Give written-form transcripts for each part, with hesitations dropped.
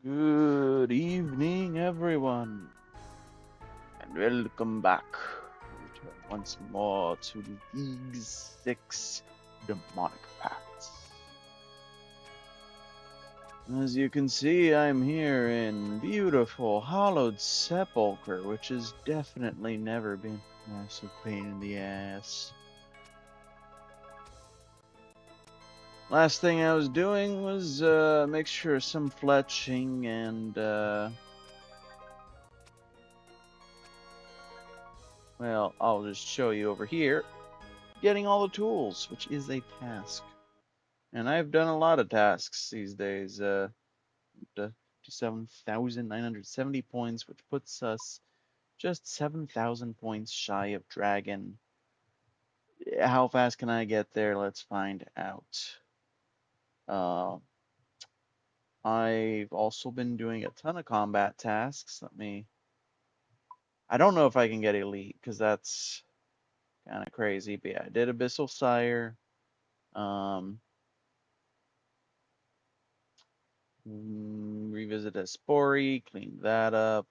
Good evening, everyone, and welcome back. We return once more to League 6 Demonic Pacts. As you can see, I'm here in beautiful Hollowed Sepulchre, which has definitely never been a massive pain in the ass. Last thing I was doing was make sure some fletching and well, I'll just show you over here. Getting all the tools, which is a task. And I've done a lot of tasks these days. To 7,970 points, which puts us just 7,000 points shy of Dragon. How fast can I get there? Let's find out. I've also been doing a ton of combat tasks. I don't know if I can get Elite, because that's kind of crazy. But yeah, I did Abyssal Sire. Um, Revisit Espori, cleaned that up,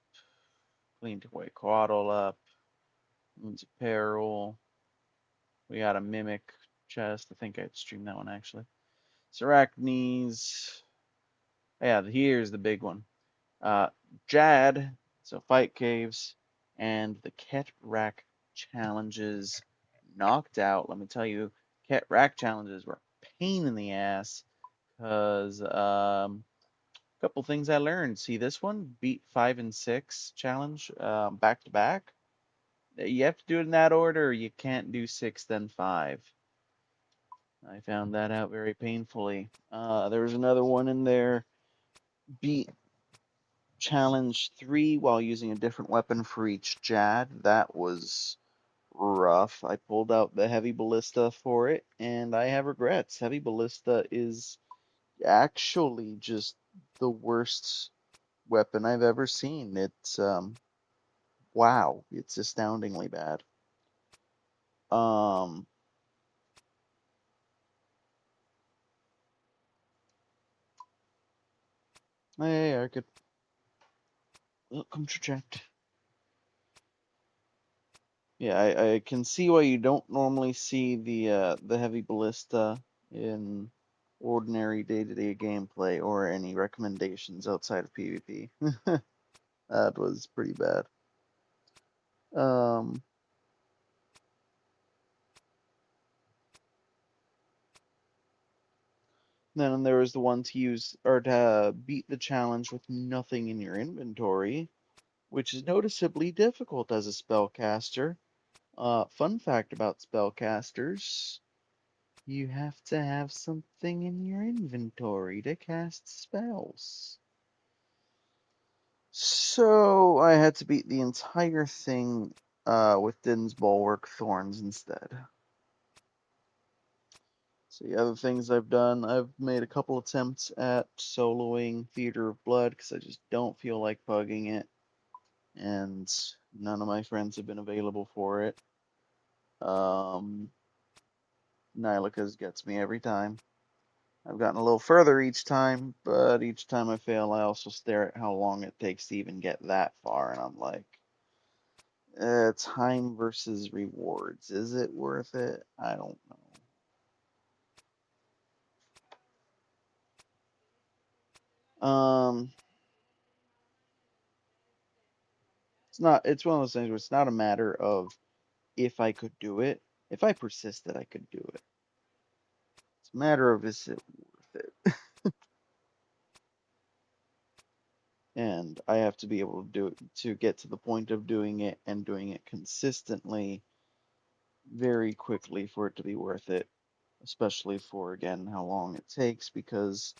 cleaned away Quaddle up, Moon's Apparel. We got a Mimic chest. I think I'd stream that one actually. Sarachnes. Yeah, here's the big one. Jad, so Fight Caves, and the Ket Rack challenges knocked out. Let me tell you, Ket Rack challenges were a pain in the ass because couple things I learned. See, this one, beat 5 and 6 challenge back to back. You have to do it in that order. You can't do 6 then 5. I found that out very painfully. There was another one in there. Beat challenge 3 while using a different weapon for each Jad. That was rough. I pulled out the heavy ballista for it, and I have regrets. Heavy ballista is actually just the worst weapon I've ever seen. It's wow, it's astoundingly bad. Um, hey, I could welcome to chat. Yeah, I can see why you don't normally see the heavy ballista in ordinary day-to-day gameplay or any recommendations outside of PvP. That was pretty bad. Um, then there was the one to use or to beat the challenge with nothing in your inventory, which is noticeably difficult as a spellcaster. Fun fact about spellcasters, you have to have something in your inventory to cast spells. So I had to beat the entire thing with Din's Bulwark Thorns instead. So the other things I've done, I've made a couple attempts at soloing Theater of Blood because I just don't feel like bugging it, and none of my friends have been available for it. Nihilika's gets me every time. I've gotten a little further each time, but each time I fail, I also stare at how long it takes to even get that far, and I'm like, time versus rewards. Is it worth it? I don't know. It's one of those things where it's not a matter of if I could do it. If I persisted, I could do it. It's a matter of is it worth it? And I have to be able to do it to get to the point of doing it and doing it consistently very quickly for it to be worth it, especially for, again, how long it takes, because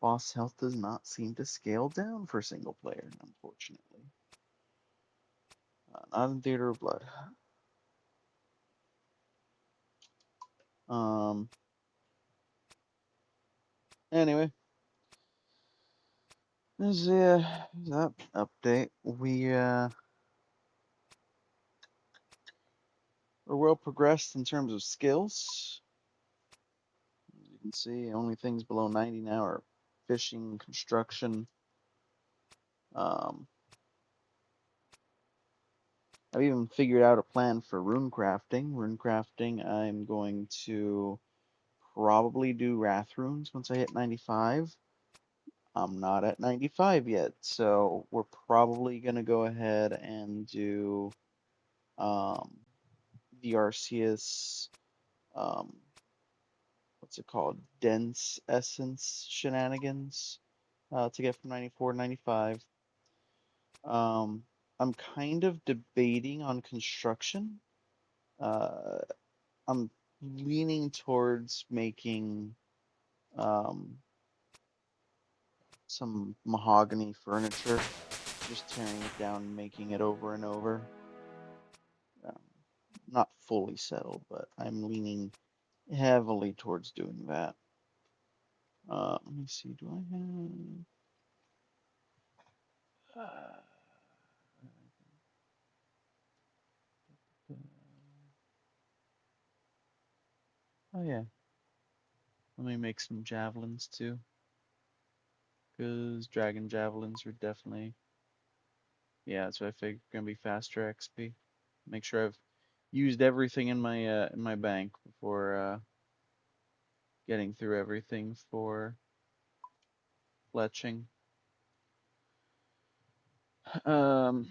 boss health does not seem to scale down for single player, unfortunately. Not in Theater of Blood. Um, anyway, this is that update. We're well progressed in terms of skills. As you can see, only things below 90 now are fishing, construction, Um, I've even figured out a plan for rune crafting. Rune crafting, I'm going to probably do wrath runes once I hit 95. I'm not at 95 yet, so we're probably gonna go ahead and do um, the Arceus, um, what's it called? Dense Essence shenanigans to get from 94 to 95. Um, I'm kind of debating on construction. Uh, I'm leaning towards making um, some mahogany furniture, just tearing it down and making it over and over. Um, Not fully settled, but I'm leaning heavily towards doing that. Let me see, do I have... oh yeah, let me make some javelins too, because dragon javelins are definitely, yeah, that's what I figured, gonna be faster XP. Make sure I've used everything in my bank before getting through everything for fletching. Um,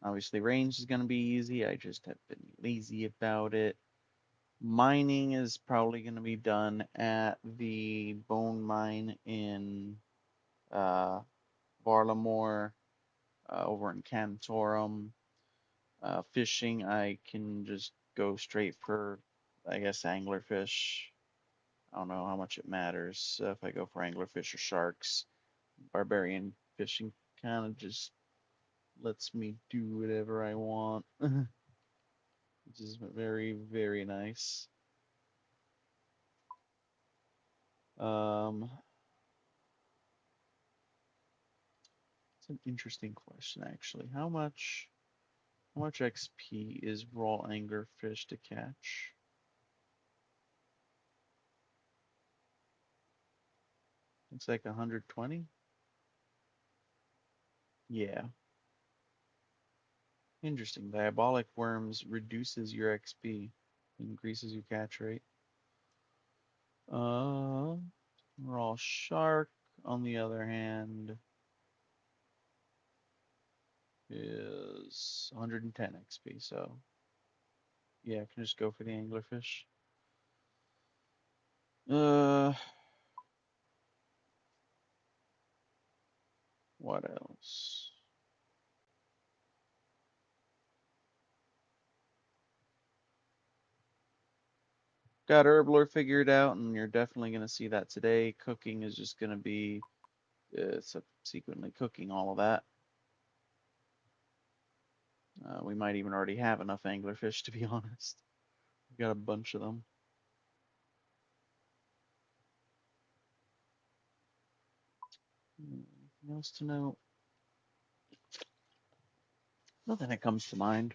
Obviously range is gonna be easy. I just have been lazy about it. Mining is probably gonna be done at the bone mine in uh, Varlamore, over in Cantorum. Fishing, I can just go straight for, I guess, anglerfish. I don't know how much it matters if I go for anglerfish or sharks. Barbarian fishing kind of just lets me do whatever I want, which is very, very nice. Um, it's an interesting question, actually. How much XP is raw anglerfish to catch? It's like 120. Yeah, interesting. Diabolic worms reduces your XP, increases your catch rate. Uh, raw shark, on the other hand, is 110 XP. So yeah, I can just go for the anglerfish. Uh, what else? Got Herblore figured out, and you're definitely gonna see that today. Cooking is just gonna be subsequently cooking all of that. We might even already have enough anglerfish, to be honest. We got a bunch of them. Anything else to note? Nothing that comes to mind.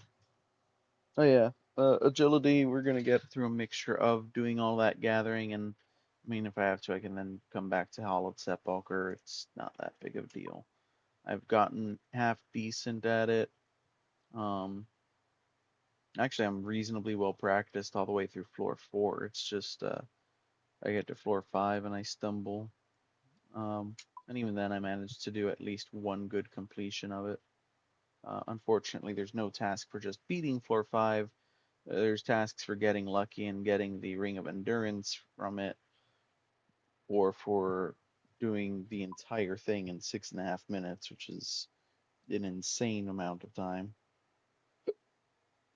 Oh yeah, agility. We're gonna get through a mixture of doing all that gathering, and I mean, if I have to, I can then come back to Hollowed Sepulcher. It's not that big of a deal. I've gotten half decent at it. Um, Actually, I'm reasonably well practiced all the way through floor 4. It's just I get to floor 5 and I stumble. Um, and even then, I managed to do at least one good completion of it. Unfortunately, there's no task for just beating floor 5. There's tasks for getting lucky and getting the Ring of Endurance from it, or for doing the entire thing in 6.5 minutes, which is an insane amount of time.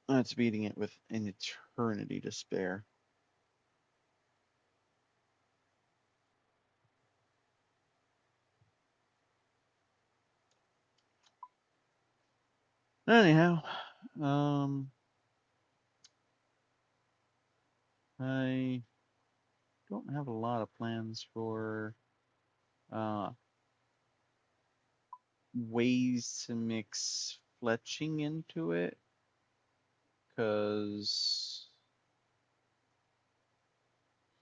That's beating it with an eternity to spare. Anyhow, um, I don't have a lot of plans for uh, ways to mix fletching into it, because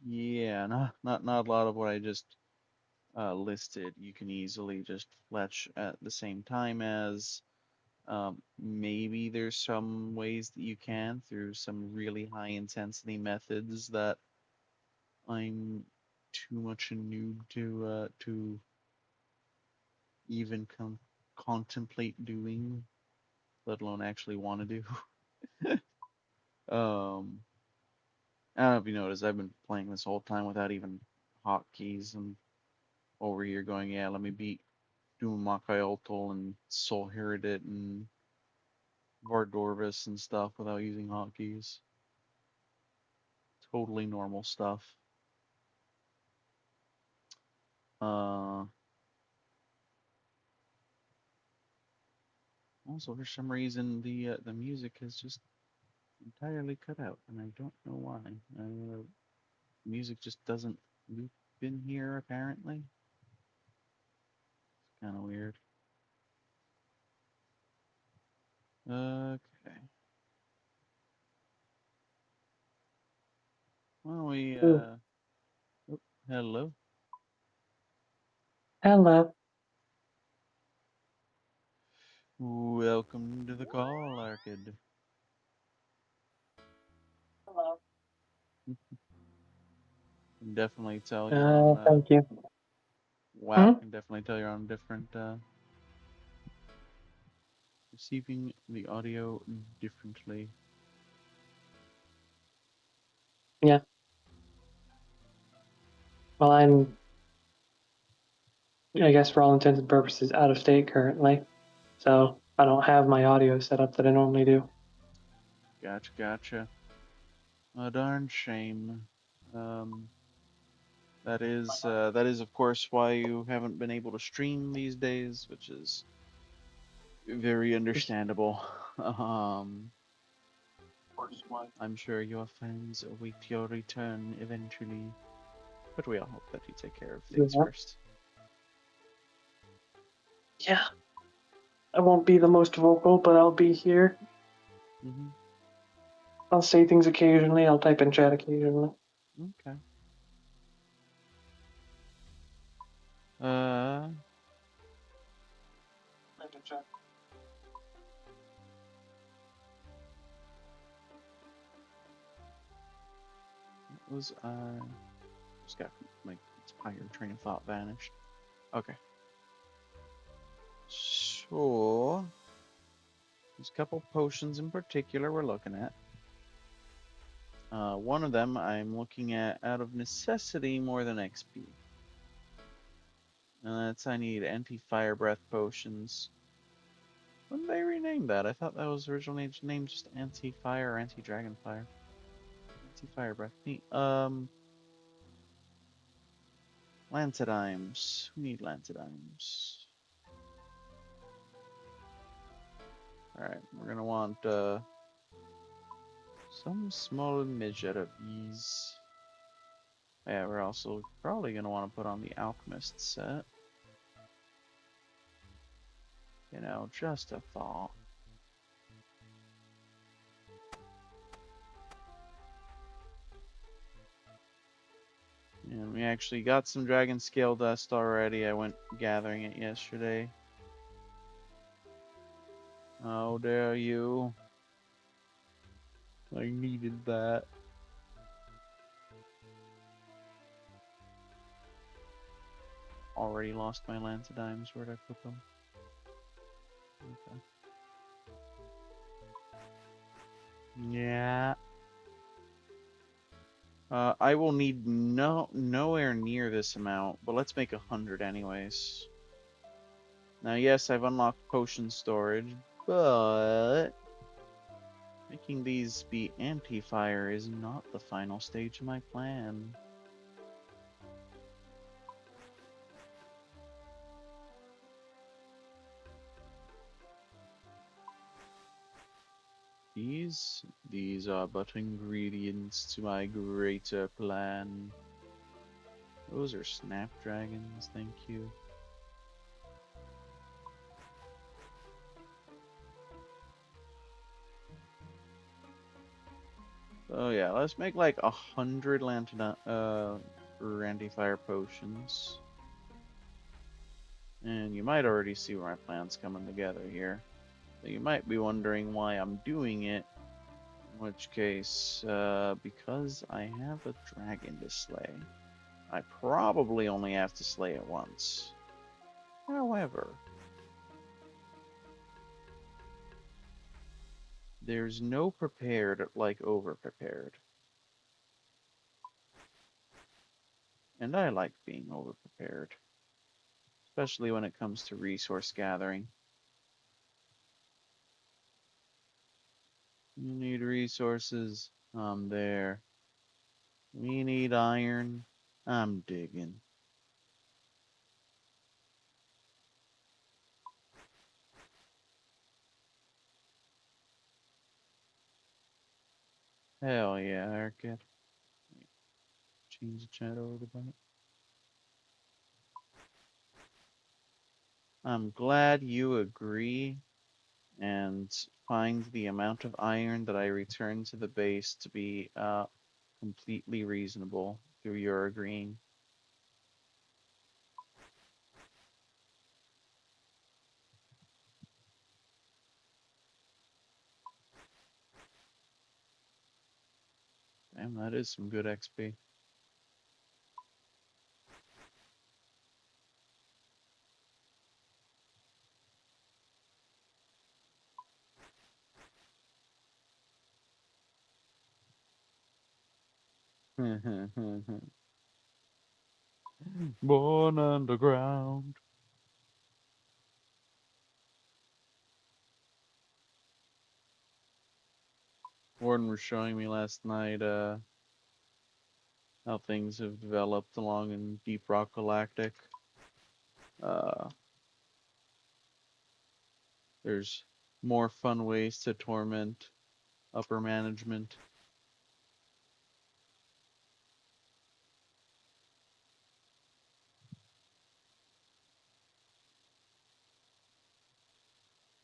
yeah, not a lot of what I just listed, you can easily just fletch at the same time as. Maybe there's some ways that you can through some really high intensity methods that I'm too much a noob to even contemplate doing, let alone actually want to do. I don't know if you noticed, I've been playing this whole time without even hotkeys and over here going, yeah, let me beat doing Makailtol and Soul Heredit and Vardorvis and stuff without using hotkeys. Totally normal stuff. Uh, Also, for some reason, the music has just entirely cut out, and I don't know why. Music just doesn't loop in here apparently. It's kind of weird. Okay. Well, Ooh, oh, hello. hello. Welcome to the call, Arcade. Hello. Can definitely tell you're on. Thank you. Wow, Hmm? can definitely tell you're on different. Receiving the audio differently. Yeah. Well, I guess for all intents and purposes, out of state currently. So I don't have my audio set up that I normally do. Gotcha, gotcha. A darn shame. Um, that is of course why you haven't been able to stream these days, which is very understandable. Um, I'm sure your fans await your return eventually, but we all hope that you take care of things Yeah. first. Yeah. I won't be the most vocal, but I'll be here. Mm-hmm. I'll say things occasionally. I'll type in chat occasionally. Okay. Uh, Type in chat. what was just got my entire train of thought vanished. Okay. So there's a couple potions in particular we're looking at. One of them I'm looking at out of necessity more than XP. And that's I need anti-fire breath potions. When did they rename that? I thought that was originally named just anti-fire or anti-dragon fire. Anti-fire breath. Neat. Lantidimes. We need Lantidimes. Alright, we're gonna want some small midget of these. Yeah, we're also probably gonna want to put on the alchemist set. You know, just a thought. And we actually got some dragon scale dust already. I went gathering it yesterday. How dare you? I needed that. Already lost my Lancidimes. Where'd I put them? Okay. Yeah. I will need nowhere near this amount, but let's make 100 anyways. Now, yes, I've unlocked potion storage, but making these be anti-fire is not the final stage of my plan. These are but ingredients to my greater plan. Those are snapdragons, thank you. Oh yeah, let's make like 100 Lantana Randy Fire potions. And you might already see where my plan's coming together here. So you might be wondering why I'm doing it. In which case, because I have a dragon to slay, I probably only have to slay it once. However, there's no prepared like over prepared. And I like being over prepared, especially when it comes to resource gathering. You need resources? I'm there. We need iron? I'm digging. Hell yeah, Arcade. Change the chat over to that. I'm glad you agree and find the amount of iron that I return to the base to be completely reasonable through your agreeing. Damn, that is some good XP. Born underground. Warden was showing me last night how things have developed along in Deep Rock Galactic. Uh, there's more fun ways to torment upper management.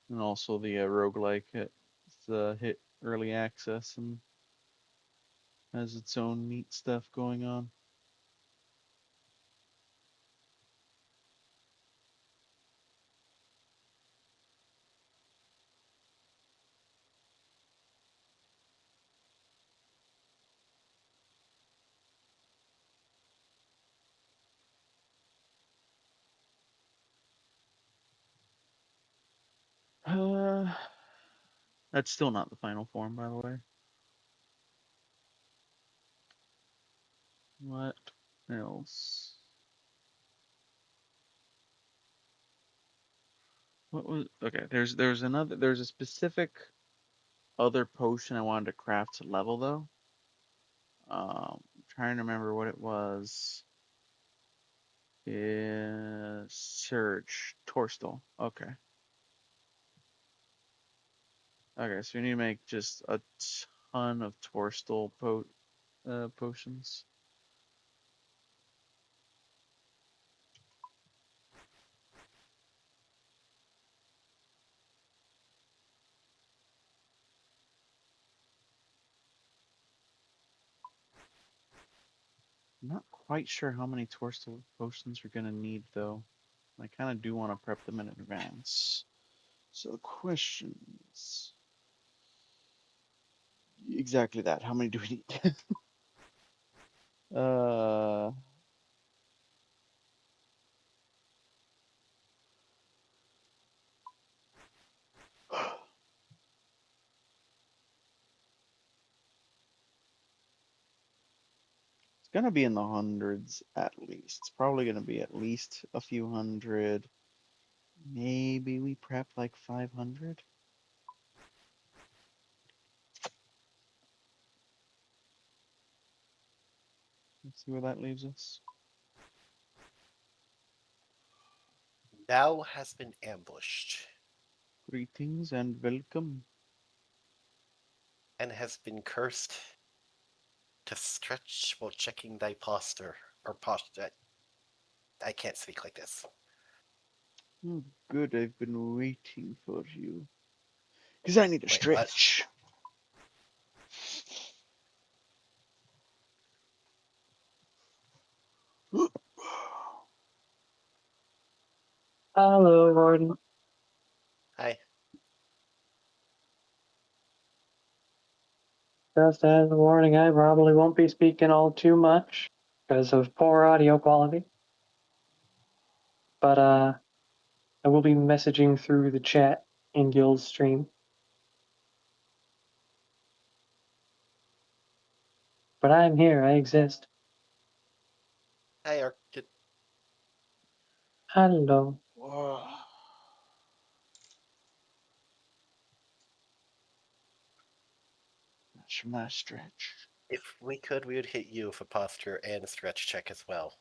And also the roguelike hit early access and has its own neat stuff going on. Uh, that's still not the final form, by the way. What else? What was okay? There's a specific other potion I wanted to craft to level though. I'm trying to remember what it was. Surge Torstal. Okay. Okay, so we need to make just a ton of Torstal potions. I'm not quite sure how many Torstal potions we're gonna need though. I kind of do want to prep them in advance. So the question is exactly that. How many do we need? uh, it's gonna be in the hundreds at least. It's probably gonna be at least a few hundred. Maybe we prep like 500. Let's see where that leaves us. Thou has been ambushed Greetings and welcome. and has been cursed to stretch while checking thy posture or posture. I can't speak like this. Oh, good. I've been waiting for you. Because I need to Wait, what? stretch. It's Hello, Gordon. Hi. Just as a warning, I probably won't be speaking all too much because of poor audio quality. But I will be messaging through the chat in Guild's stream. But I'm here. I exist. Hi, Arctic. Hello. Whoa. That's my stretch. If we could, we would hit you with a posture and a stretch check as well.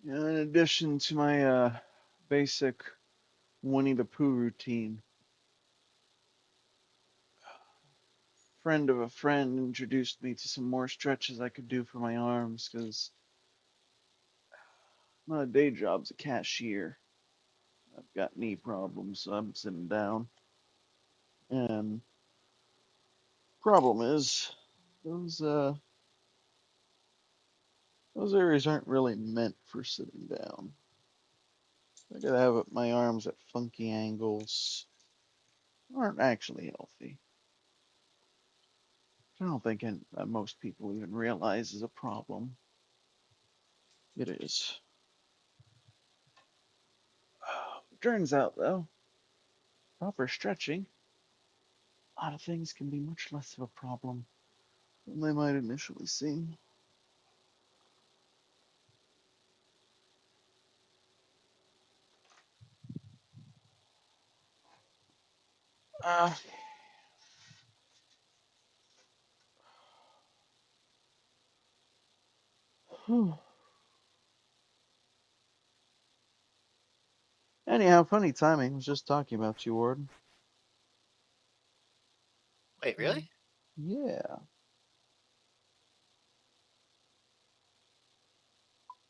In addition to my basic Winnie the Pooh routine, friend of a friend introduced me to some more stretches I could do for my arms because my day job's a cashier. I've got knee problems, so I'm sitting down. And problem is, those uh those areas aren't really meant for sitting down. I gotta have my arms at funky angles. Aren't actually healthy. I don't think most people even realize is a problem. It is. Turns out, though, proper stretching, a lot of things can be much less of a problem than they might initially seem. Uh, Anyhow, funny timing. I was just talking about you, Warden. Wait, really? Yeah,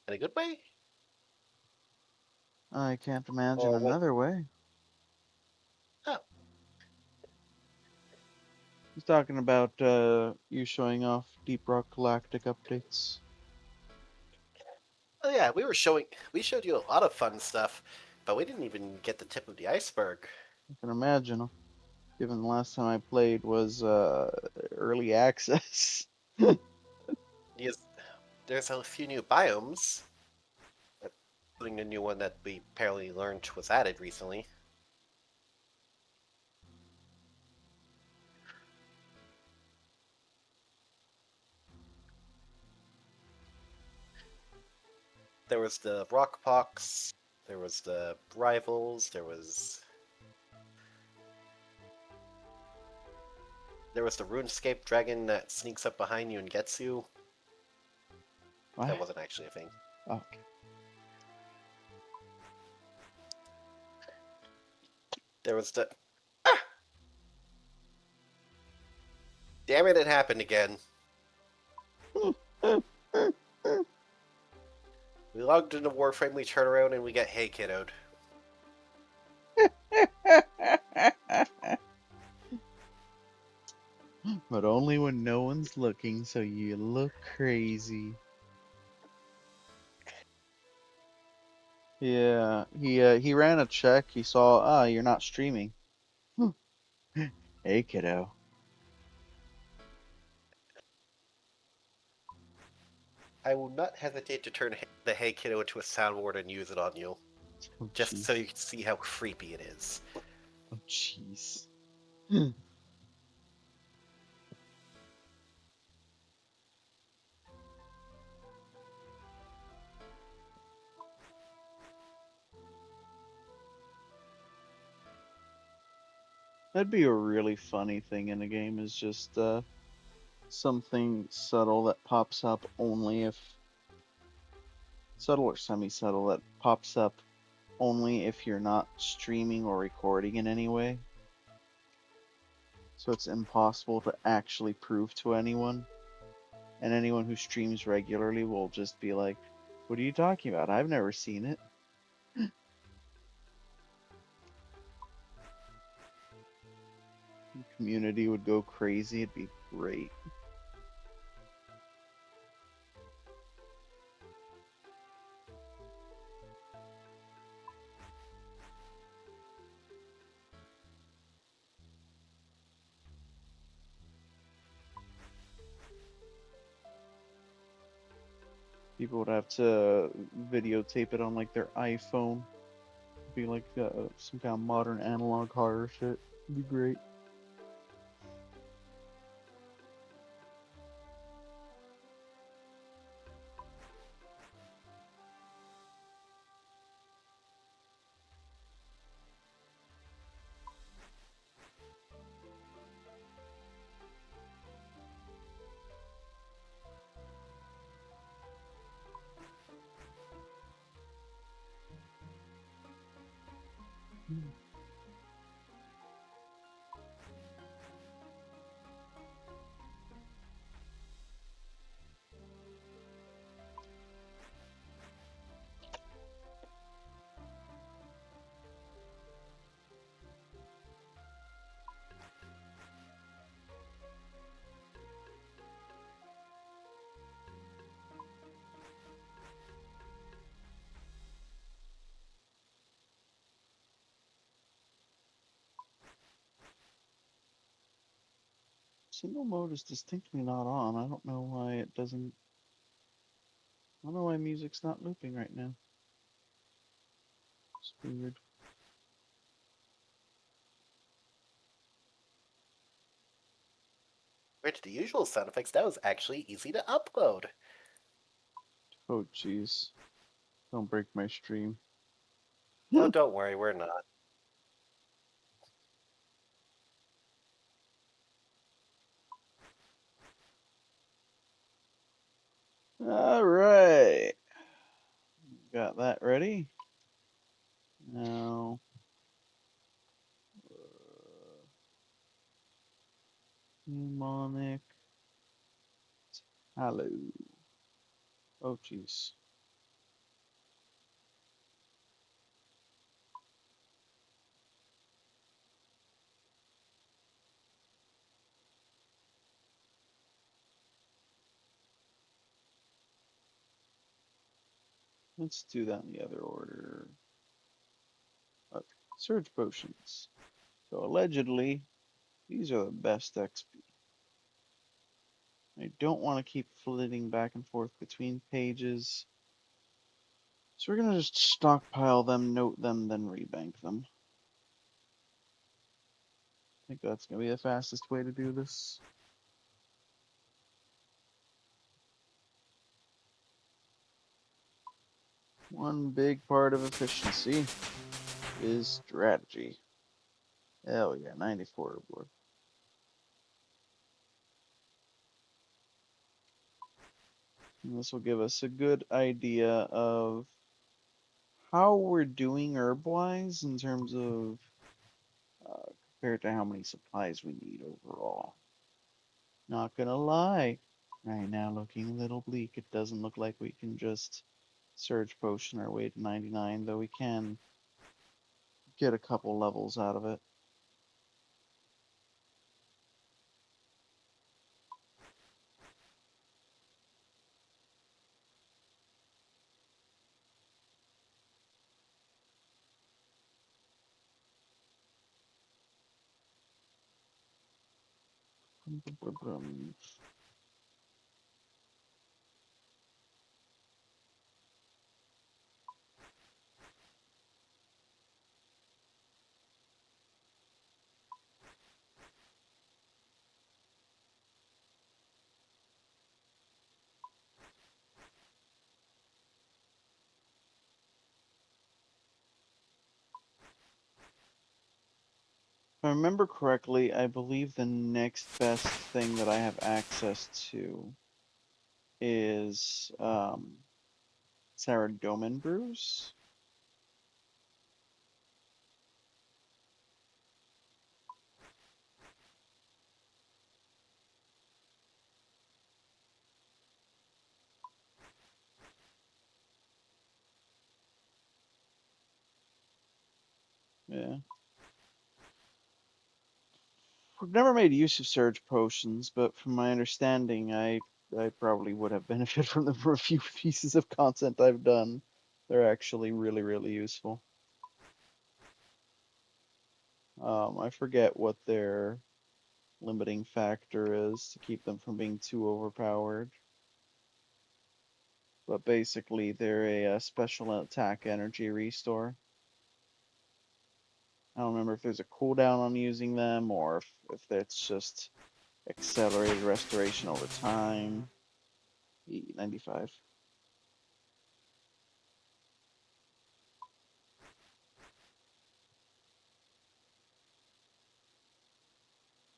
In a good way? I can't imagine Or what? another way. Oh, He's talking about you showing off Deep Rock Galactic updates. oh yeah, we showed you a lot of fun stuff, but we didn't even get the tip of the iceberg. I can imagine, given the last time I played was early access. Because there's a few new biomes, including the new one that we apparently learned was added recently. There was the rock pox, there was the rivals, there was the RuneScape dragon that sneaks up behind you and gets you. What? That wasn't actually a thing. Okay. There was the damn it! It happened again. We logged into Warframe, we turn around and we get hey kiddoed. But only when no one's looking, so you look crazy. Yeah, he ran a check. He saw, you're not streaming. Hey, kiddo. I will not hesitate to turn the hey kiddo into a soundboard and use it on you, Oh, just so jeez. you can see how creepy it is. Oh, jeez. That'd be a really funny thing in a game, is just something subtle that pops up only if subtle or semi-subtle that pops up only if you're not streaming or recording in any way. So it's impossible to actually prove to anyone. And anyone who streams regularly will just be like, what are you talking about? I've never seen it. community would go crazy. It'd be great. People would have to videotape it on like their iPhone. Be like some kind of modern analog horror shit. It'd be great. Single mode is distinctly not on. I don't know why it doesn't. I don't know why music's not looping right now. It's weird. Compared to the usual sound effects, that was actually easy to upload. Oh, jeez. Don't break my stream. No, don't worry, we're not. All right. Got that ready. Now, mnemonic. Hello. Oh, jeez. Let's do that in the other order. Okay. Surge potions. So allegedly, these are the best XP. I don't want to keep flitting back and forth between pages. So we're gonna just stockpile them, note them, then rebank them. I think that's gonna be the fastest way to do this. One big part of efficiency is strategy. Hell yeah, 94 aboard. And this will give us a good idea of how we're doing herb-wise in terms of compared to how many supplies we need overall. Not gonna lie, right now looking a little bleak. It doesn't look like we can just surge potion our way to 99, though we can get a couple levels out of it. If I remember correctly, I believe the next best thing that I have access to is Saradomin brews. Yeah. I've never made use of surge potions, but from my understanding, I probably would have benefited from them for a few pieces of content I've done. They're actually really, really useful. I forget what their limiting factor is to keep them from being too overpowered. But basically, they're a special attack energy restore. I don't remember if there's a cooldown on using them or if it's just accelerated restoration over time. 95.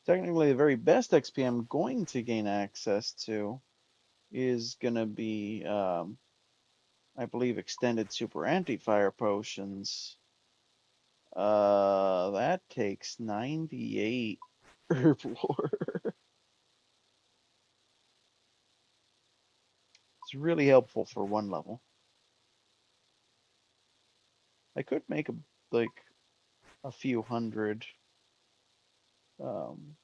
Technically, the very best XP I'm going to gain access to is going to be, I believe, extended super anti-fire potions. That takes 98 herb lore. It's really helpful for one level. I could make like a few hundred um,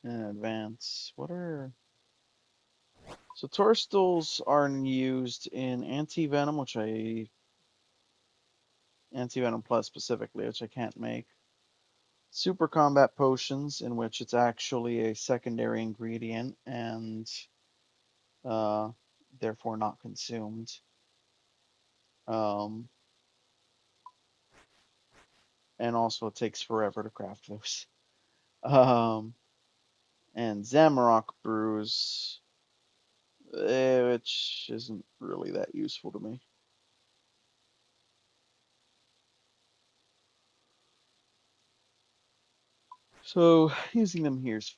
in advance. What are so Torstals are used in anti-venom, anti-venom plus specifically, which I can't make. Super combat potions, in which it's actually a secondary ingredient and uh, therefore not consumed. Um, and also it takes forever to craft those. Um, and Zamarok brews, which isn't really that useful to me. So using them here is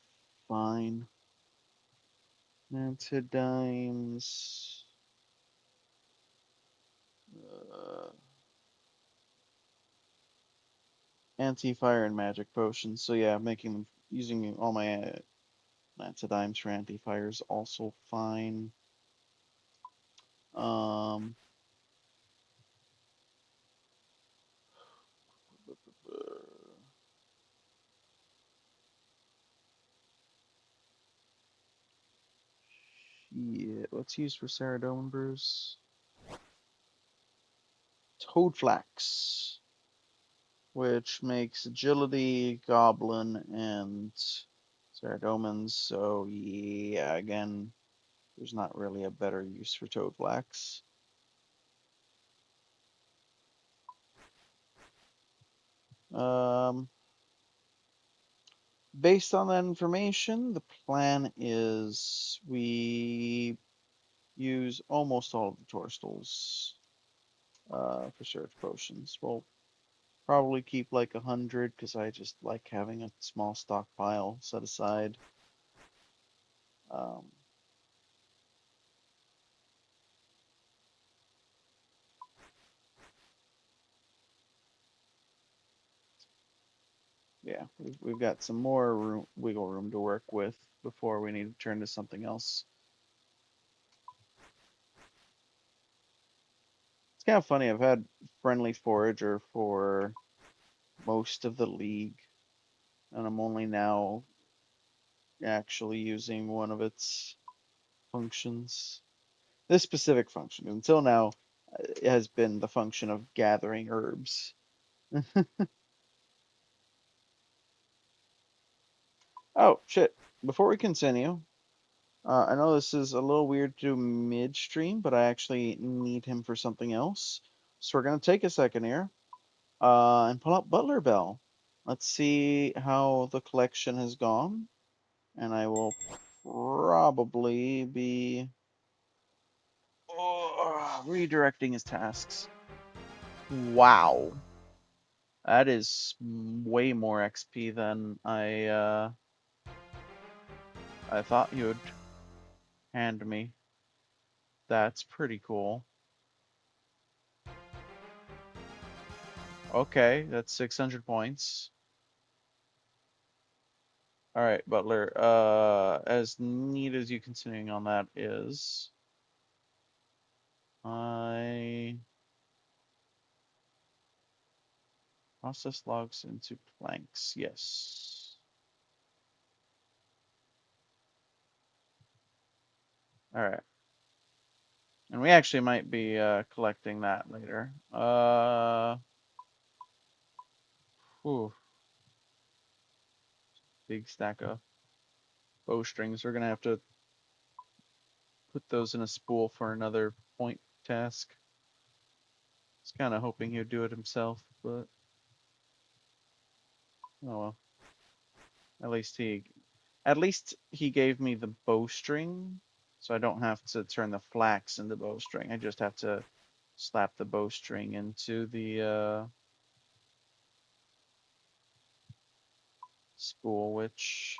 fine. Antidymes. Uh, Anti-fire and magic potions. So yeah, making them using all my antidymes for anti-fire is also fine. Um, yeah, what's used for Saradomin brews? Toadflax, which makes agility, goblin, and Saradomins. So yeah, again, there's not really a better use for Toadflax. Um, Based on that information, the plan is we use almost all of the Torstals for surge potions. We'll probably keep like 100 because I just like having a small stockpile set aside. Um, yeah, we've got some more wiggle room to work with before we need to turn to something else. It's kind of funny. I've had Friendly Forager for most of the league, and I'm only now actually using one of its functions. This specific function, until now, it has been the function of gathering herbs. Oh, shit. Before we continue, I know this is a little weird to do midstream, but I actually need him for something else. So we're going to take a second here and pull up Butler Bell. Let's see how the collection has gone. And I will probably be redirecting his tasks. Wow. That is way more XP than I thought you would hand me. That's pretty cool. Okay, that's 600 points. All right, Butler. As neat as you continuing on that is, I Process logs into planks. Yes. All right. And we actually might be collecting that later. Whew, big stack of bowstrings. We're gonna have to put those in a spool for another point task. I was kind of hoping he'd do it himself, but oh well. At least he gave me the bowstring, so I don't have to turn the flax into bowstring. I just have to slap the bowstring into the spool, which,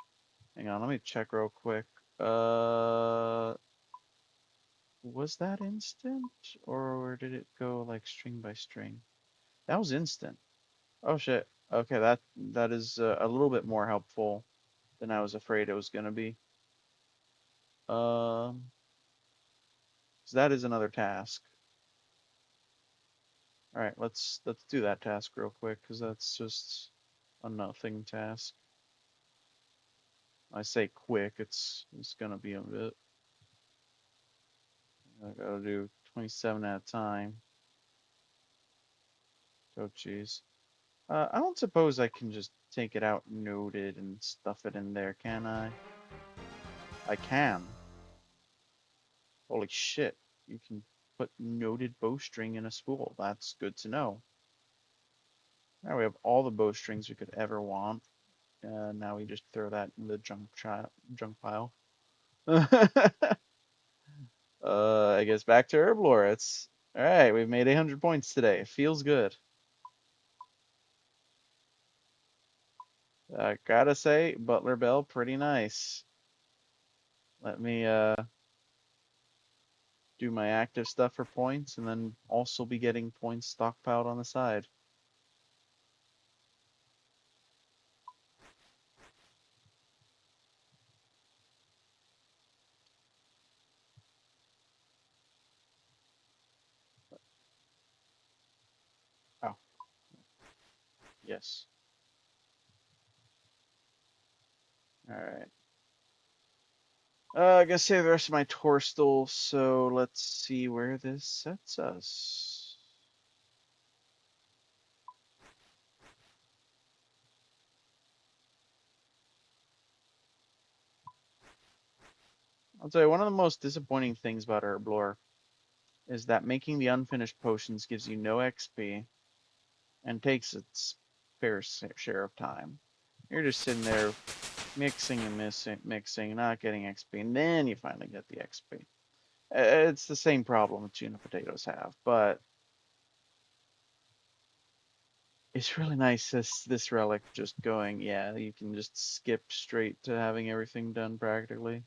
hang on, let me check real quick. Was that instant or did it go like string by string? That was instant. Oh shit. Okay, that is a little bit more helpful than I was afraid it was gonna be. So that is another task. All right, let's do that task real quick because that's just a nothing task. I say quick, it's gonna be a bit. I gotta do 27 at a time. Oh geez. I don't suppose I can just take it out noted and stuff it in there, can I? I can. Holy shit. You can put noted bowstring in a spool. That's good to know. Now we have all the bowstrings we could ever want. Now we just throw that in the junk pile. I guess back to Herblore. It's all right. We've made 800 points today. It feels good. Gotta say, Butler Bell, pretty nice. Let me do my active stuff for points, and then also be getting points stockpiled on the side. Oh, yes. All right. I gotta save the rest of my Torstal, so let's see where this sets us. I'll tell you, one of the most disappointing things about Herblore is that making the unfinished potions gives you no XP and takes its fair share of time. You're just sitting there mixing and mixing, not getting XP, and then you finally get the XP. It's the same problem that tuna potatoes have, but it's really nice this relic just going, yeah, you can just skip straight to having everything done practically.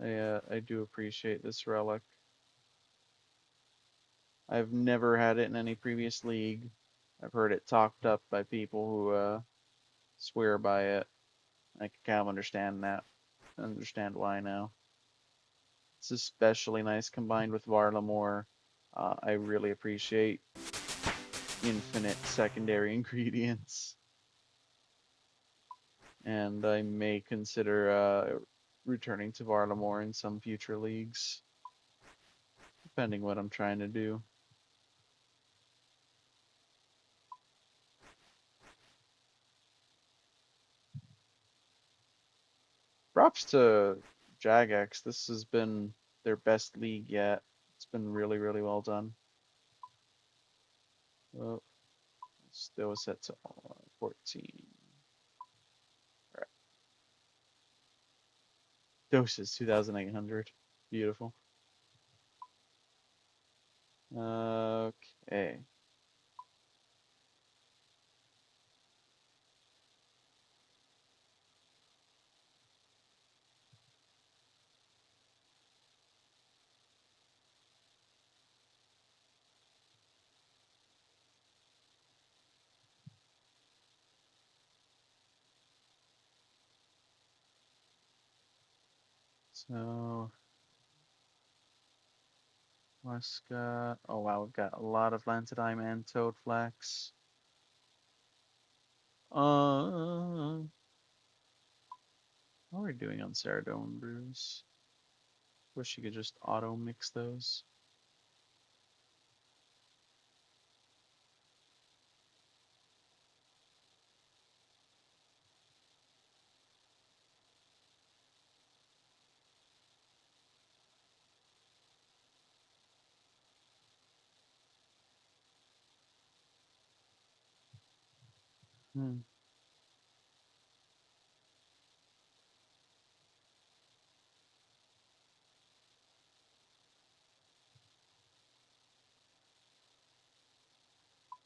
I do appreciate this relic. I've never had it in any previous league. I've heard it talked up by people who swear by it. I can kind of understand that. Understand why now. It's especially nice combined with Varlamore. I really appreciate infinite secondary ingredients, and I may consider returning to Varlamore in some future leagues, depending what I'm trying to do. Props to Jagex. This has been their best league yet. It's been really, really well done. Oh, still set to 14. All right. Doses 2,800. Beautiful. Okay. So Westcott. Oh wow, we've got a lot of Lantidime and Toad Flax. How are we doing on sourdough and brews? Wish you could just auto mix those. Hmm.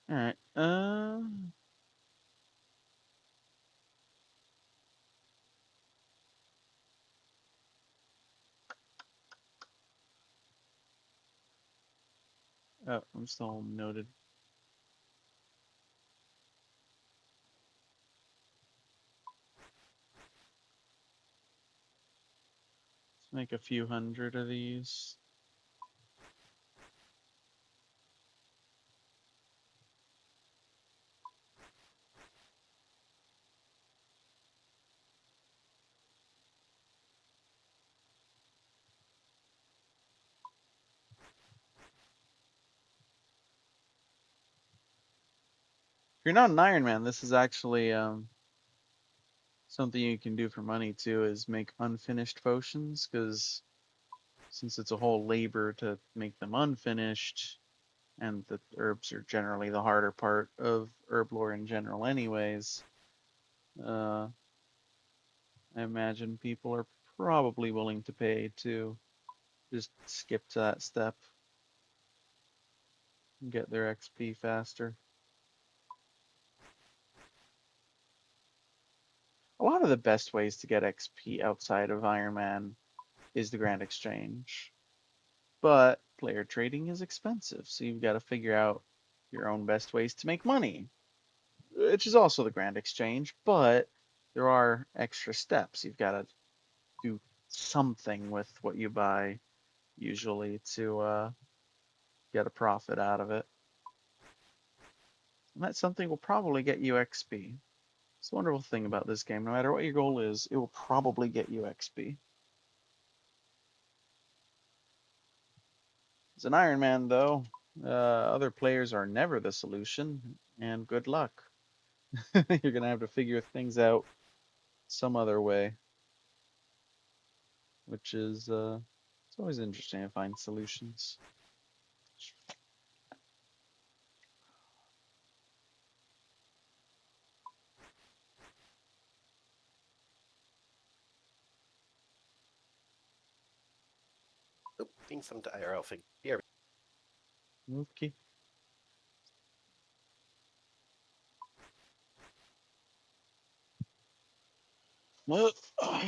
All right. Oh, I'm still noted. Let's make a few hundred of these. If you're not an Iron Man, this is actually something you can do for money too. Is make unfinished potions, because since it's a whole labor to make them unfinished, and the herbs are generally the harder part of herb lore in general, anyways. Uh, I imagine people are probably willing to pay to just skip to that step and get their XP faster. A lot of the best ways to get XP outside of Iron Man is the Grand Exchange, but player trading is expensive, so you've got to figure out your own best ways to make money, which is also the Grand Exchange, but there are extra steps. You've got to do something with what you buy, usually, to get a profit out of it. And that something will probably get you XP. It's the wonderful thing about this game. No matter what your goal is, it will probably get you XP. As an Iron Man, though, other players are never the solution, and good luck. You're going to have to figure things out some other way, which is it's always interesting to find solutions. Oop, being some IRL figure. Here. Okay. Well, all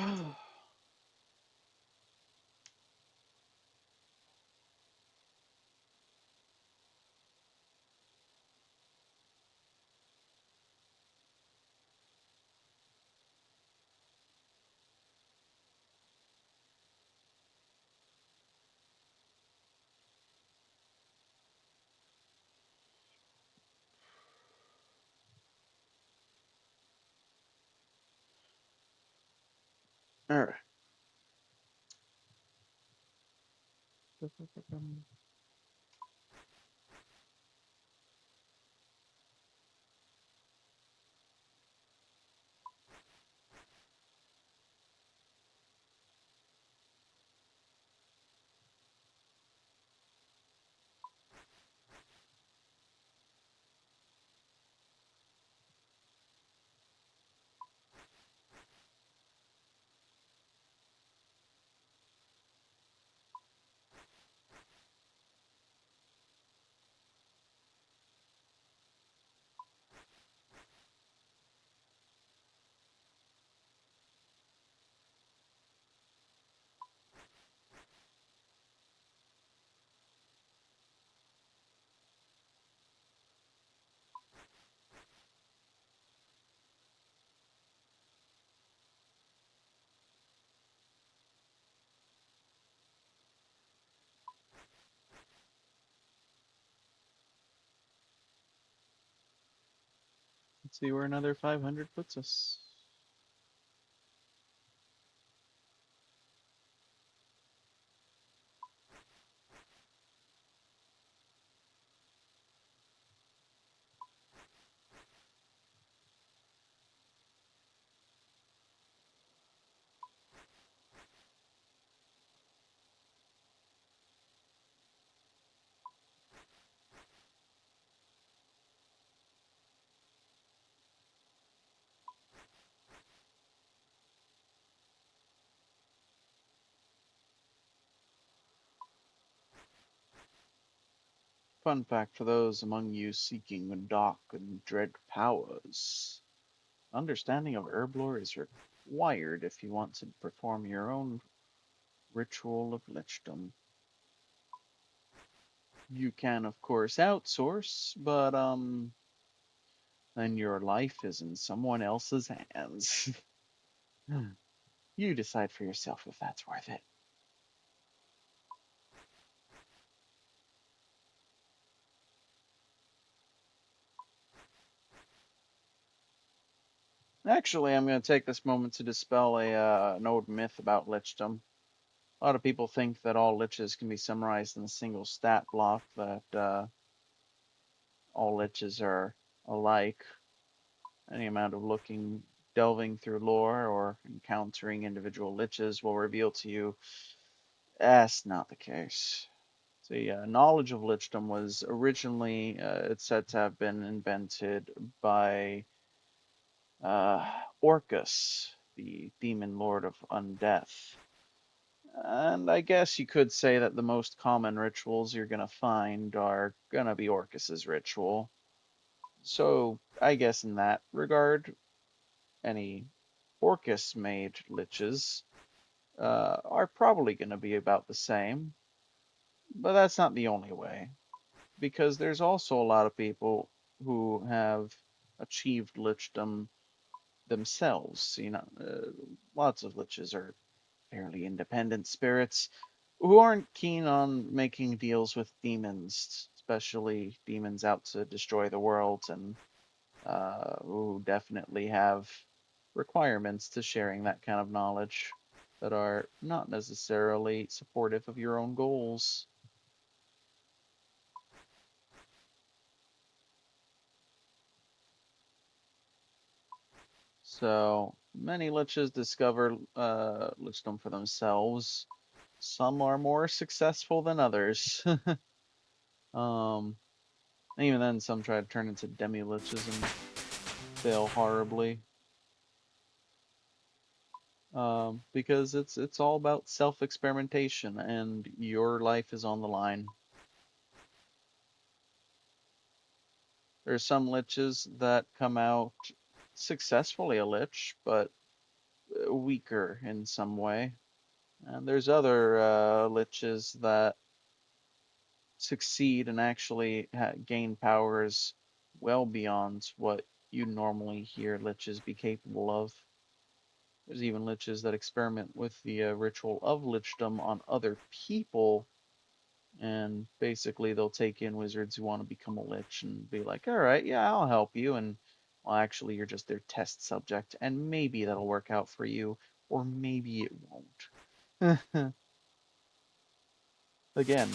right. Let's see where another 500 puts us. Fun fact for those among you seeking dark and dread powers. Understanding of herb lore is required if you want to perform your own ritual of lichdom. You can, of course, outsource, but then your life is in someone else's hands. You decide for yourself if that's worth it. Actually, I'm going to take this moment to dispel an old myth about lichdom. A lot of people think that all liches can be summarized in a single stat block, that all liches are alike. Any amount of delving through lore, or encountering individual liches will reveal to you that's not the case. The knowledge of lichdom was originally, it's said to have been invented by uh, Orcus, the demon lord of undeath. And I guess you could say that the most common rituals you're going to find are going to be Orcus's ritual. So I guess in that regard, any Orcus made liches are probably going to be about the same. But that's not the only way, because there's also a lot of people who have achieved lichdom themselves. Lots of liches are fairly independent spirits who aren't keen on making deals with demons, especially demons out to destroy the world, and who definitely have requirements to sharing that kind of knowledge that are not necessarily supportive of your own goals. So many liches discover lichdom for themselves. Some are more successful than others. um, Even then, some try to turn into demi-liches and fail horribly. Because it's all about self-experimentation, and your life is on the line. There's some liches that come out successfully a lich, but weaker in some way. And there's other liches that succeed and actually gain powers well beyond what you normally hear liches be capable of. There's even liches that experiment with the ritual of lichdom on other people, and basically they'll take in wizards who want to become a lich and be like, all right, yeah, I'll help you. And well, actually, you're just their test subject, and maybe that'll work out for you, or maybe it won't. Again,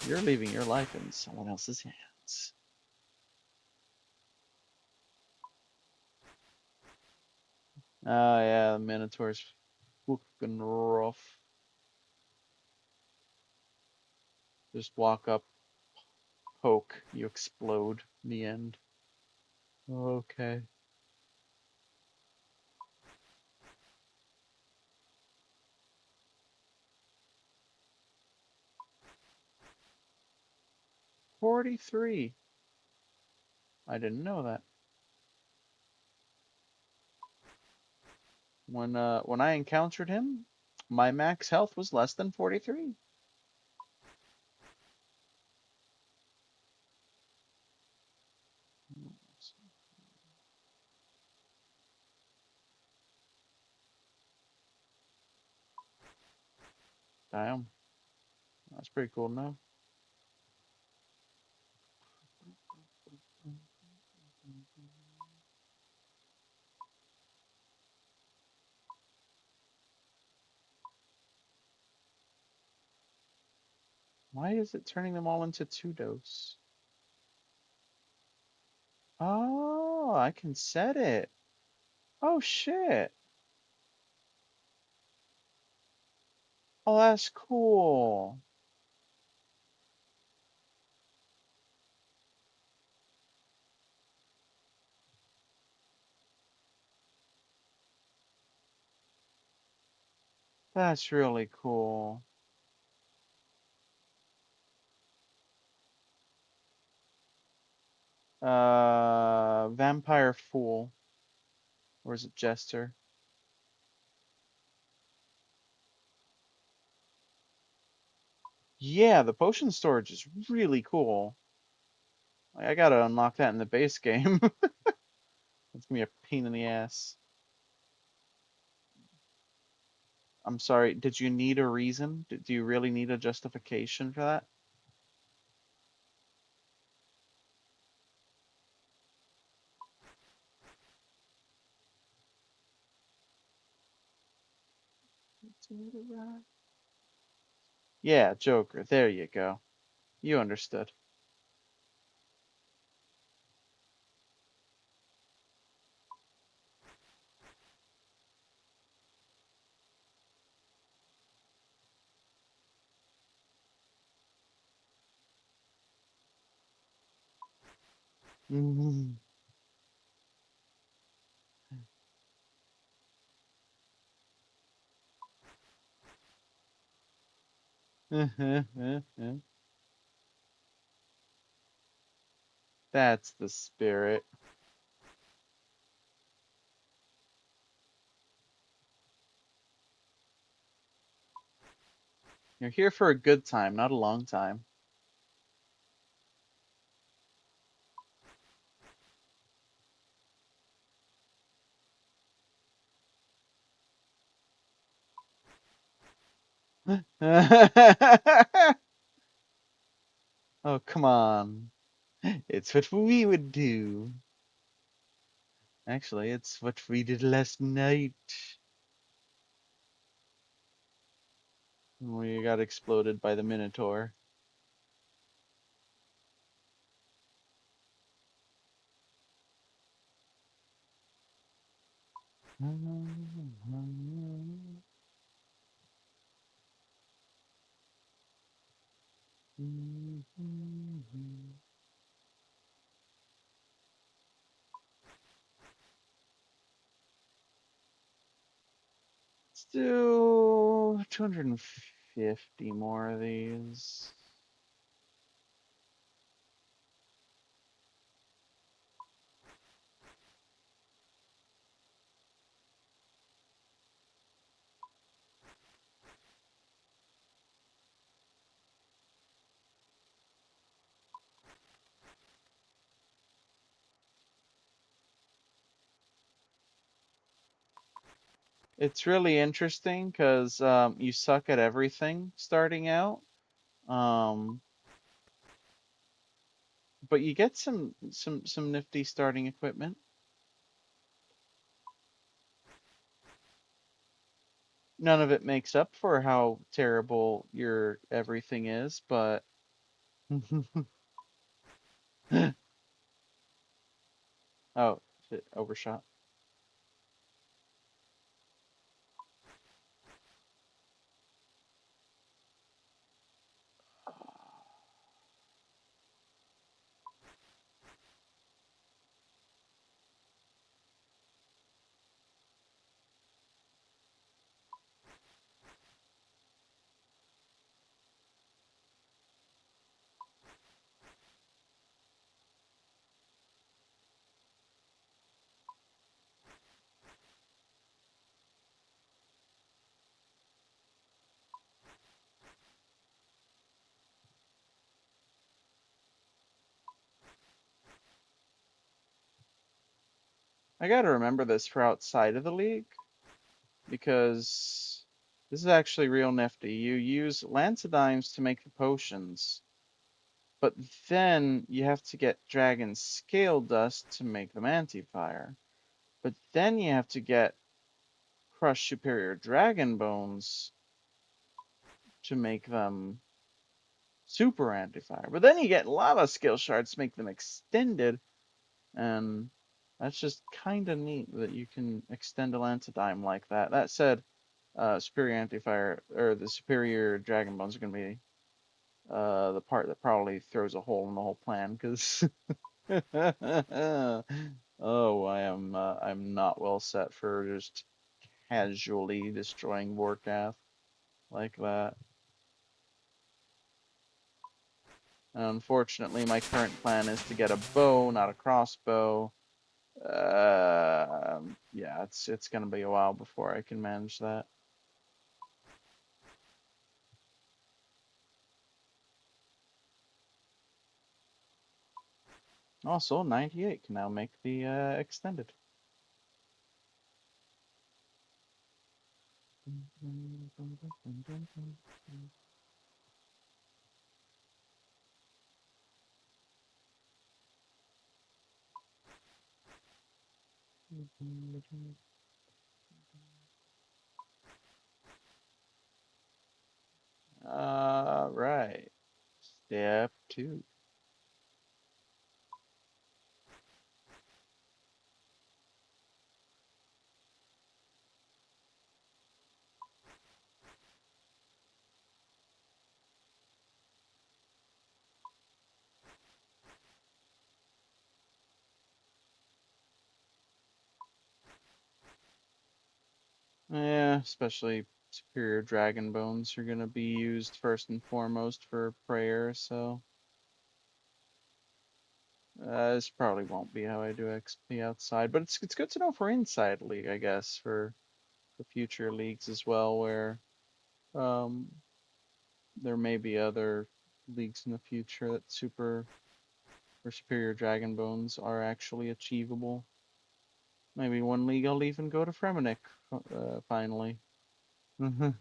you're leaving your life in someone else's hands. Oh, yeah, the Minotaur's fucking rough. Just walk up, poke, you explode in the end. Okay. 43. I didn't know that. When I encountered him, my max health was less than 43. Damn, that's pretty cool to know. Why is it turning them all into 2 dose? Oh, I can set it. Oh shit. Oh, that's cool. That's really cool. Vampire Fool. Or is it Jester? Yeah, the potion storage is really cool. I gotta unlock that in the base game. It's gonna be a pain in the ass. I'm sorry, did you need a reason? Do you really need a justification for that? Yeah, Joker. There you go. You understood. That's the spirit. You're here for a good time, not a long time. Oh, come on. It's what we would do. Actually, it's what we did last night when we got exploded by the Minotaur. Let's do 250 more of these. It's really interesting because you suck at everything starting out, um, but you get some nifty starting equipment. None of it makes up for how terrible your everything is, but oh shit, overshot. I gotta remember this for outside of the league because this is actually real nifty. You use Lancidimes to make the potions, but then you have to get Dragon Scale Dust to make them anti-fire. But then you have to get Crushed Superior Dragon Bones to make them super anti-fire. But then you get lava skill shards to make them extended, and that's just kind of neat that you can extend a Lantidime like that. That said, superior anti-fire or the superior dragon bones are gonna be the part that probably throws a hole in the whole plan because oh, I'm not well set for just casually destroying Vorkath like that. Unfortunately, my current plan is to get a bow, not a crossbow. Yeah, it's gonna be a while before I can manage that. Also, 98 can now make the extended. Right. Step 2. Yeah, especially superior dragon bones are gonna be used first and foremost for prayer, so this probably won't be how I do XP outside, but it's good to know for inside league, I guess, for future leagues as well, where um there may be other leagues in the future that super or superior dragon bones are actually achievable. Maybe one league I'll even go to Fremennik finally. Maybe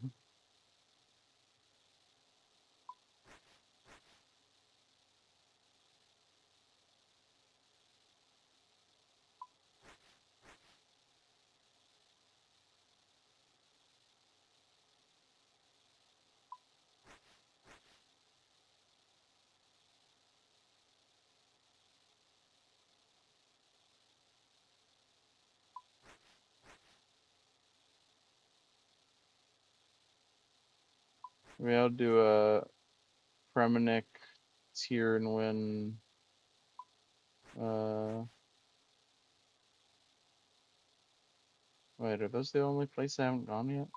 I'll do a Fremennik tier and win. Uh, Wait, are those the only place I haven't gone yet?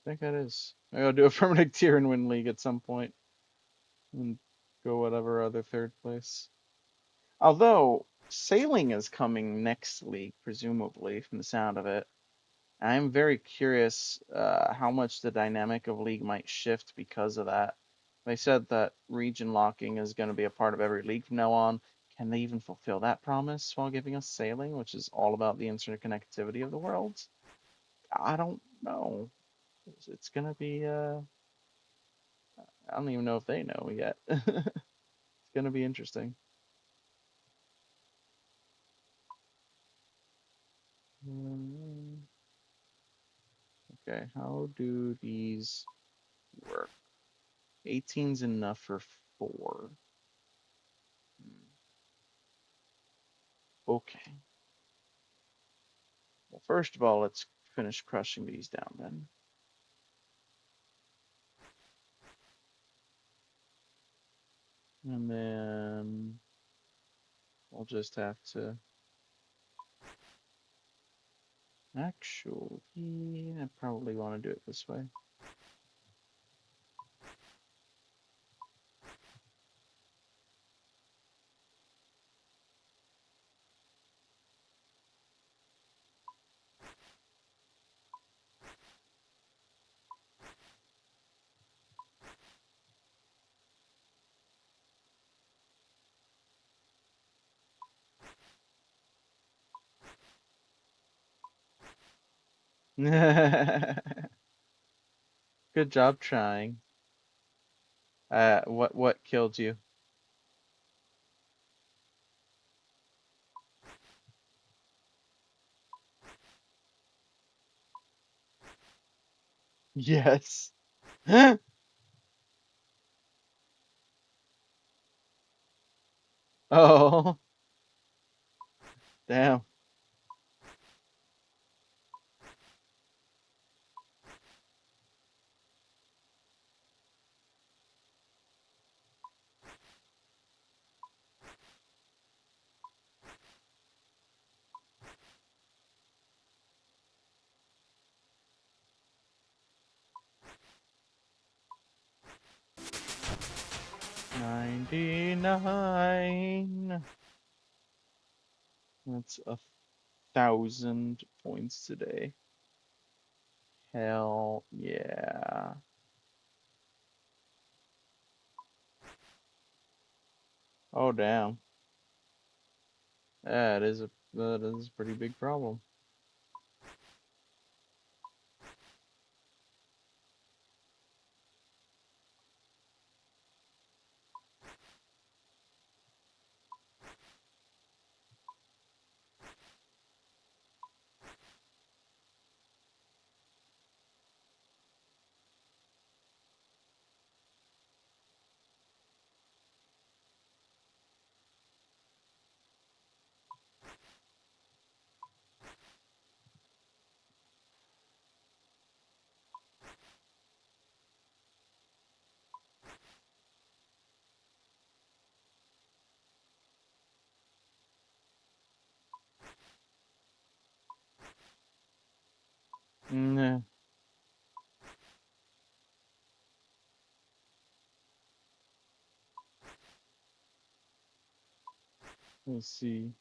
I think that is. Maybe I'll do a Fremennik tier and win league at some point and go whatever other third place. Although sailing is coming next league, presumably, from the sound of it. I'm very curious how much the dynamic of league might shift because of that. They said that region locking is going to be a part of every league from now on. Can they even fulfill that promise while giving us sailing, which is all about the interconnectivity of the worlds? I don't know. It's going to be, I don't even know if they know yet. It's going to be interesting. Mm, Okay, how do these work? 18's enough for 4. Hmm, Okay. Well, first of all, let's finish crushing these down then. And then I'll just have to actually, I probably want to do it this way. Good job trying. What killed you? Yes. Oh, damn. $99. That's 1,000 points today. Hell yeah. Oh damn. That is a pretty big problem. Nah, let's see.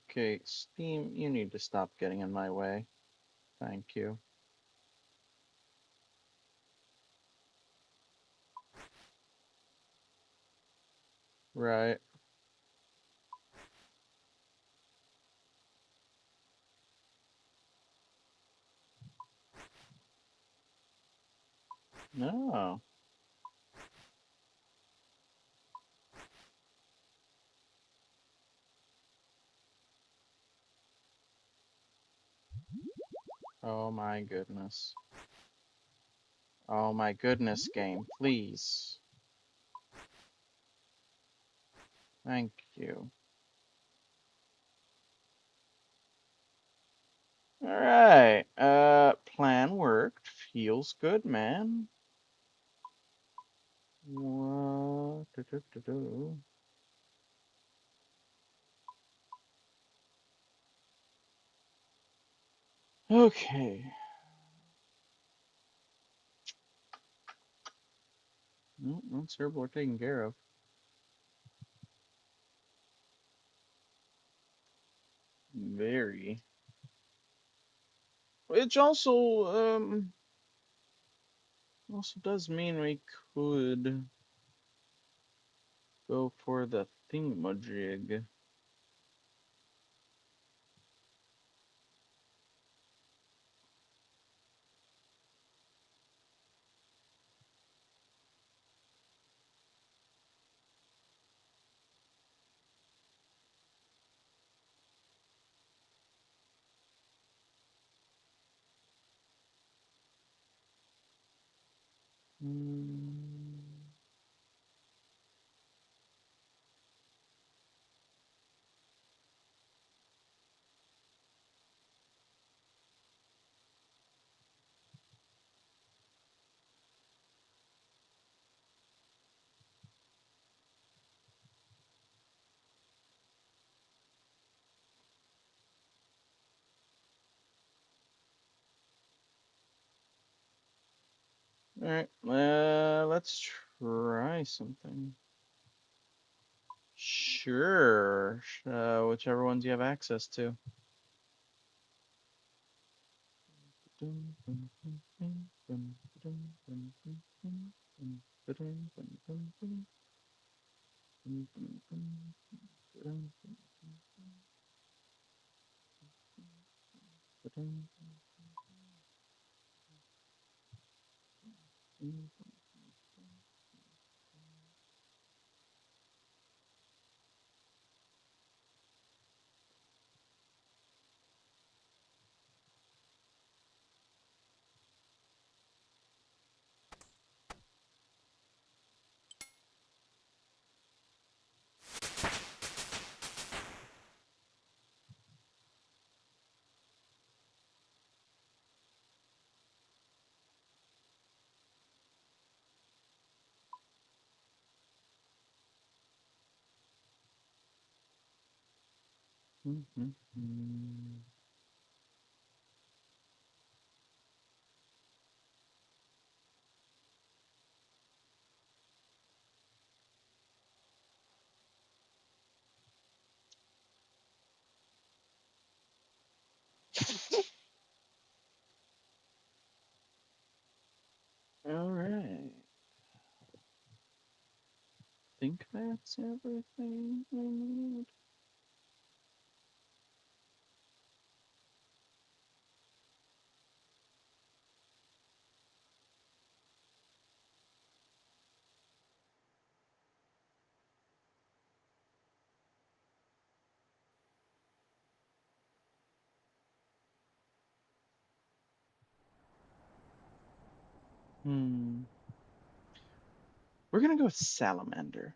Okay, Steam, you need to stop getting in my way. Thank you. Right. No. Oh my goodness. Oh my goodness, game, please. Thank you. Alright. Plan worked. Feels good, man. What? Do. Okay. Well, that's Herb taken care of. Very. Which also does mean we could go for the thingamajig. Mm, Alright, let's try something. Sure. Whichever ones you have access to. All right. Think that's everything I need. We're gonna go with salamander.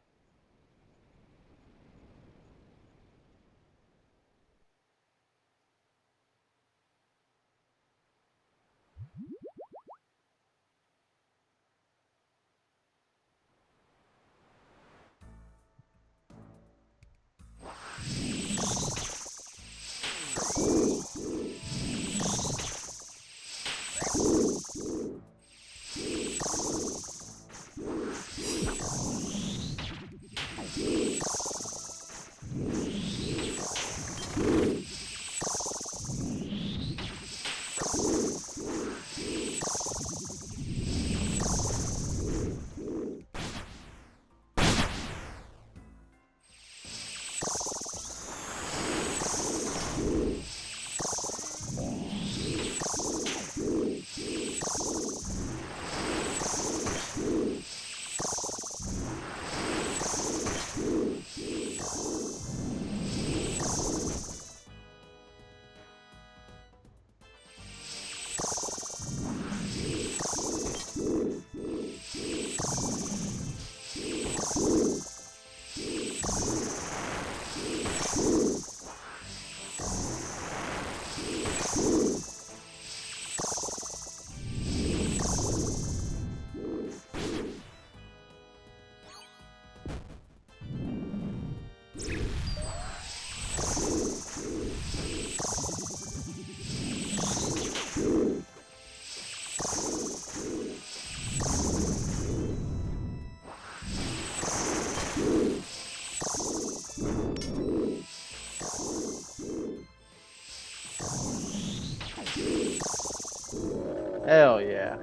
Hell yeah.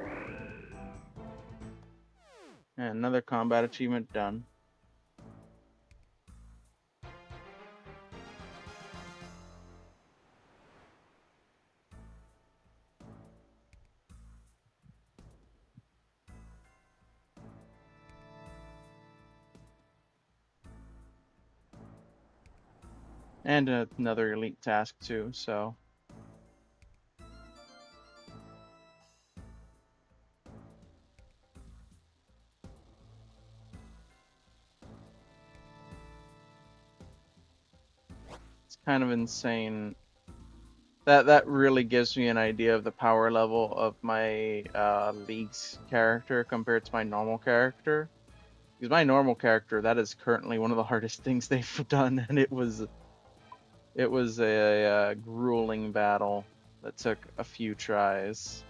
And another combat achievement done. And another elite task too, so it's kind of insane. That really gives me an idea of the power level of my League's character compared to my normal character. Because my normal character, that is currently one of the hardest things they've done, and it was a grueling battle that took a few tries.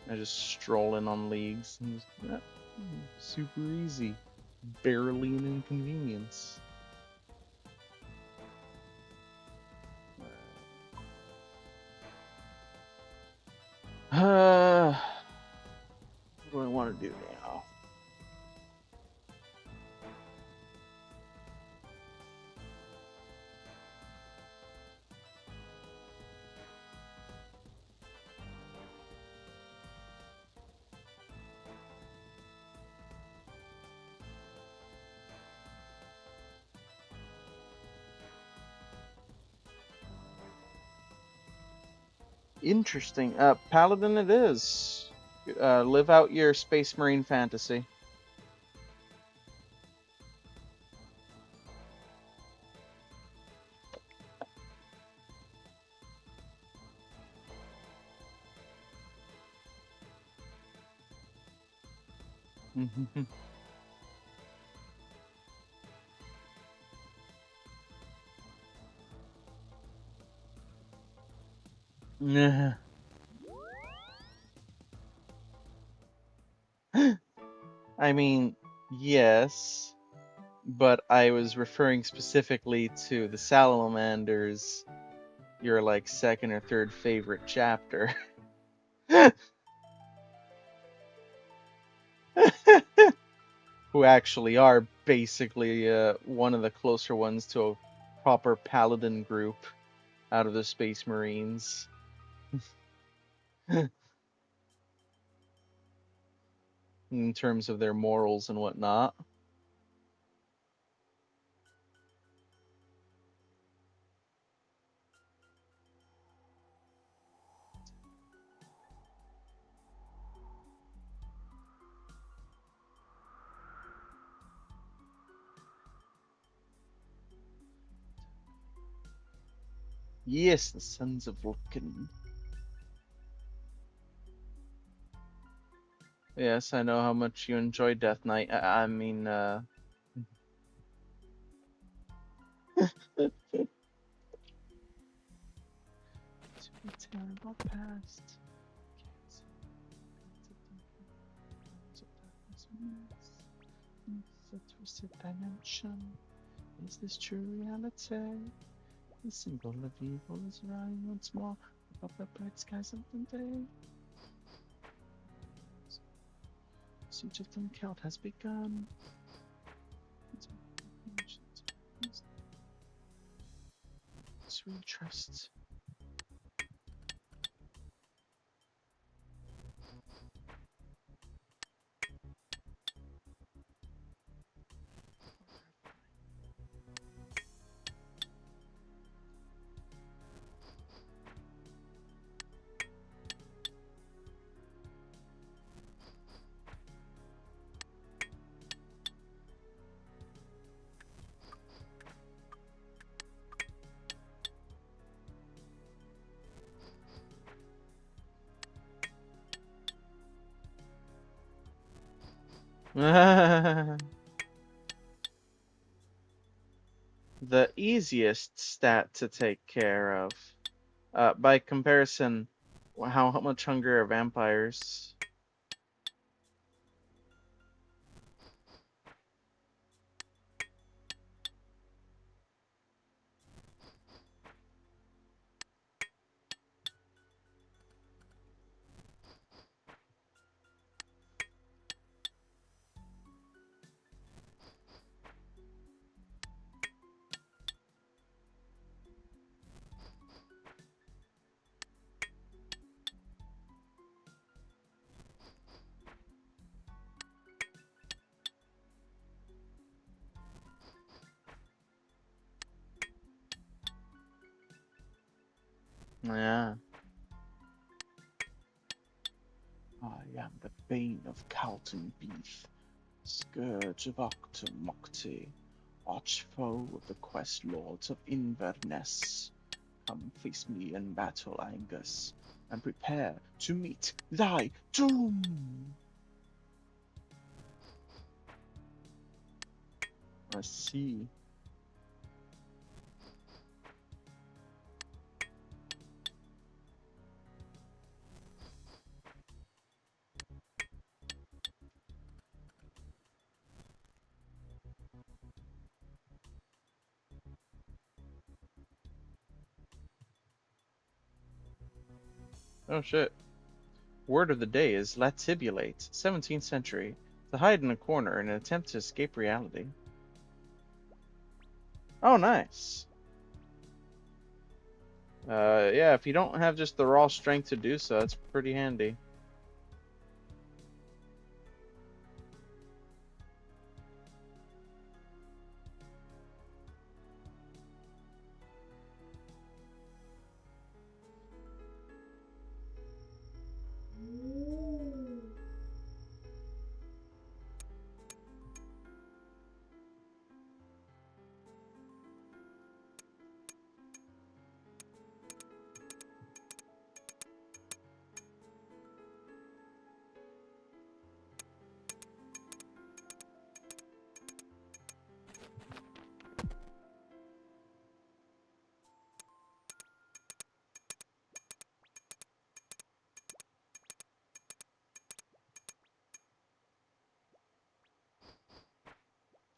I just stroll in on Leagues, and just, super easy, barely an inconvenience. What do I want to do now? Interesting. Paladin it is. Live out your Space Marine fantasy. Nah. I mean, yes, but I was referring specifically to the salamanders, your like second or third favorite chapter. Who actually are basically one of the closer ones to a proper paladin group out of the Space Marines. In terms of their morals and whatnot. Yes, the Sons of Vulcan. Yes, I know how much you enjoy Death Knight. I mean, to be terrible past. It's a twisted dimension. Is this true reality? The symbol of evil is rising once more above the bright skies of the day. Siege of Dunkeld has begun. Sweet trust. The easiest stat to take care of. By comparison, how much hunger are vampires? Yeah. I am the bane of Calton Beef, scourge of Octomocty, archfoe of the quest lords of Inverness. Come face me in battle, Angus, and prepare to meet thy doom. I see. Oh shit. Word of the day is latibulate, 17th century, to hide in a corner in an attempt to escape reality. Oh, nice. Yeah, if you don't have just the raw strength to do so, that's pretty handy.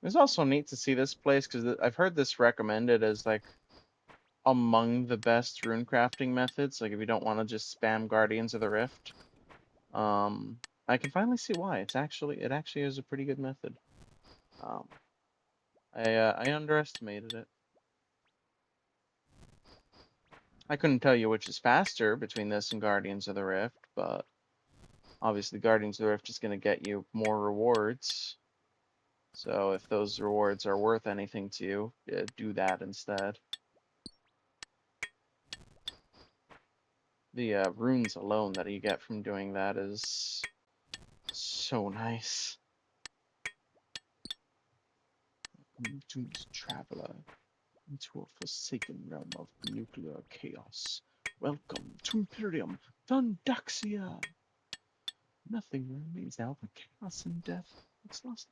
It's also neat to see this place because I've heard this recommended as like among the best rune crafting methods. Like if you don't want to just spam Guardians of the Rift, I can finally see why. It actually is a pretty good method. Um, I underestimated it. I couldn't tell you which is faster between this and Guardians of the Rift, but obviously Guardians of the Rift is going to get you more rewards. So if those rewards are worth anything to you, do that instead. The runes alone that you get from doing that is so nice. Doomed traveler into a forsaken realm of nuclear chaos. Welcome to Imperium Thundaxia. Nothing remains now but chaos and death. It's lost.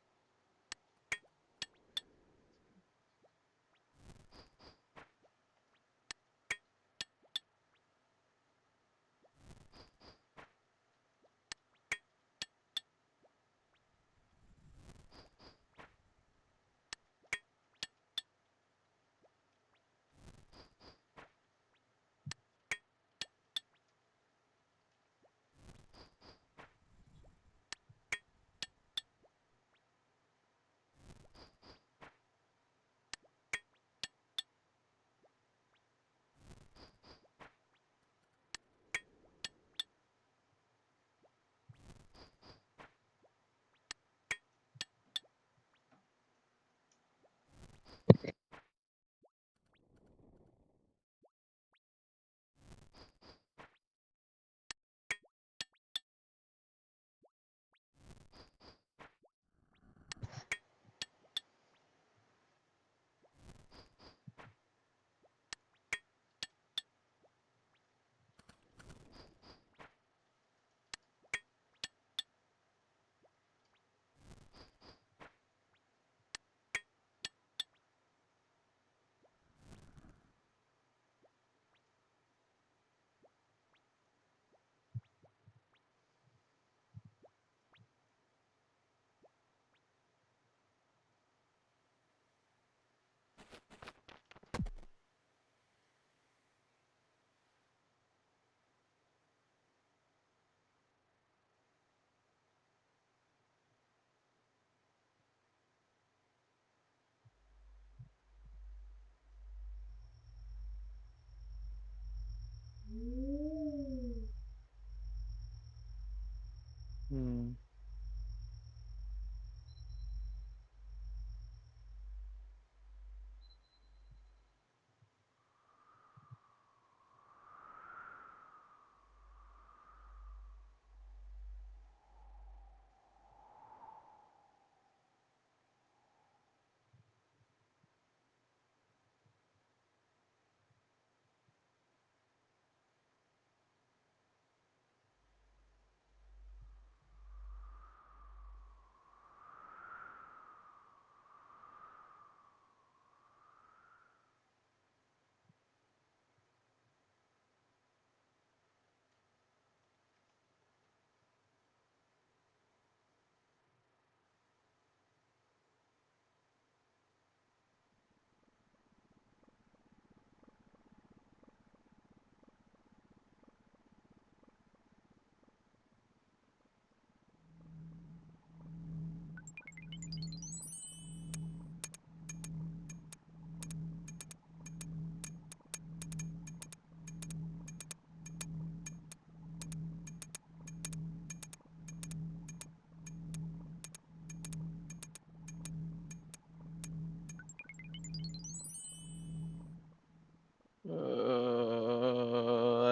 Hmm.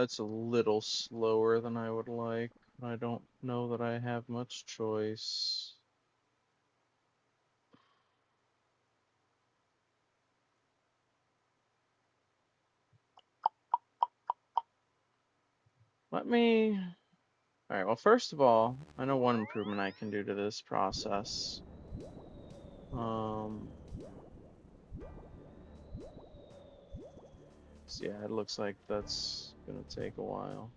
That's a little slower than I would like. I don't know that I have much choice. Let me. Alright, well, first of all, I know one improvement I can do to this process. Um, so yeah, it looks like that's gonna take a while.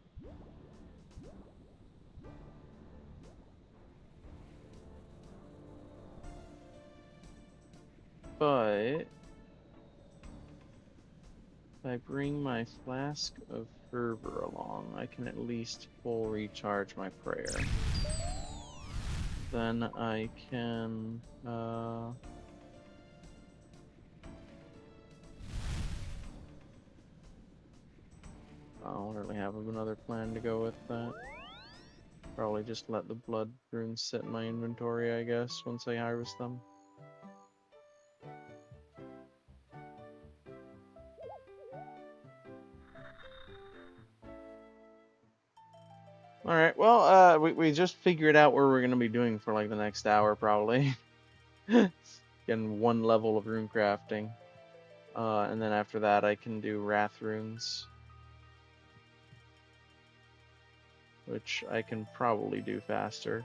but if I bring my flask of fervor along, I can at least full recharge my prayer. Then I can I don't really have another plan to go with that. Probably just let the blood runes sit in my inventory, I guess, once I harvest them. Alright, well, we just figured out where we're gonna be doing for like the next hour, probably. Getting one level of rune crafting. And then after that I can do wrath runes. Which I can probably do faster.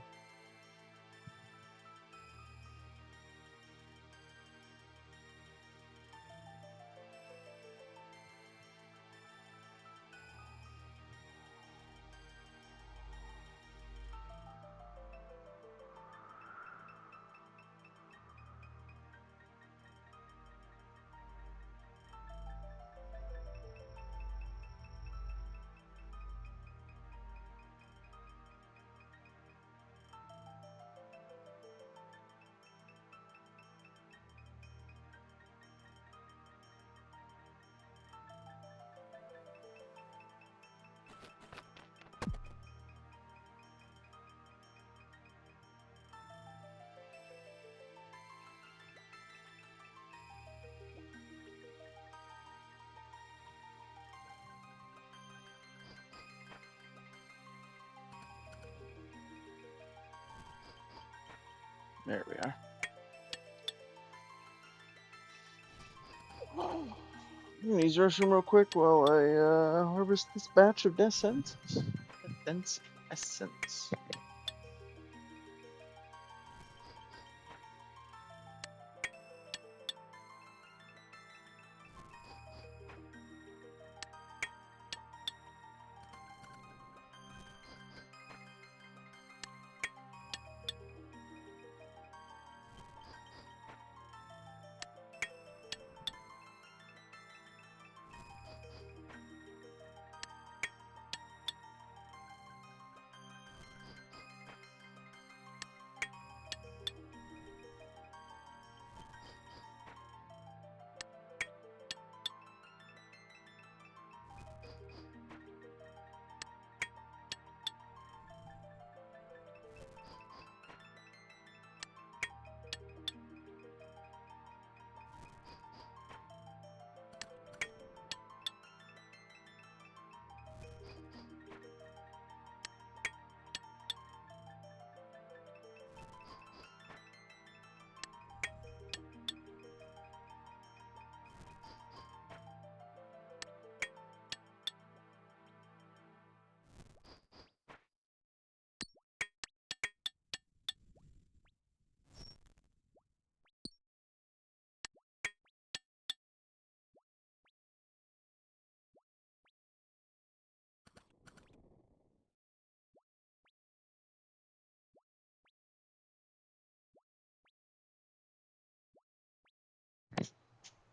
There we are. I'm gonna use the restroom real quick while I harvest this batch of dense essence.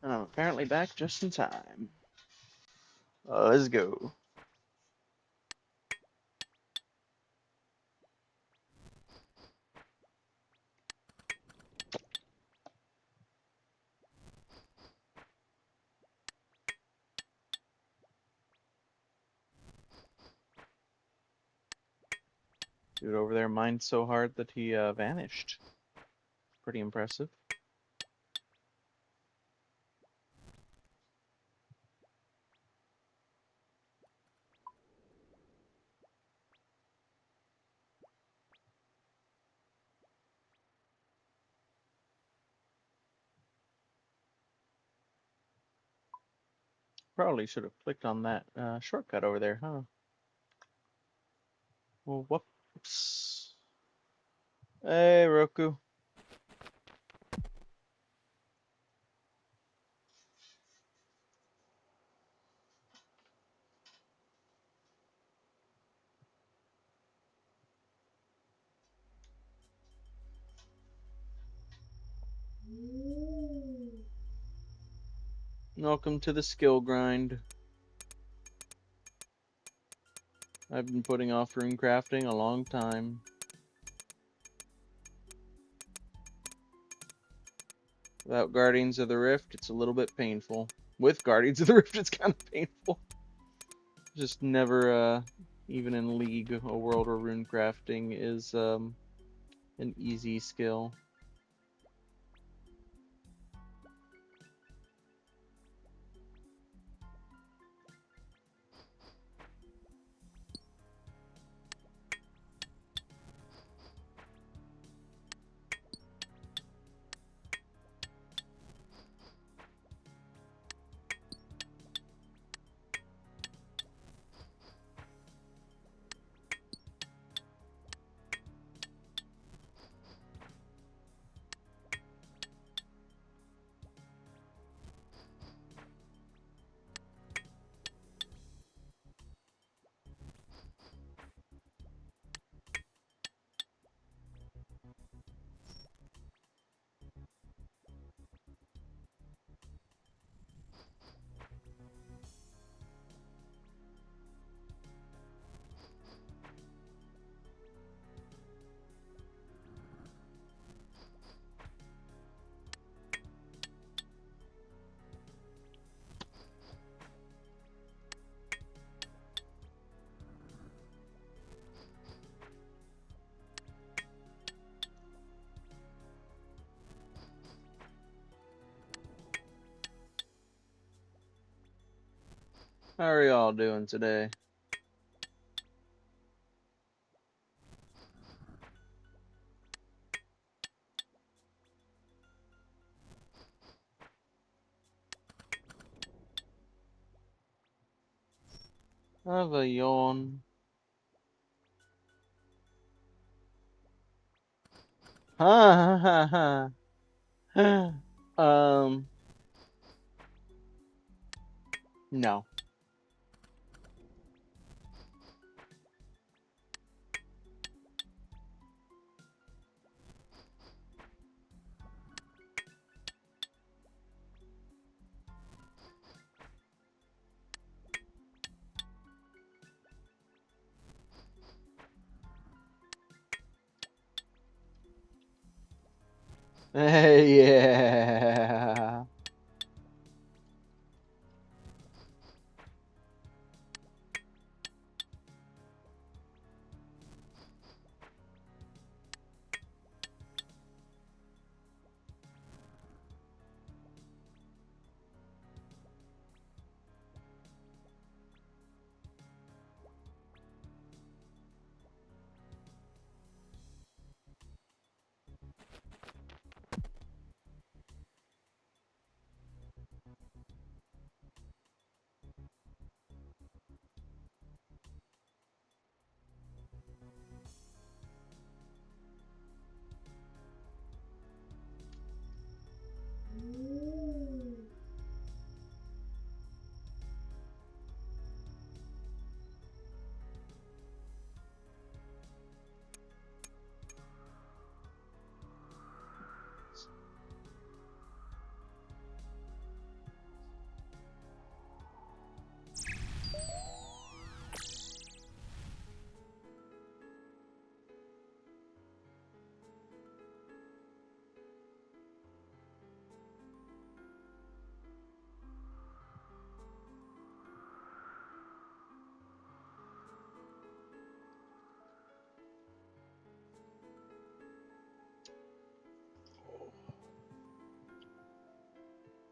And I'm apparently back just in time. Let's go. Dude over there mined so hard that he vanished. Pretty impressive. Probably should have clicked on that shortcut over there, huh? Well, whoops. Hey, Roku. Welcome to the Skillgrind. I've been putting off rune crafting a long time. Without Guardians of the Rift, it's a little bit painful. With Guardians of the Rift, it's kind of painful. Just never, even in League, a world where rune crafting is an easy skill. How are y'all doing today? I have a yawn. Ha ha ha ha. No. Yeah.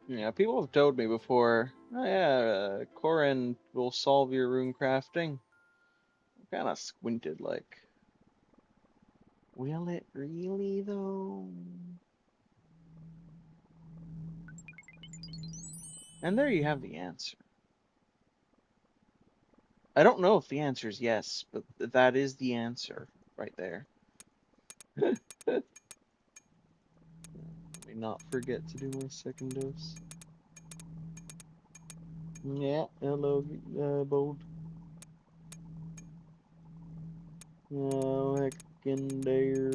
Yeah, people have told me before, oh yeah, Corin will solve your rune crafting. I kind of squinted like, will it really though? And there you have the answer. I don't know if the answer is yes, but that is the answer right there. Let me not forget to do my second dose. Yeah, hello, Bold. Oh, heck in there.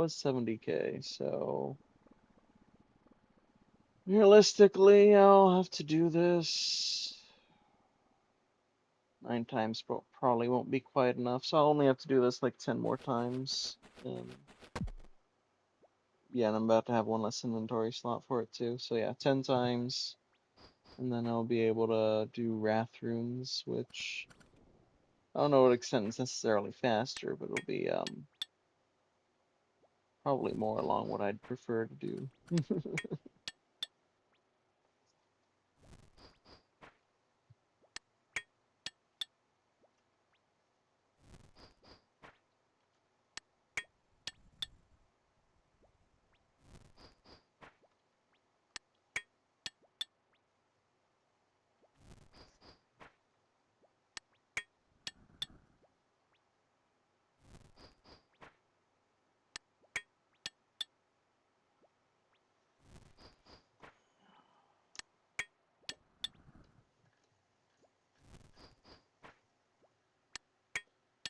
was 70k, so realistically, I'll have to do this 9 times. Probably won't be quite enough, so I'll only have to do this like 10 more times. Yeah, and I'm about to have one less inventory slot for it too. So yeah, 10 times, and then I'll be able to do Wrath Runes, which I don't know what extent it's necessarily faster, but it'll be probably more along what I'd prefer to do.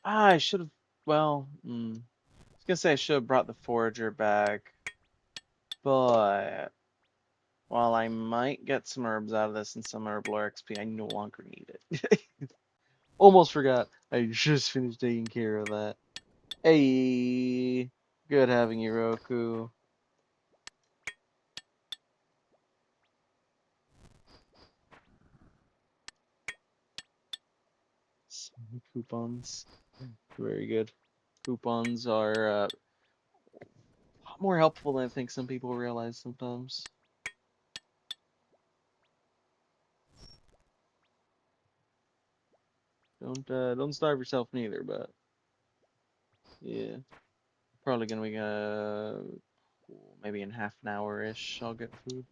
I should have. Well, I was gonna say I should have brought the forager back, but while I might get some herbs out of this and some herblore XP, I no longer need it. Almost forgot. I just finished taking care of that. Hey, good having you, Roku. Some coupons. Very good. Coupons are a lot more helpful than I think some people realize sometimes. Don't starve yourself neither, but yeah. Probably gonna be maybe in half an hour-ish I'll get food.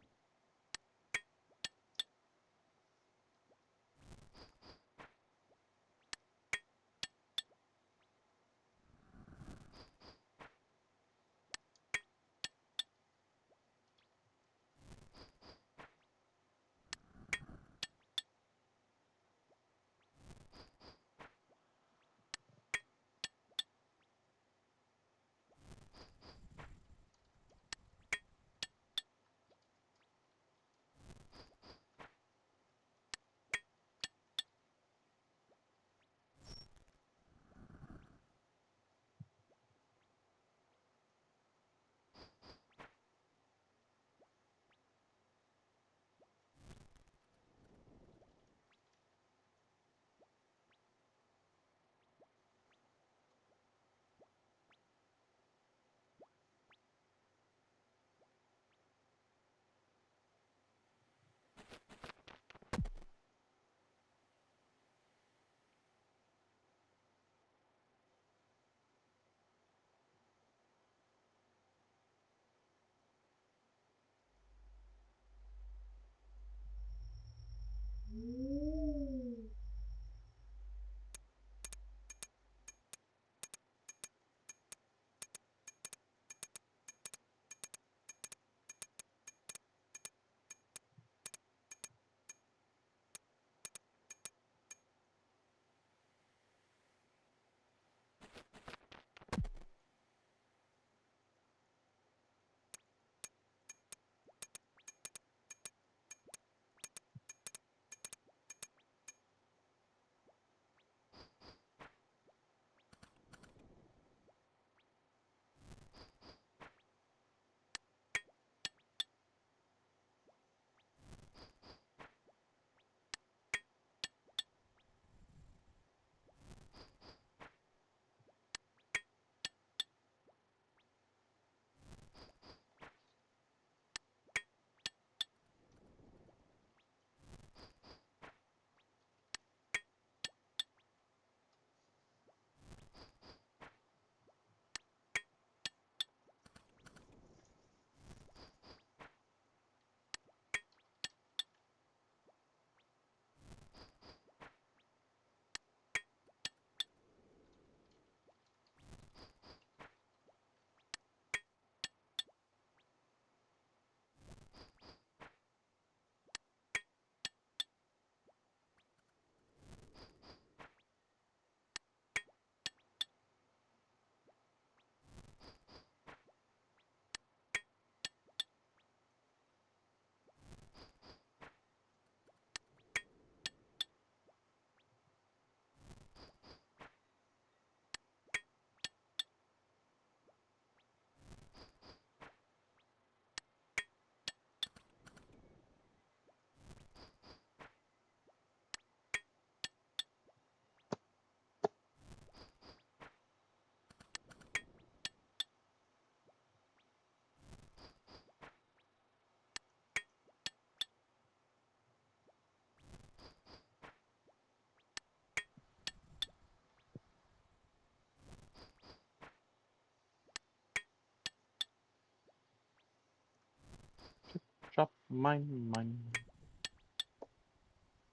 Mine.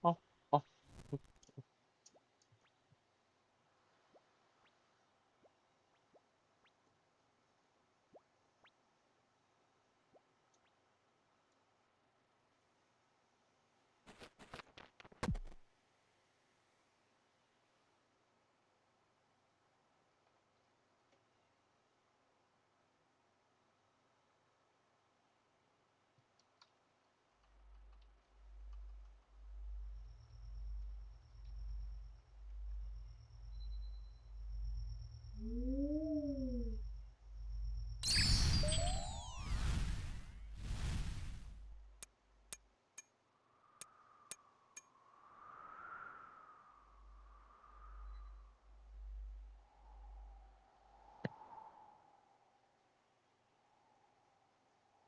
Oh, oh.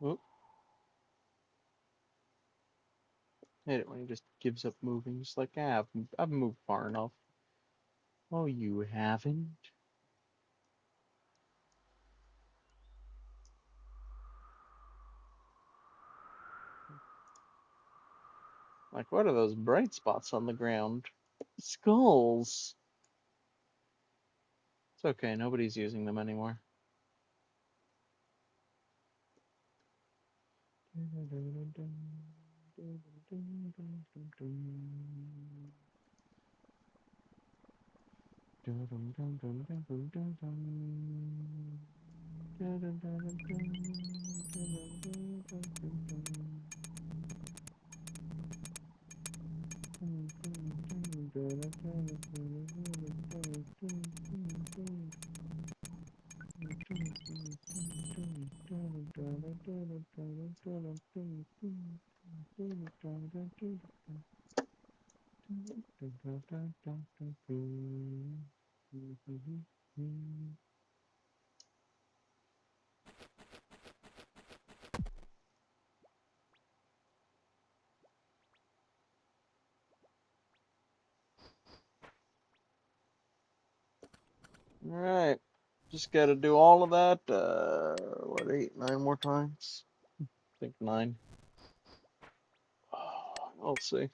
Oop. Hate it when he just gives up moving. Just like, ah, I've moved far enough. Oh, you haven't? Like, what are those bright spots on the ground? Skulls. It's okay, nobody's using them anymore. Alright. Just gotta do all of that, what, 8, 9 more times? I think 9. We'll see.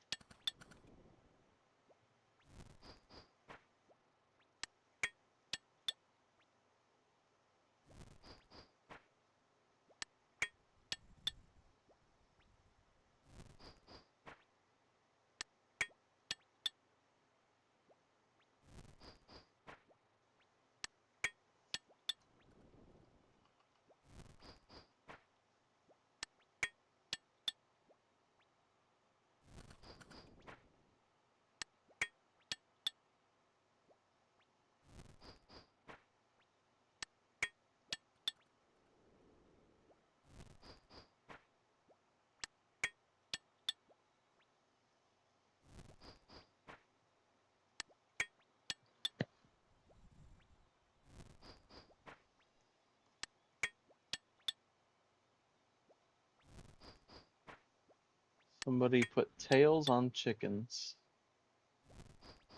Somebody put tails on chickens.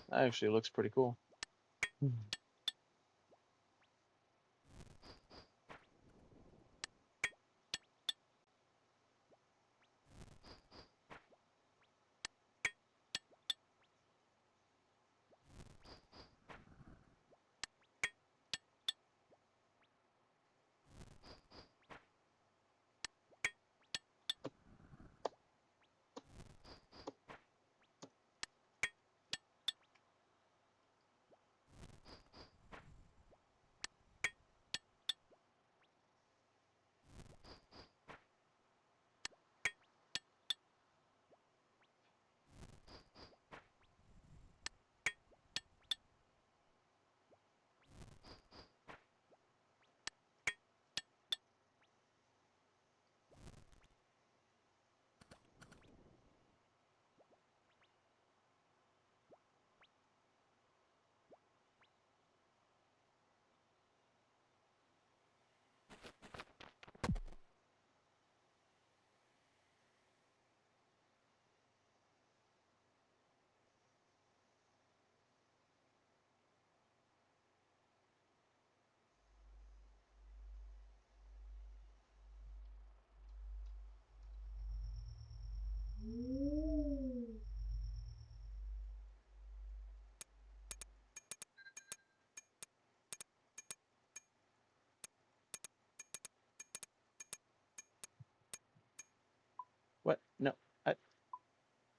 That actually looks pretty cool.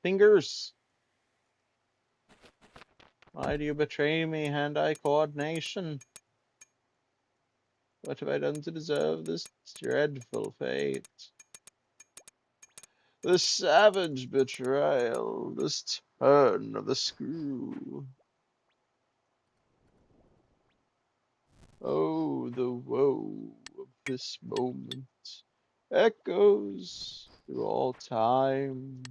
Fingers. Why do you betray me, hand-eye coordination? What have I done to deserve this dreadful fate? The savage betrayal, this turn of the screw. Oh, the woe of this moment echoes through all time.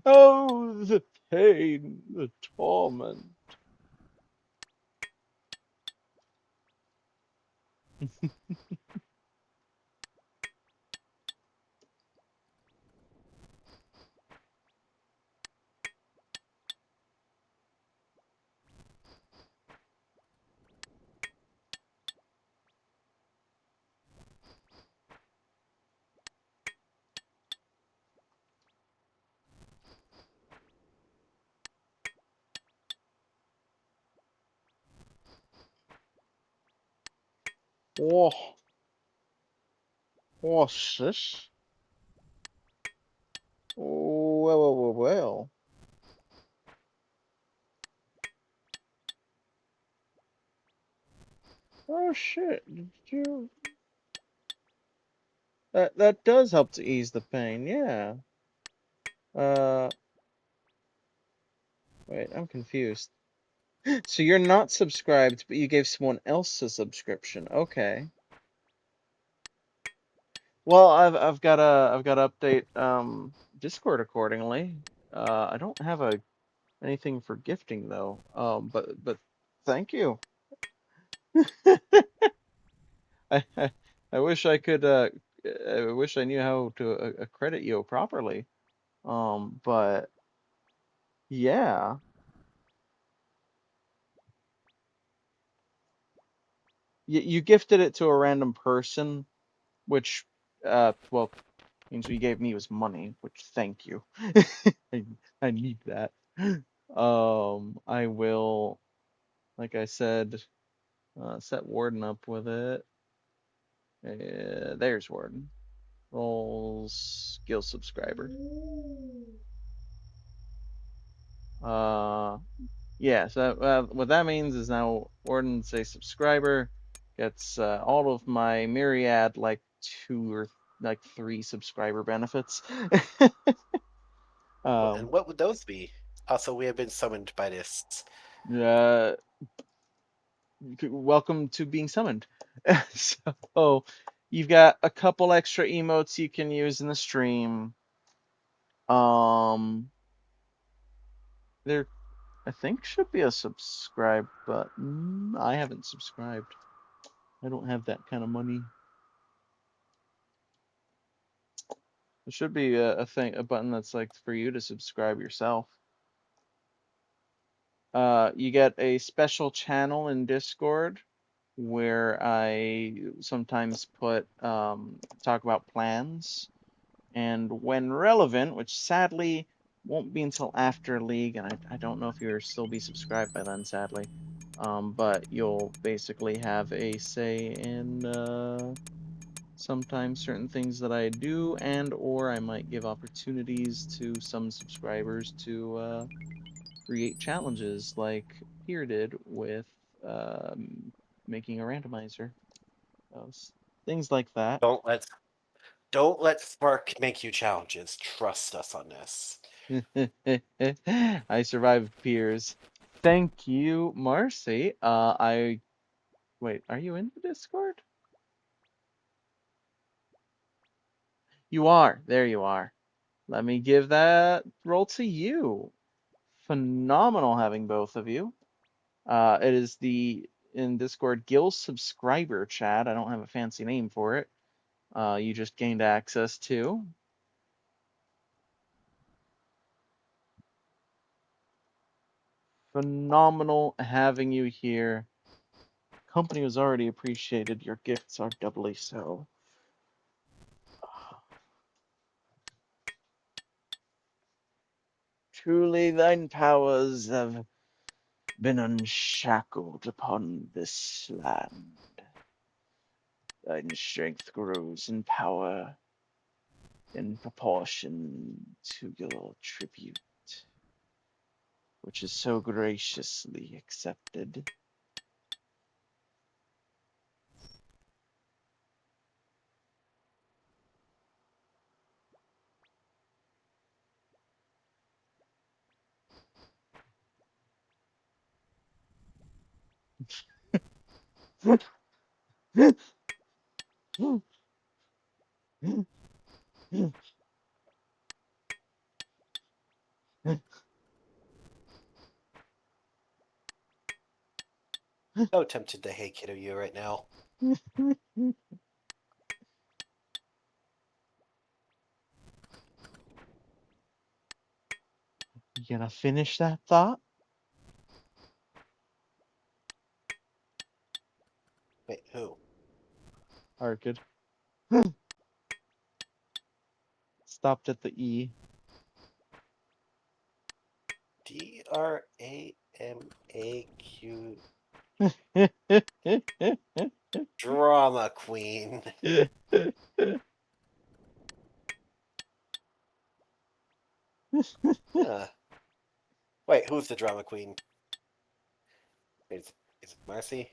Oh, the pain, the torment. Oh, what's this? Oh, well. Oh shit! Did you? That does help to ease the pain. Yeah. Uh, wait, I'm confused. So you're not subscribed, but you gave someone else a subscription. Okay. Well, I've got to update Discord accordingly. I don't have anything for gifting though. But thank you. I I wish I could I wish I knew how to credit you properly. But yeah. You gifted it to a random person, which well means what you gave me was money, which thank you. I, I need that. I will, like I said, set Warden up with it. There's Warden. Roles skill subscriber. Uh, yeah. So what that means is now Warden's a subscriber, gets all of my myriad like 2 or 3 subscriber benefits. And um, what would those be? Also, we have been summoned by this. uh, welcome to being summoned. So you've got a couple extra emotes you can use in the stream. Um, there, I think should be a subscribe button. I haven't subscribed. I don't have that kind of money. There should be a button that's like for you to subscribe yourself. You get a special channel in Discord where I sometimes talk about plans, and when relevant, which sadly won't be until after League, and I don't know if you'll still be subscribed by then, sadly. But you'll basically have a say in sometimes certain things that I do, and or I might give opportunities to some subscribers to create challenges like Peer did with making a randomizer. Things like that. Don't let Spark make you challenges. Trust us on this. I survived peers. Thank you, Marcy. Wait, are you in the Discord? You are. There you are. Let me give that role to you. Phenomenal having both of you. It is the in Discord Guild subscriber chat. I don't have a fancy name for it. You just gained access to. Phenomenal having you here. Company was already appreciated. Your gifts are doubly so. truly thine powers have been unshackled upon this land. Thine strength grows in power in proportion to your tribute, which is so graciously accepted. So tempted to hate kiddo you right now. You gonna finish that thought? Wait, who? Arcade. Stopped at the E. DRAMAQ Drama Queen. Huh. Wait, who's the drama queen? Is it Marcy?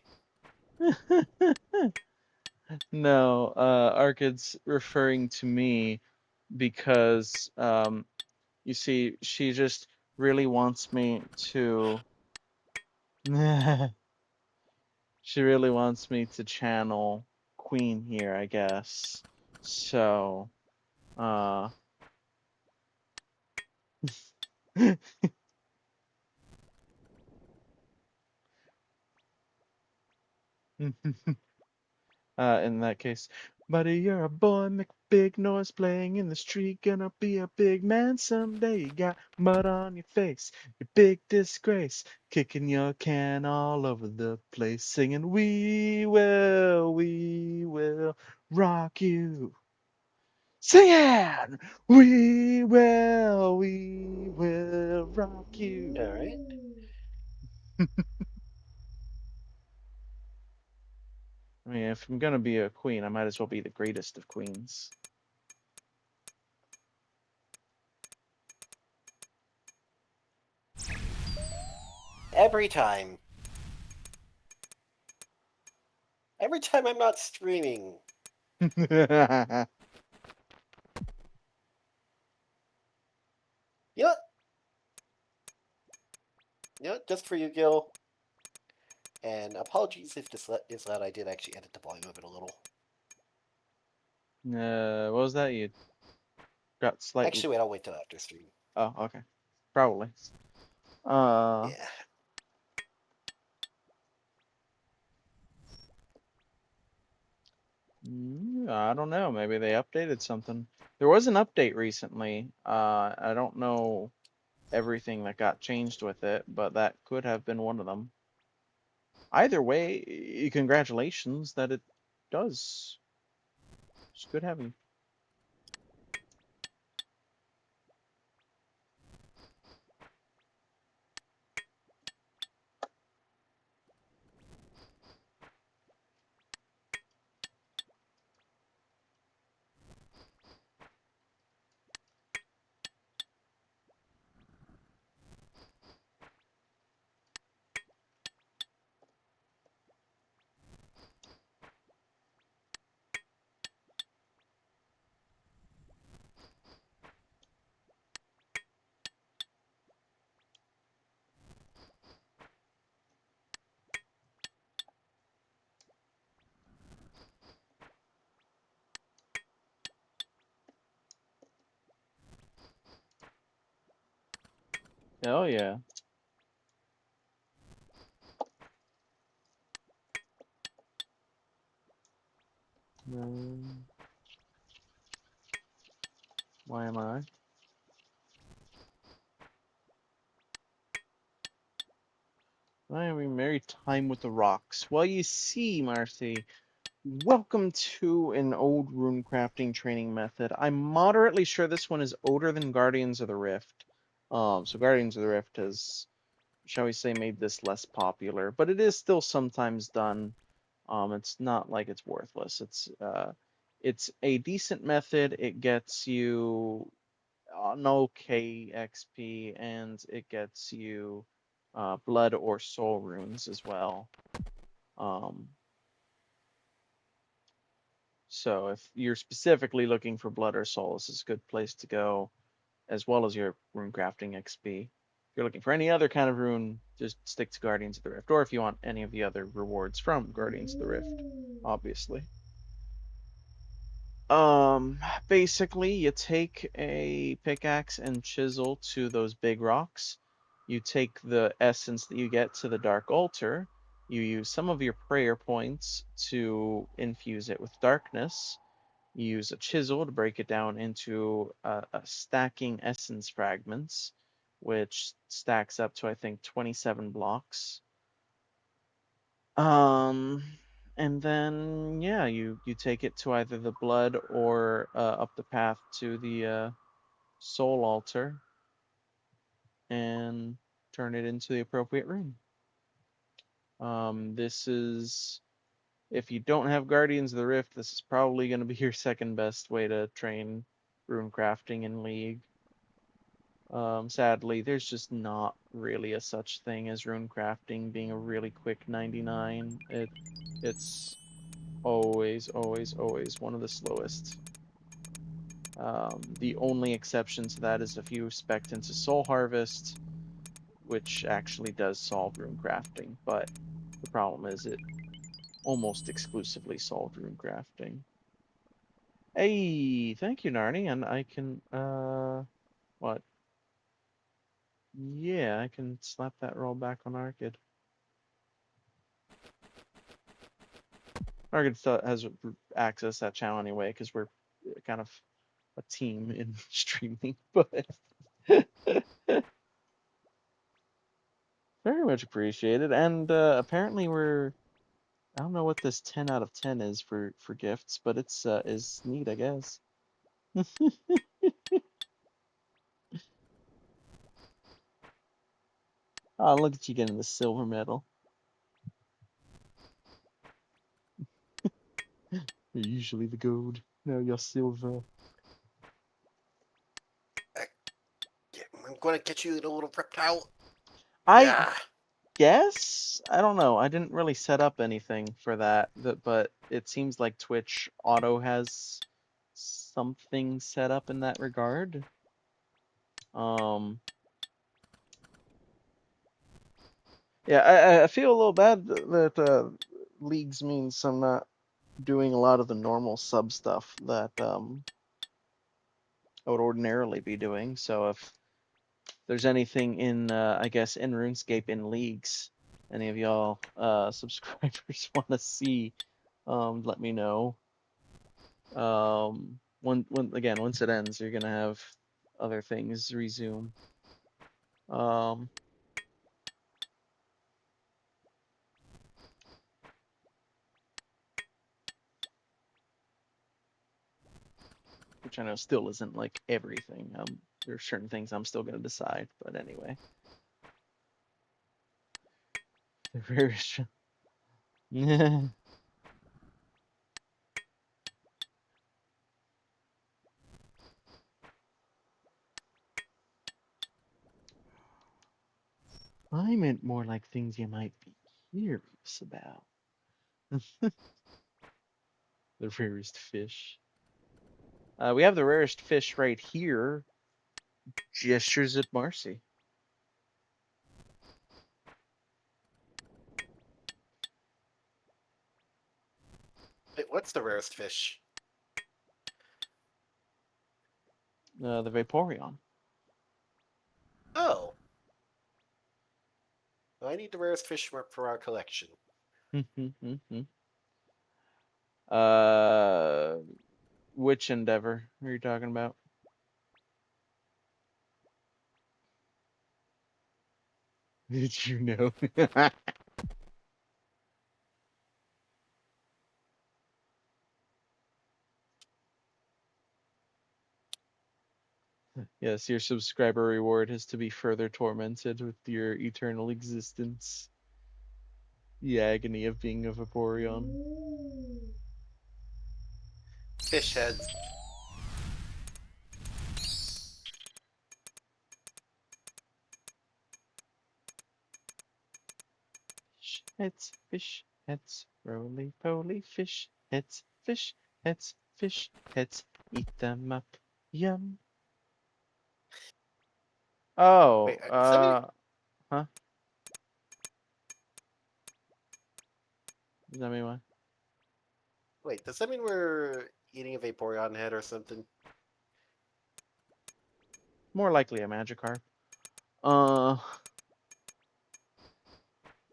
No, Arcade's referring to me because you see, she just really wants me to. She really wants me to channel Queen here, I guess. So, uh. In that case, buddy, you're a boy, make a big noise playing in the street. Gonna be a big man someday. You got mud on your face, your big disgrace. Kicking your can all over the place, singing, we will rock you. Singing, we will rock you. All right. I mean, if I'm gonna be a queen, I might as well be the greatest of queens. Every time. Every time I'm not streaming. You know what? You know what? Just for you, Gil. And apologies if this is loud. I did actually edit the volume of it a little. What was that? You got slightly. Actually, wait. I'll wait till after stream. Oh, okay. Probably. Uh, Yeah. I don't know. Maybe they updated something. There was an update recently. I don't know everything that got changed with it, but that could have been one of them. Either way, congratulations that it does. It's good having you. Hell yeah. Um, why am I? Why are we married time with the rocks? Well, you see, Marcy, welcome to an old rune crafting training method. I'm moderately sure this one is older than Guardians of the Rift. So Guardians of the Rift has, shall we say, made this less popular, but it is still sometimes done. It's not like it's worthless. It's a decent method. It gets you an okay XP, and it gets you blood or soul runes as well. Um, so if you're specifically looking for blood or soul, this is a good place to go, as well as your rune crafting XP. If you're looking for any other kind of rune, just stick to Guardians of the Rift, or if you want any of the other rewards from Guardians of the Rift, obviously. Um, Basically, you take a pickaxe and chisel to those big rocks. You take the essence that you get to the Dark Altar. You use some of your prayer points to infuse it with darkness. You use a chisel to break it down into a stacking essence fragments, which stacks up to, I think, 27 blocks. Um, and then yeah, you take it to either the blood or up the path to the soul altar and turn it into the appropriate rune. This is, if you don't have Guardians of the Rift, this is probably going to be your second best way to train rune crafting in League. Sadly, there's just not really a such thing as rune crafting being a really quick 99. It's always, always, always one of the slowest. The only exception to that is if you spec into Soul Harvest, which actually does solve rune crafting, but the problem is it almost exclusively solved rune crafting. Hey, thank you, Narni, and I can, what? Yeah, I can slap that roll back on Arcid. Arcid still has access to that channel anyway, because we're kind of a team in streaming, but very much appreciated. And apparently I don't know what this 10 out of 10 is for gifts, but it's is neat, I guess. Oh, look at you getting the silver medal. You're usually the gold. Now you're silver. I'm gonna get you, the little reptile. I Yeah. guess, I don't know. I didn't really set up anything for that, but it seems like Twitch Auto has something set up in that regard. Yeah, I feel a little bad that leagues means I'm not doing a lot of the normal sub stuff that I would ordinarily be doing. So if there's anything in, I guess, in RuneScape in leagues, any of y'all subscribers want to see, let me know. Once it ends, you're gonna have other things resume. Which I know still isn't like everything. There are certain things I'm still gonna decide, but anyway. The various. I meant more like things you might be curious about. The rarest fish. We have the rarest fish right here. Gestures at Marcy. Wait, what's the rarest fish? The Vaporeon. Oh. Well, I need the rarest fish for our collection. uh, which endeavor are you talking about? Did you know? Yes, your subscriber reward is to be further tormented with your eternal existence. The agony of being a Vaporeon. Fish heads. Fish heads, roly poly fish heads, fish heads, eat them up, yum. Wait, Oh, does that mean huh? Does that mean what? does that mean we're eating a Vaporeon head or something? More likely a Magikarp. Uh,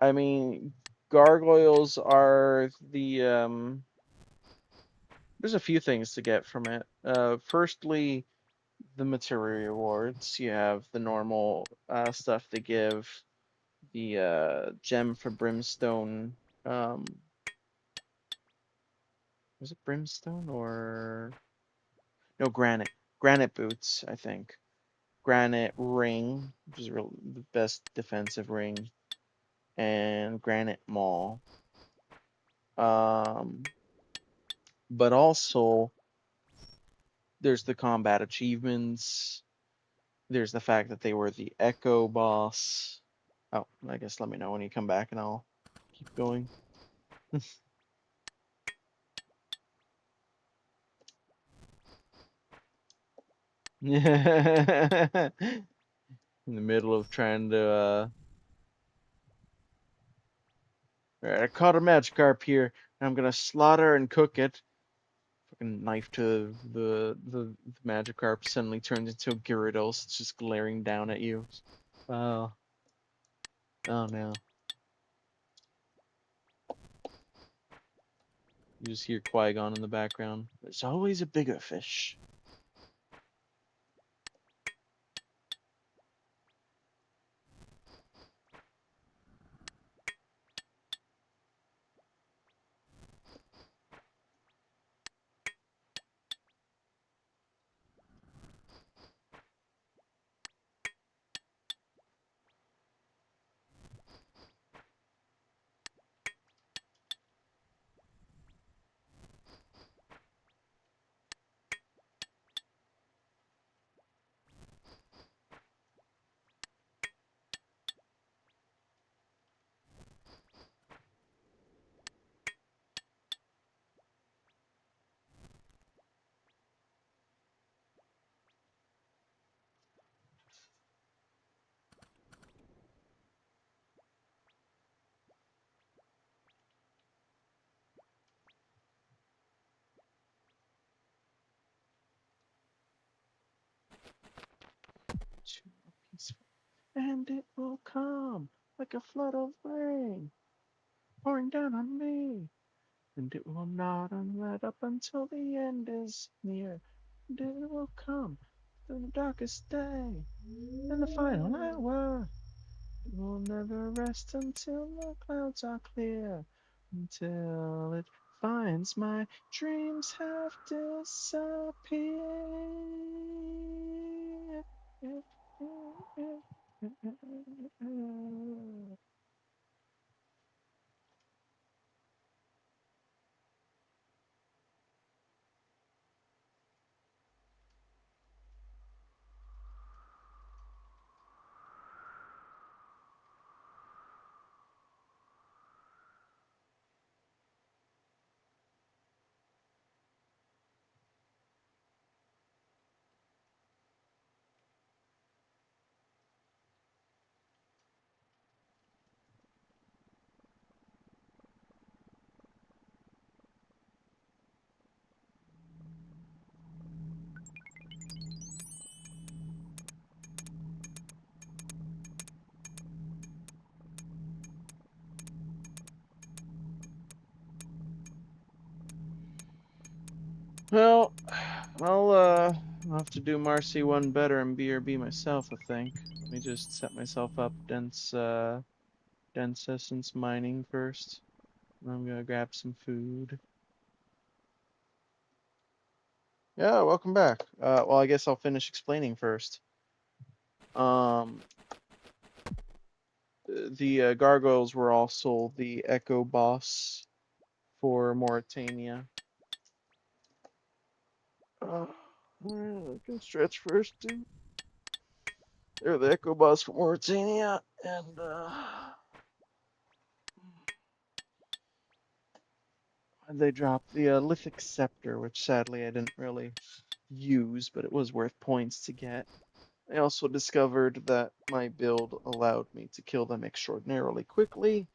I mean, gargoyles are there's a few things to get from it. Firstly, the material rewards. You have the normal stuff they give, the gem for brimstone. Was it brimstone or no granite? Granite boots, I think. Granite ring, which is the best defensive ring, and granite maul. Um, but also there's the combat achievements. There's the fact that they were the Echo boss. Oh, I guess let me know when you come back and I'll keep going. In the middle of trying to alright, I caught a Magikarp here, and I'm gonna slaughter and cook it. Fucking knife to the Magikarp suddenly turns into a Gyarados. It's just glaring down at you. Oh, oh no. You just hear Qui-Gon in the background. There's always a bigger fish. Too peaceful. And it will come like a flood of rain pouring down on me. And it will not let up until the end is near. And it will come through the darkest day and the final hour. It will never rest until the clouds are clear, until it finds my dreams have disappeared. Well, I'll have to do Marcy one better and BRB myself, I think. Let me just set myself up dense essence mining first. I'm gonna grab some food. Yeah, welcome back. Well, I guess I'll finish explaining first. Um, the gargoyles were also the Echo boss for Mauritania. I can stretch first too. They're the Echo boss for Mauritania, and they dropped the Lithic Scepter, which sadly I didn't really use, but it was worth points to get. I also discovered that my build allowed me to kill them extraordinarily quickly,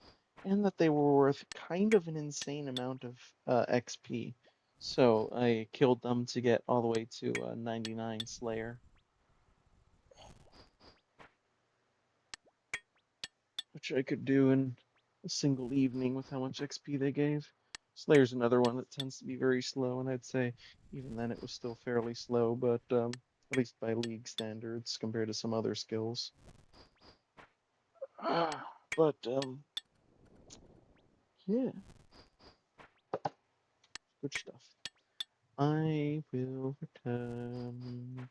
and that they were worth kind of an insane amount of XP. So I killed them to get all the way to 99 Slayer, which I could do in a single evening with how much XP they gave. Slayer's another one that tends to be very slow, and I'd say even then it was still fairly slow, but at least by league standards compared to some other skills. But yeah, good stuff. I will return.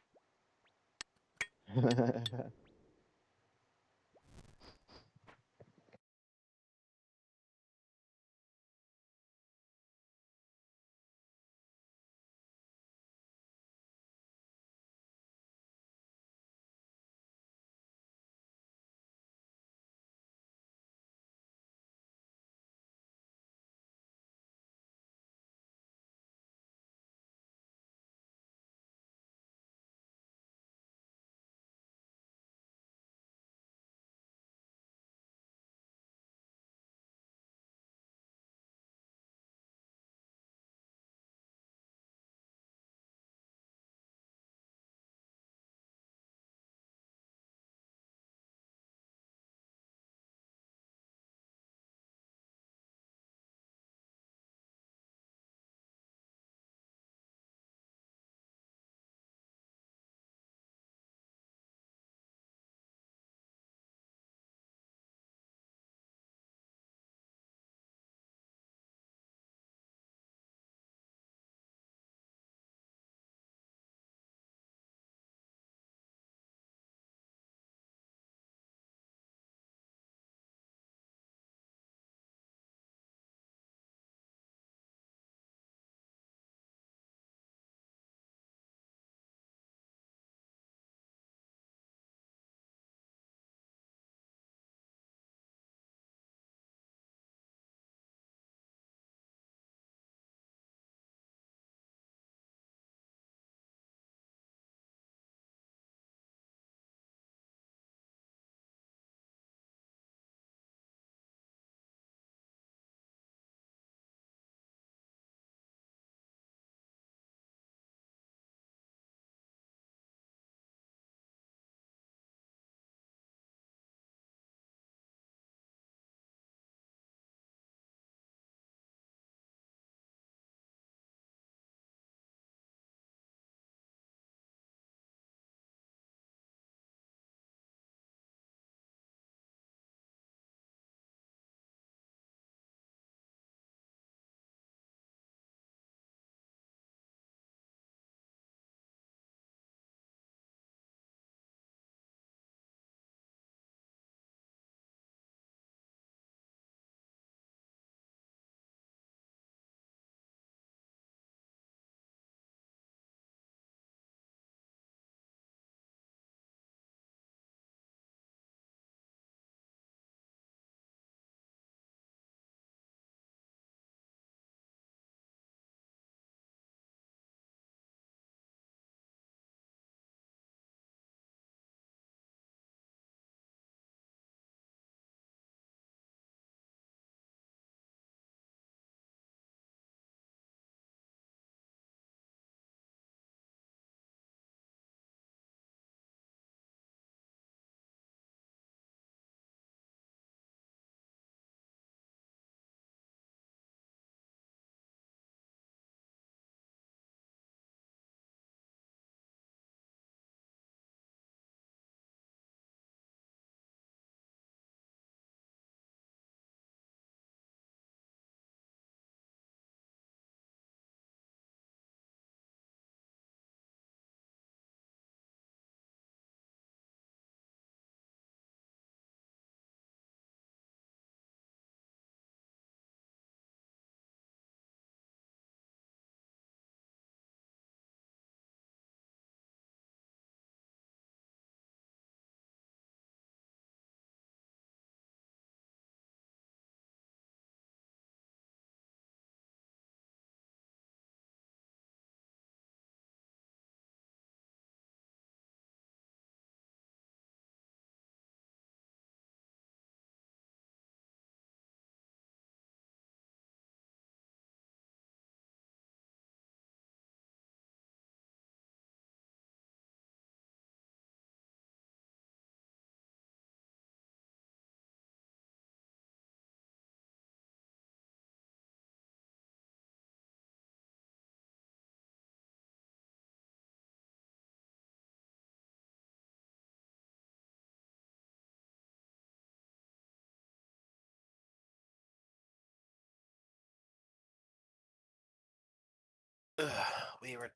We were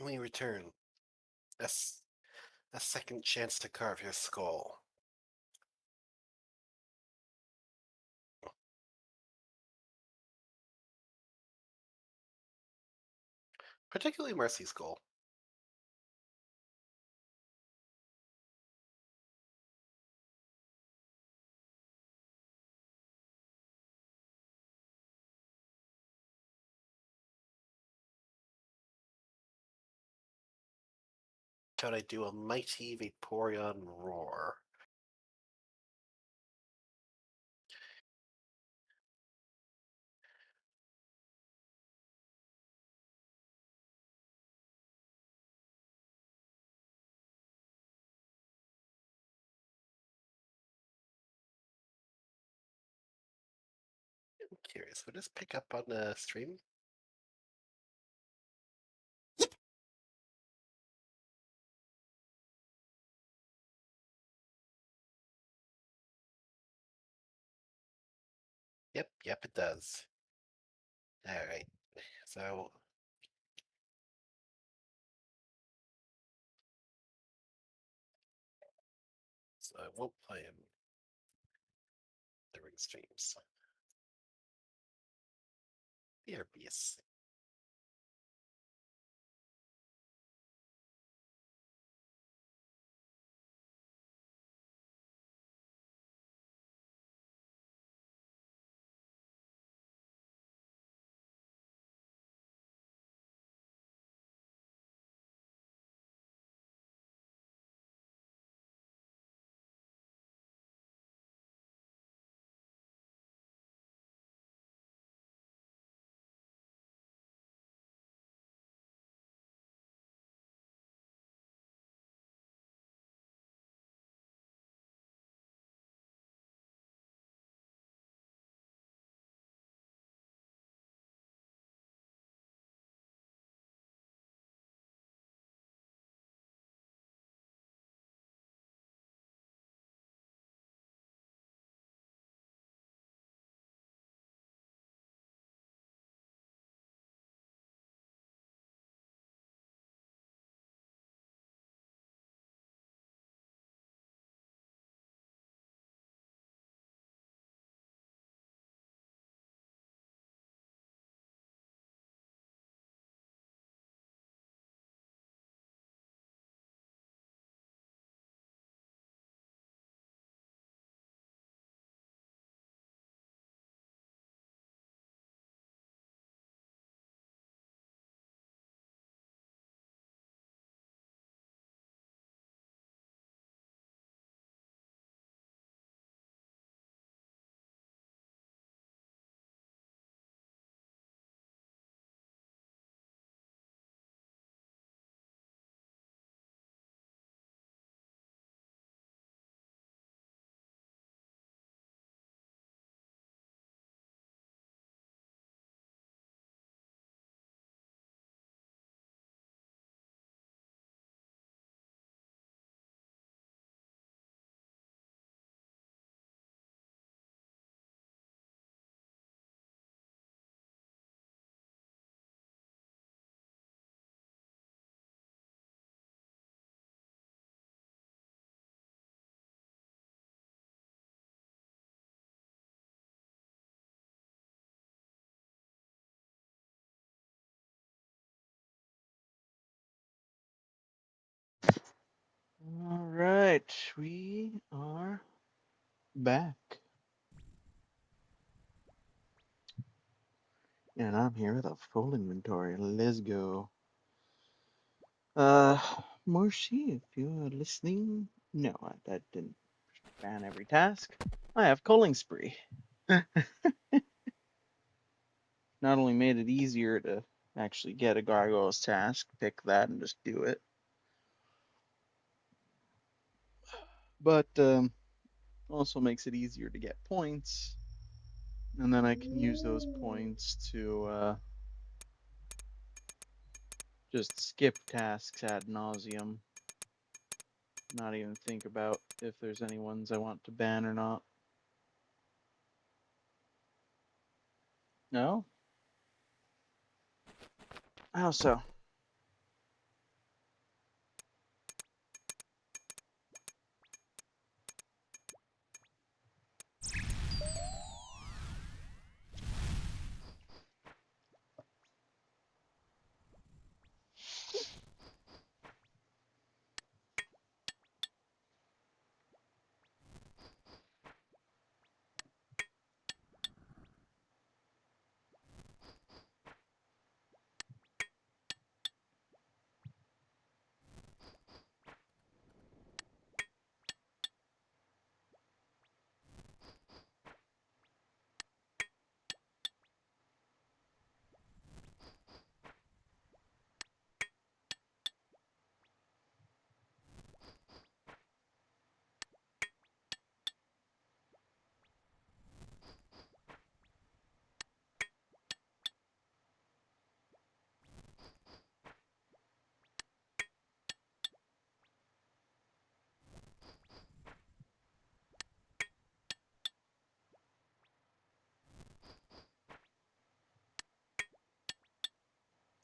we return. A second chance to carve your skull. Particularly Mercy's skull. Could I do a mighty Vaporeon roar? I'm curious. Would this pick up on the stream? Yep, it does. Alright, so I won't play him during streams. BRBs. All right, we are back. And I'm here with a full inventory. Let's go. Uh, Marcy, if you're listening, no, that didn't ban every task. I have culling spree. Not only made it easier to actually get a gargoyle's task, pick that and just do it, but also makes it easier to get points, and then I can use those points to just skip tasks ad nauseum, not even think about if there's any ones I want to ban or not. No? How so?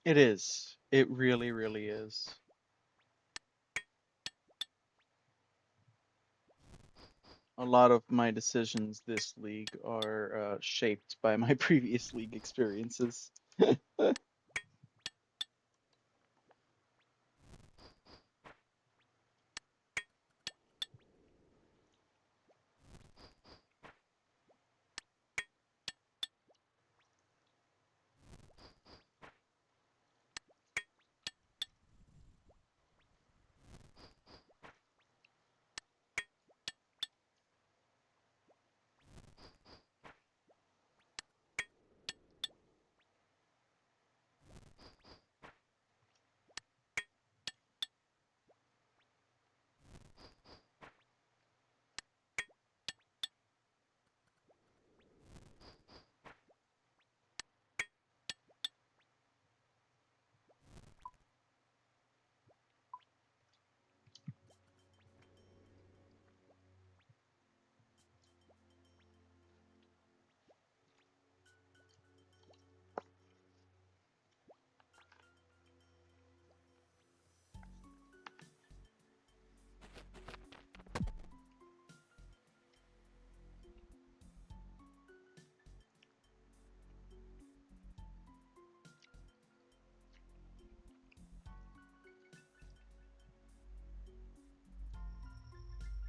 It is. It really, really is. A lot of my decisions this league are shaped by my previous league experiences.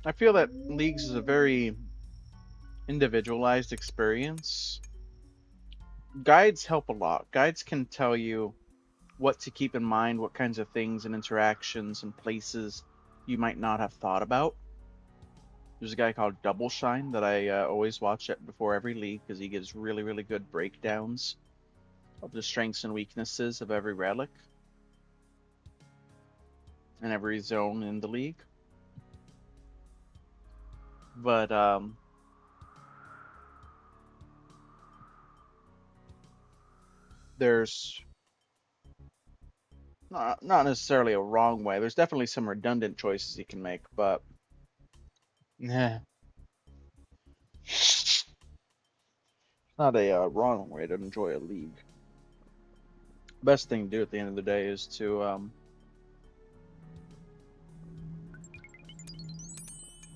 I feel that leagues is a very individualized experience. Guides help a lot. Guides can tell you what to keep in mind, what kinds of things and interactions and places you might not have thought about. There's a guy called Double Shine that I always watch it before every league because he gives really, really good breakdowns of the strengths and weaknesses of every relic and every zone in the league. But there's not necessarily a wrong way. There's definitely some redundant choices you can make, but nah, not a wrong way to enjoy a league. Best thing to do at the end of the day is to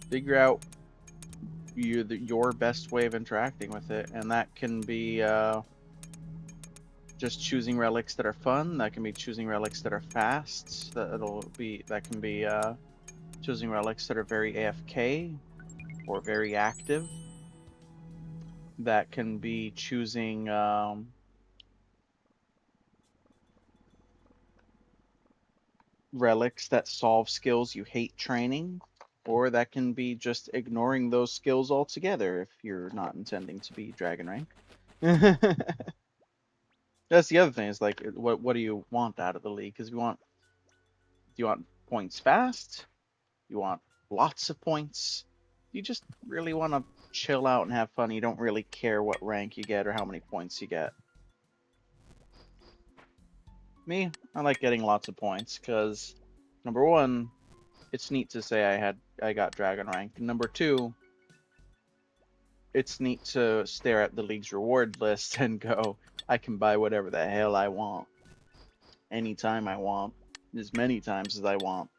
figure out your best way of interacting with it, and that can be just choosing relics that are fun. That can be choosing relics that are fast. That can be choosing relics that are very AFK or very active. That can be choosing relics that solve skills you hate training, or that can be just ignoring those skills altogether if you're not intending to be dragon rank. That's the other thing is like what do you want out of the league? Because do you want points fast? You want lots of points? You just really want to chill out and have fun. You don't really care what rank you get or how many points you get. Me, I like getting lots of points because number one, it's neat to say I got dragon rank. And number two, it's neat to stare at the league's reward list and go, I can buy whatever the hell I want. anytime I want, as many times as I want.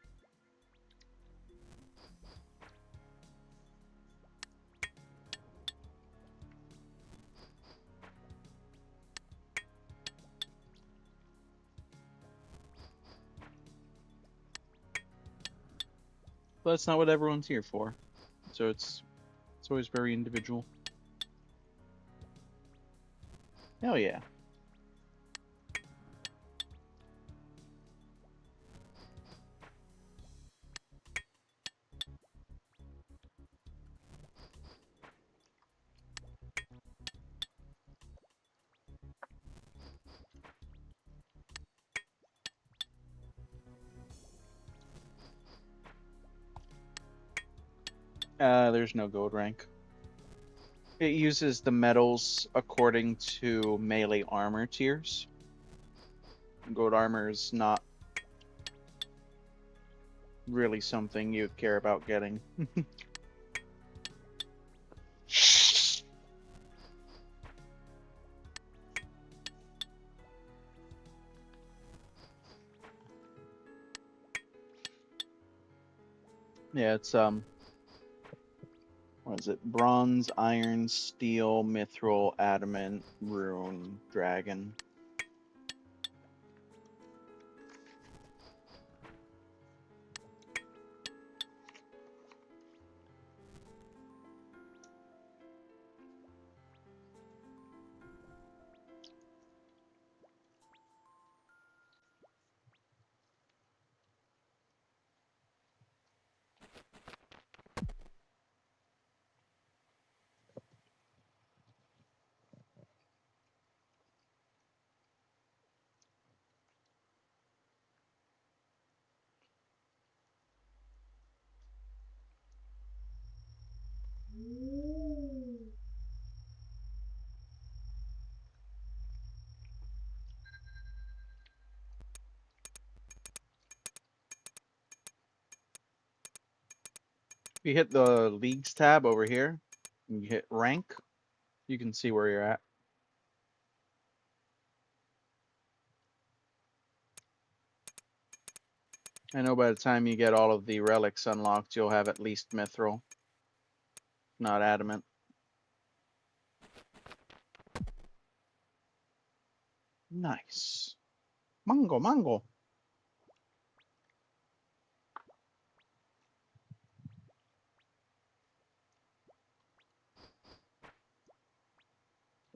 But that's not what everyone's here for. So it's always very individual. Hell yeah. There's no gold rank. It uses the medals according to melee armor tiers. Gold armor is not really something you care about getting. Yeah, it's what is it? Bronze, iron, steel, mithril, adamant, rune, dragon. If you hit the leagues tab over here, and you hit rank, you can see where you're at. I know by the time you get all of the relics unlocked, you'll have at least mithril, not adamant. Nice. Mango, mango.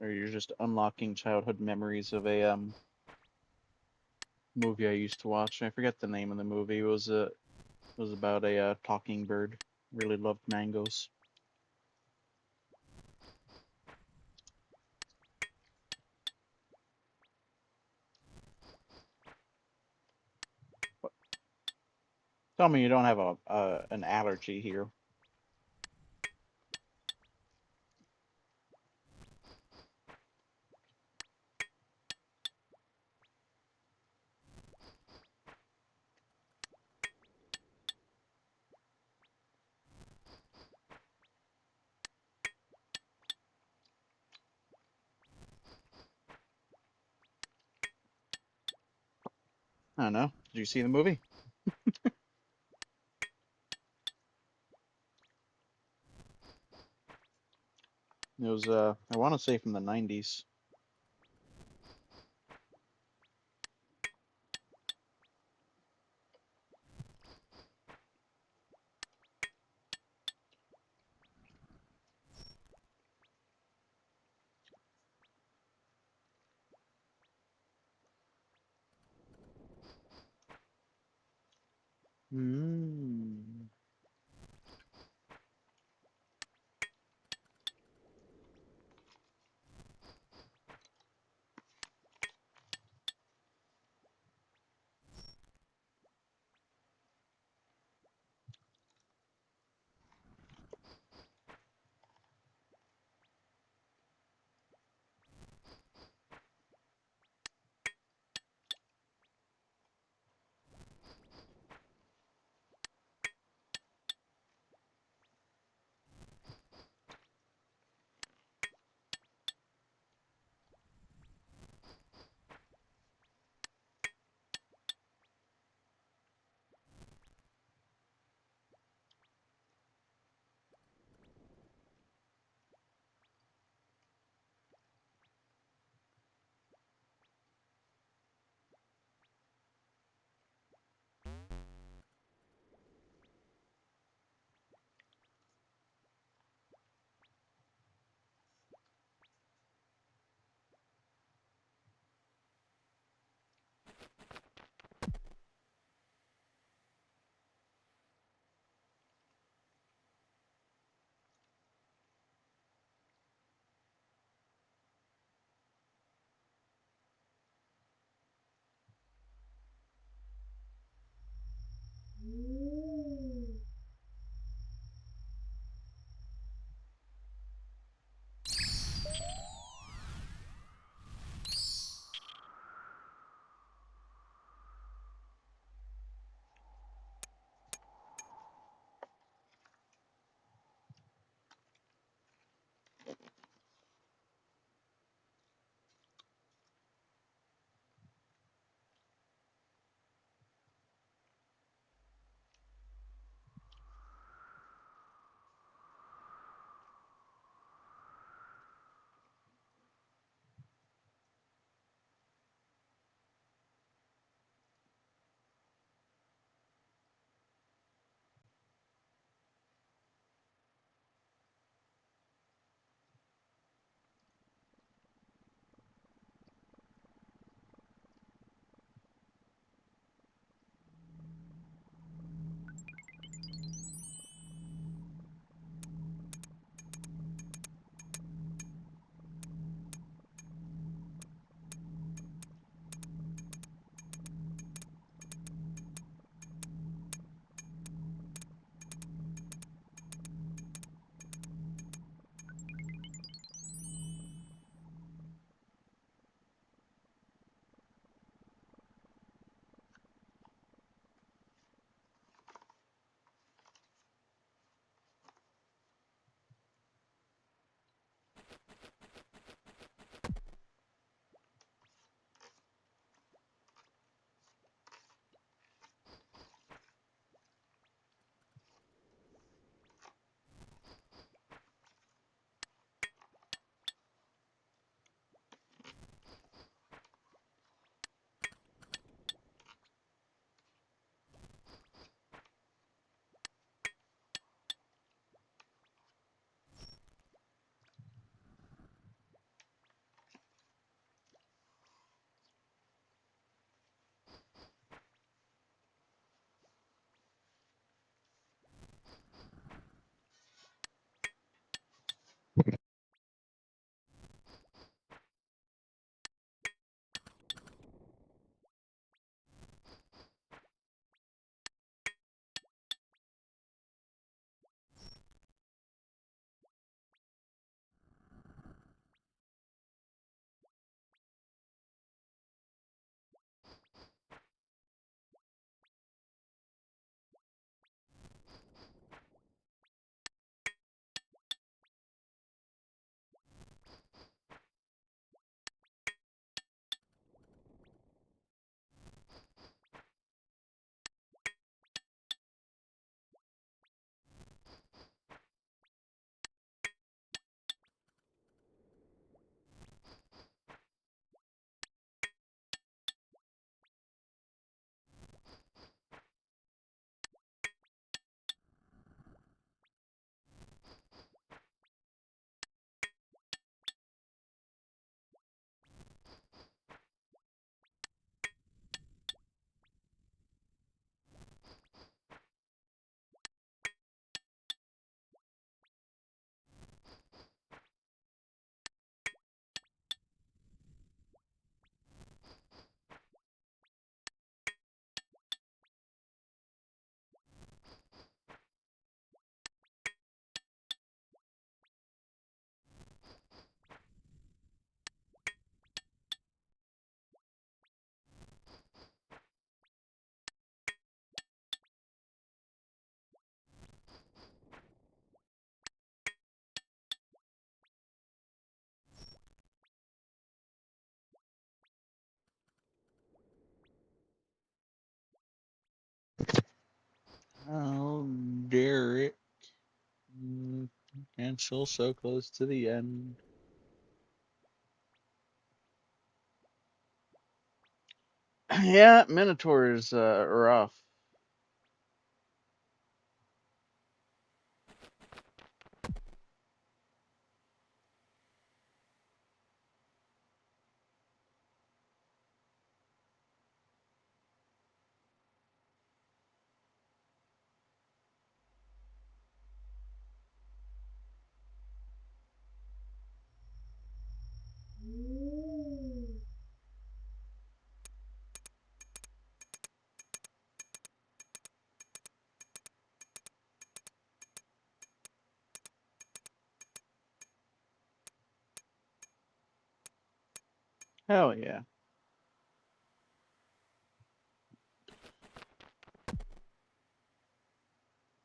Or you're just unlocking childhood memories of a movie I used to watch. I forget the name of the movie. It was about a talking bird. Really loved mangoes. What? Tell me you don't have a an allergy here. I don't know. Did you see the movie? It was I want to say from the 90s. Hmm. financial, so close to the end. Yeah, Minotaur's rough. Hell yeah.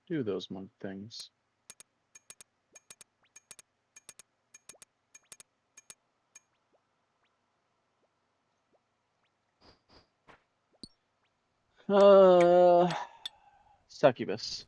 Do those monk things. Uh, Succubus.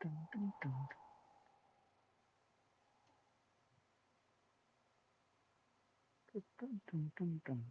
Dun, dun, dun, dun, dun, dun, dun.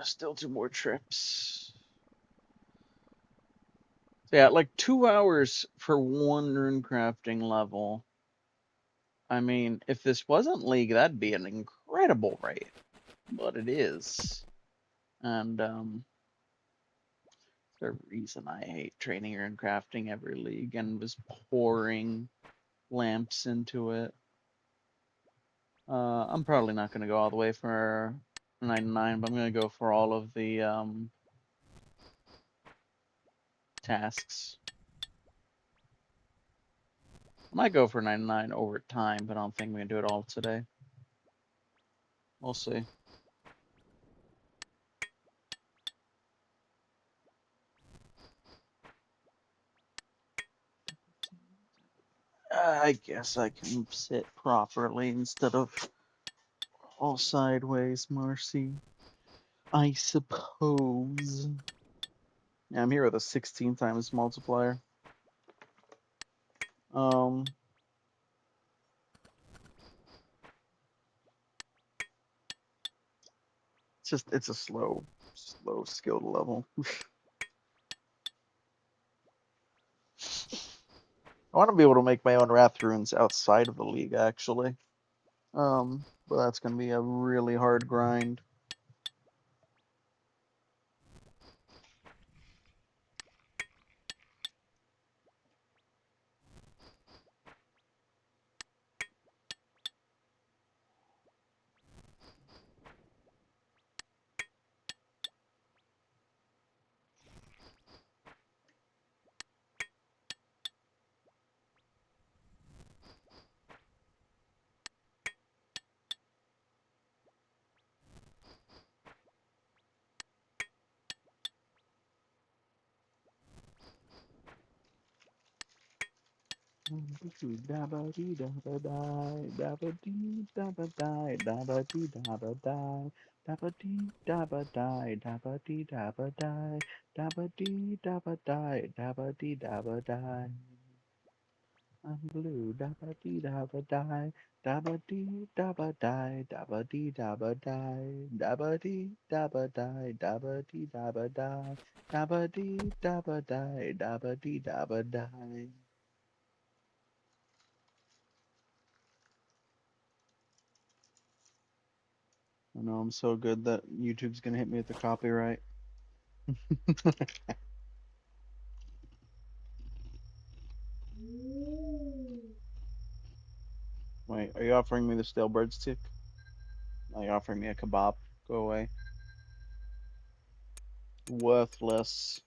Still 2 more trips. So yeah, like 2 hours for one rune crafting level. I mean, if this wasn't League, that'd be an incredible rate. But it is. And the reason I hate training rune crafting every League and was pouring lamps into it. I'm probably not gonna go all the way for 99, but I'm gonna go for all of the tasks. I might go for 99 over time, but I don't think we can do it all today. We'll see. I guess I can sit properly instead of all sideways, Marcy. I suppose. Yeah, I'm here with a 16 times multiplier. It's a slow skill level. I want to be able to make my own wrath runes outside of the League, actually. But that's gonna be a really hard grind. I'm blue, dabba dee dabba die, dabba dee dabba die, dabba dee dabba die, dabba dee dabba die, dabba dee dabba die, dabba dee dabba die, dabba dee dabba die. I know I'm so good that YouTube's gonna hit me with the copyright. Wait, are you offering me the stale bird stick? Are you offering me a kebab? Go away. Worthless.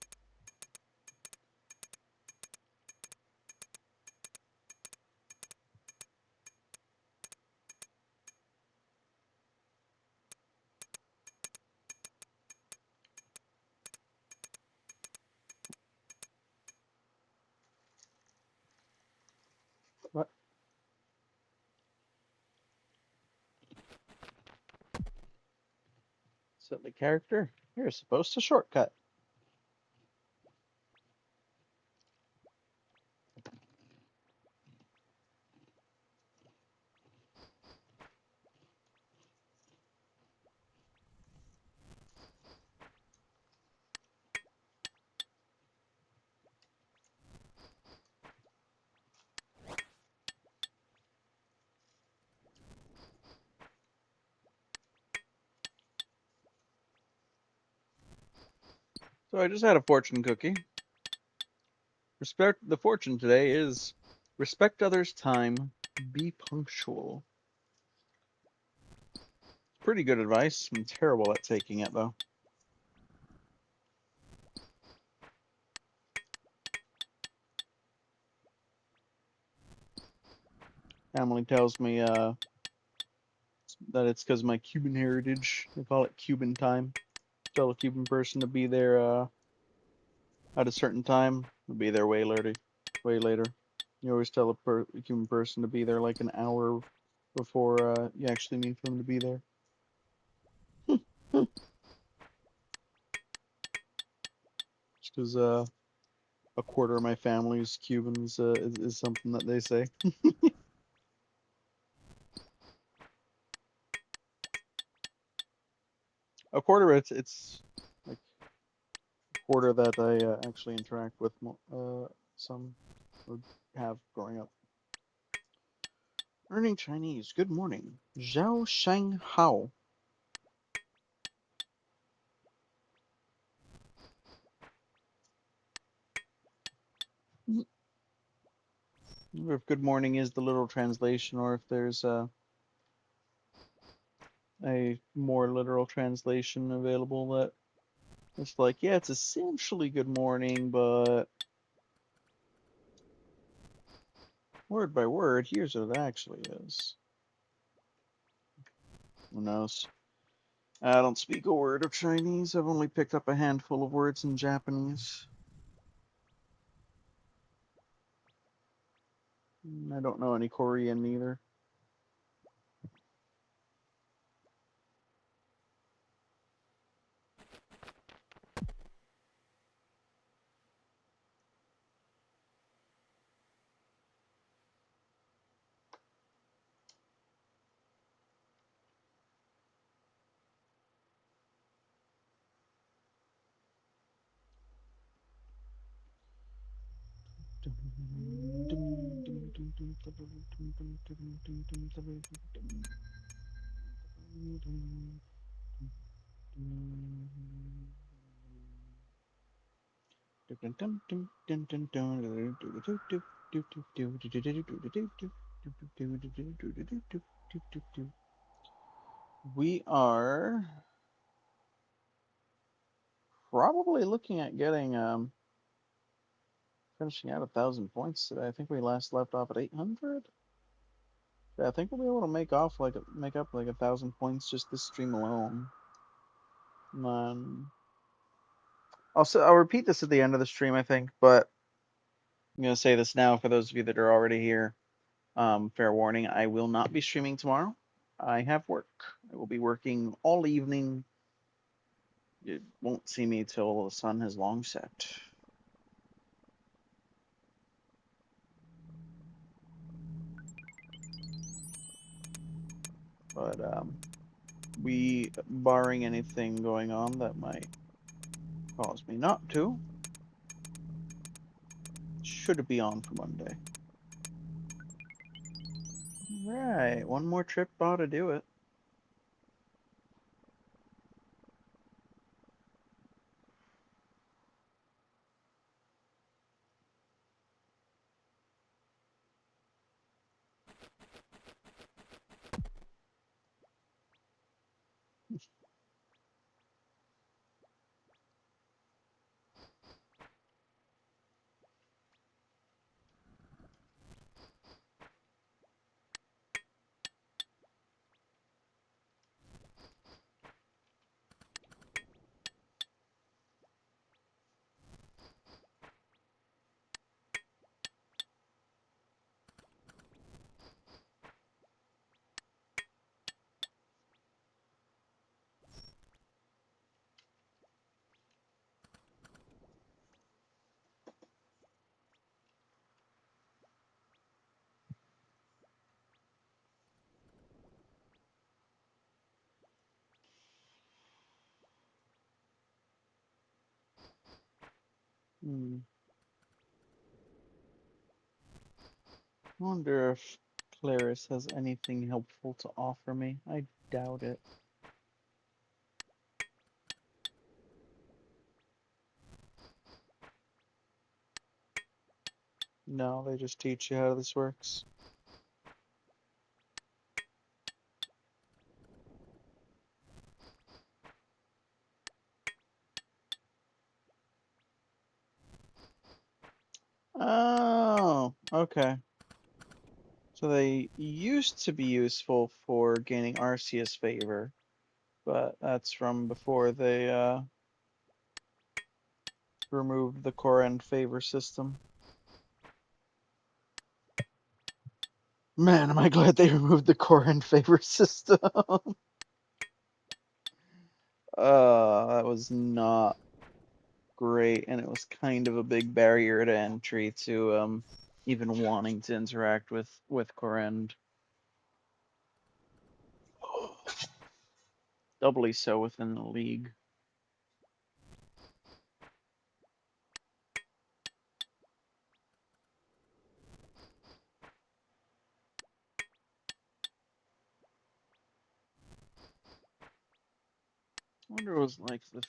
What? Silly character. You're supposed to shortcut. So I just had a fortune cookie. The fortune today is respect others' time, be punctual. Pretty good advice. I'm terrible at taking it though. Family tells me that it's because of my Cuban heritage. They call it Cuban time. Tell a Cuban person to be there at a certain time, they'll be there way later. Way later. You always tell a Cuban person to be there like an hour before you actually need for them to be there. Just because a quarter of my family is Cubans is something that they say. A quarter, it's like a quarter that I actually interact with some or have growing up. Learning Chinese. Good morning. Zhao Sheng Hao. If good morning is the literal translation, or if there's a more literal translation available that it's like, yeah, it's essentially good morning, but word by word, here's what it actually is. Who knows? I don't speak a word of Chinese. I've only picked up a handful of words in Japanese. I don't know any Korean either. We are probably looking at getting finishing out 1,000 points today. I think we last left off at 800. Yeah, I think we'll be able to make up like 1,000 points just this stream alone. I'll repeat this at the end of the stream, I think, but I'm gonna say this now for those of you that are already here. Fair warning, I will not be streaming tomorrow. I have work. I will be working all evening. You won't see me till the sun has long set. But we, barring anything going on that might cause me not to, should be on for Monday. Right, one more trip ought to do it. Hmm. Wonder if Claris has anything helpful to offer me. I doubt it. No, they just teach you how this works. Oh, okay. So they used to be useful for gaining Arceus favor, but that's from before they removed the core end favor system. Man, am I glad they removed the core end favor system. That was not great, and it was kind of a big barrier to entry to even wanting to interact with core end. Doubly so within the league. I wonder what it was like the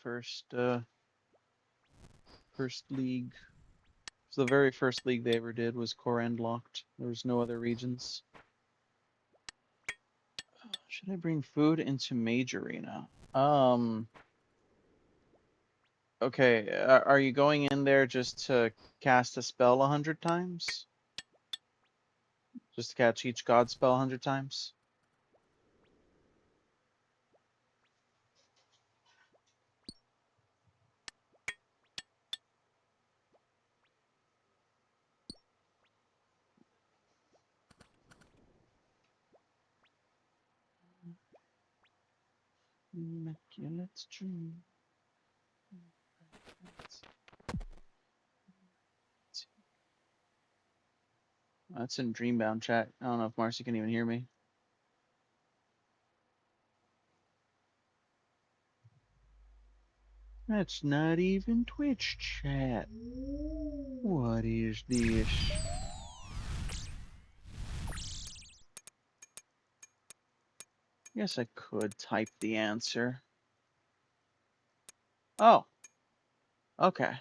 first league. So the very first league they ever did was core end locked. There was no other regions. Should I bring food into Mage Arena? Okay, are you going in there just to cast a spell 100 times? Just to catch each god spell 100 times? Immaculate dream. That's in Dreambound chat. I don't know if Marcy can even hear me. That's not even Twitch chat. What is this? Guess I could type the answer. Oh, okay.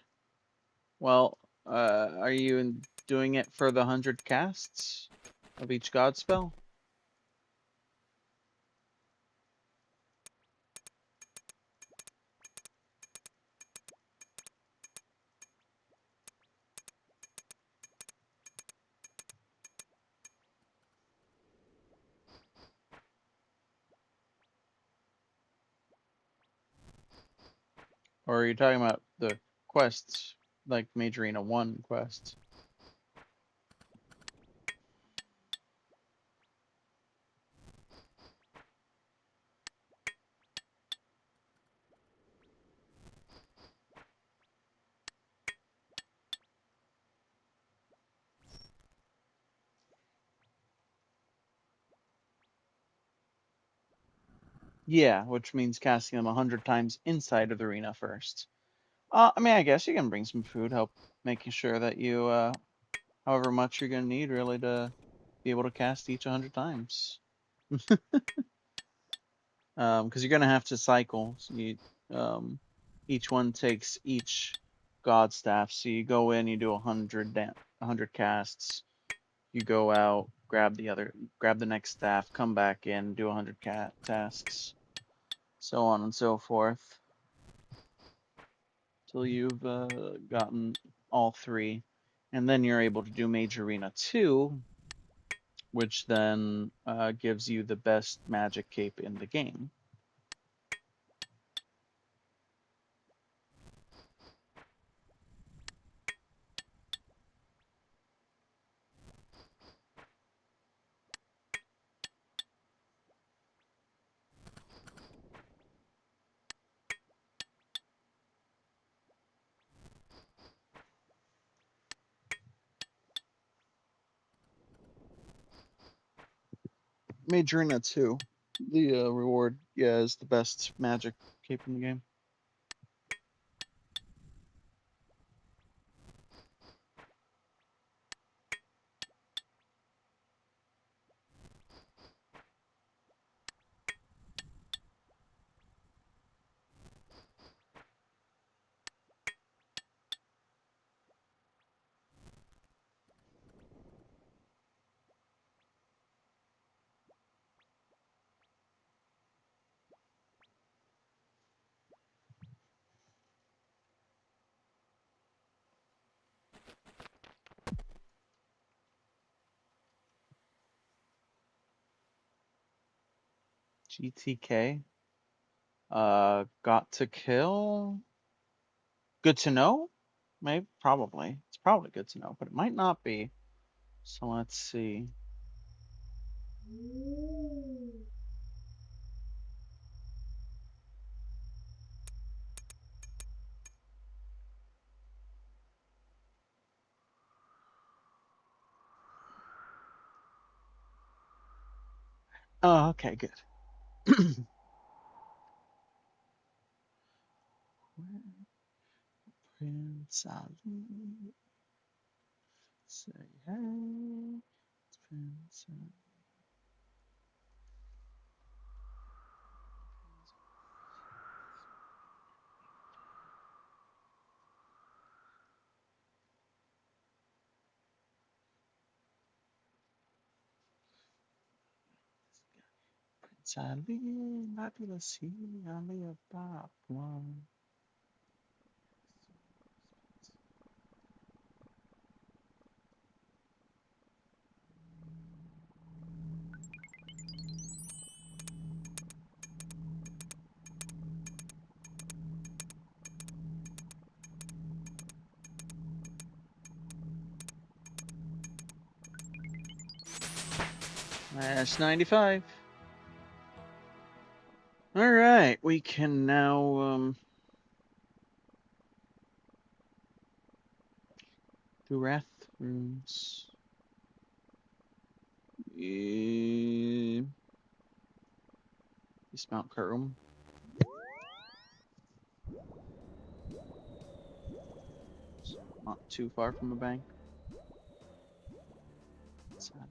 Well, are you doing it for the 100 casts of each god spell? Or are you talking about the quests, like Mage Arena 1 quests? Yeah, which means casting them 100 times inside of the arena first. I mean, I guess you can bring some food, help making sure that you, however much you're gonna need really to be able to cast each 100 times. Because you're gonna have to cycle. So each one takes each god staff. So you go in, you do 100 casts. You go out, grab the next staff, come back in, do 100 tasks, so on and so forth, till you've gotten all three, and then you're able to do Mage Arena 2, which then gives you the best magic cape in the game. Mage Arena 2, the reward, yeah, is the best magic cape in the game. GTK, got to kill. Good to know? Maybe, probably. It's probably good to know, but it might not be. So let's see. Oh, okay, good. Prince Ali. Say hey. It's Prince Ali. 在你那里的夕阳里有八光。That's 95. All right, we can now do wrath runes. Dismount Kurum. Not too far from the bank. Sadly.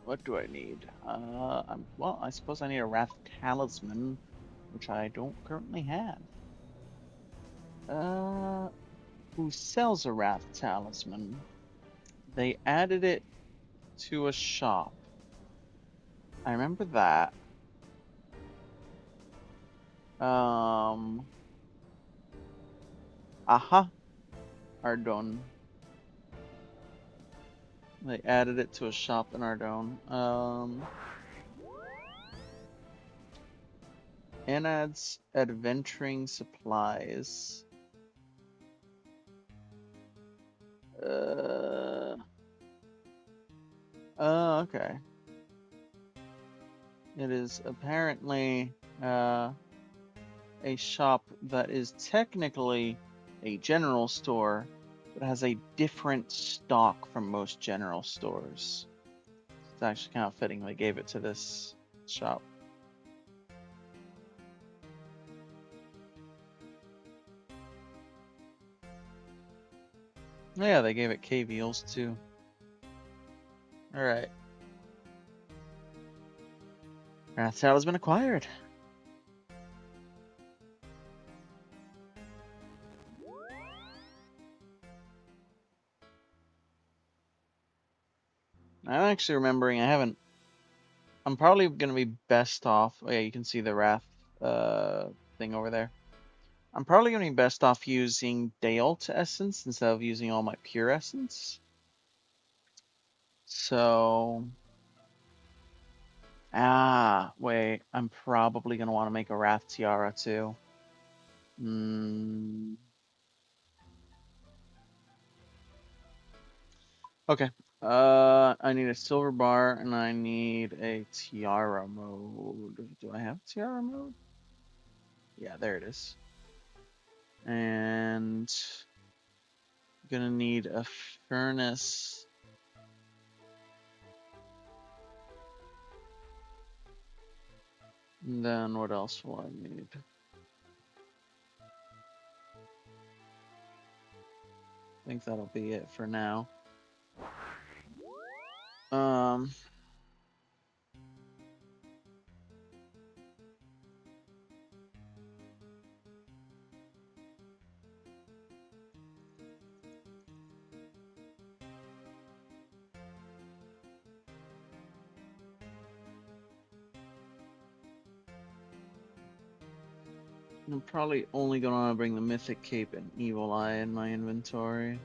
what do I need? Well, I suppose I need a Wrath Talisman, which I don't currently have. Who sells a Wrath Talisman? They added it to a shop. I remember that. Aha, Ardon. They added it to a shop in Ardon. Anad's Adventuring Supplies. Oh, okay. It is apparently a shop that is technically a general store, but has a different stock from most general stores. It's actually kind of fitting they gave it to this shop. Yeah, they gave it cave eels too. Alright. Wrath Saddle has been acquired. I'm actually remembering I'm probably gonna be best off. Oh yeah, you can see the Wrath thing over there. I'm probably gonna be best off using Dealt Essence instead of using all my pure essence. So wait, I'm probably gonna want to make a Wrath Tiara too. Okay. I need a silver bar and I need a tiara mode. Do I have tiara mode? Yeah, there it is. And I'm gonna need a furnace. And then what else will I need? I think that'll be it for now. I'm probably only gonna want to bring the Mythic Cape and Evil Eye in my inventory.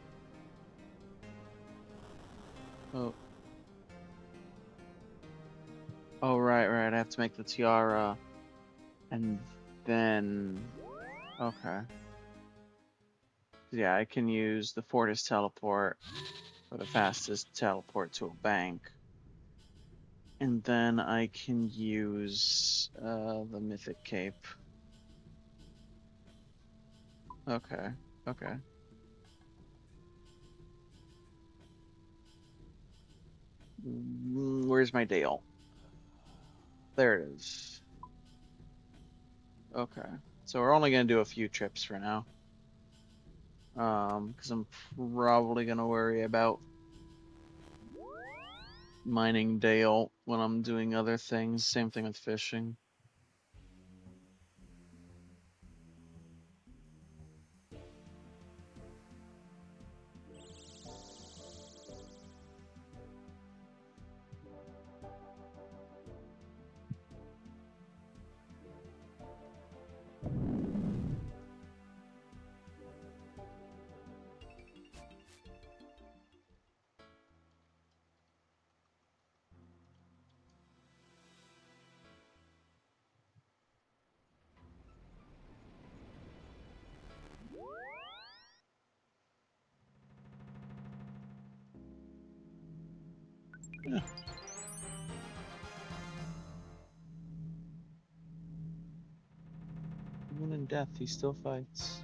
Oh. right. I have to make the tiara. And then... Okay. Yeah, I can use the Fortis teleport for the fastest teleport to a bank. And then I can use the Mythic Cape. Okay, okay. Where's my Dale? There it is. Okay. So we're only gonna do a few trips for now. Because I'm probably gonna worry about mining Dale when I'm doing other things. Same thing with fishing. Yeah. Even in death, he still fights.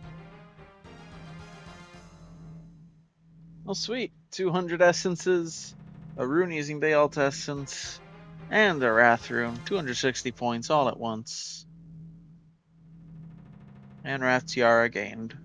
Oh, sweet. 200 essences, a rune using Bayalt essence, and a Wrath rune. 260 points all at once. And Wrath Tiara gained.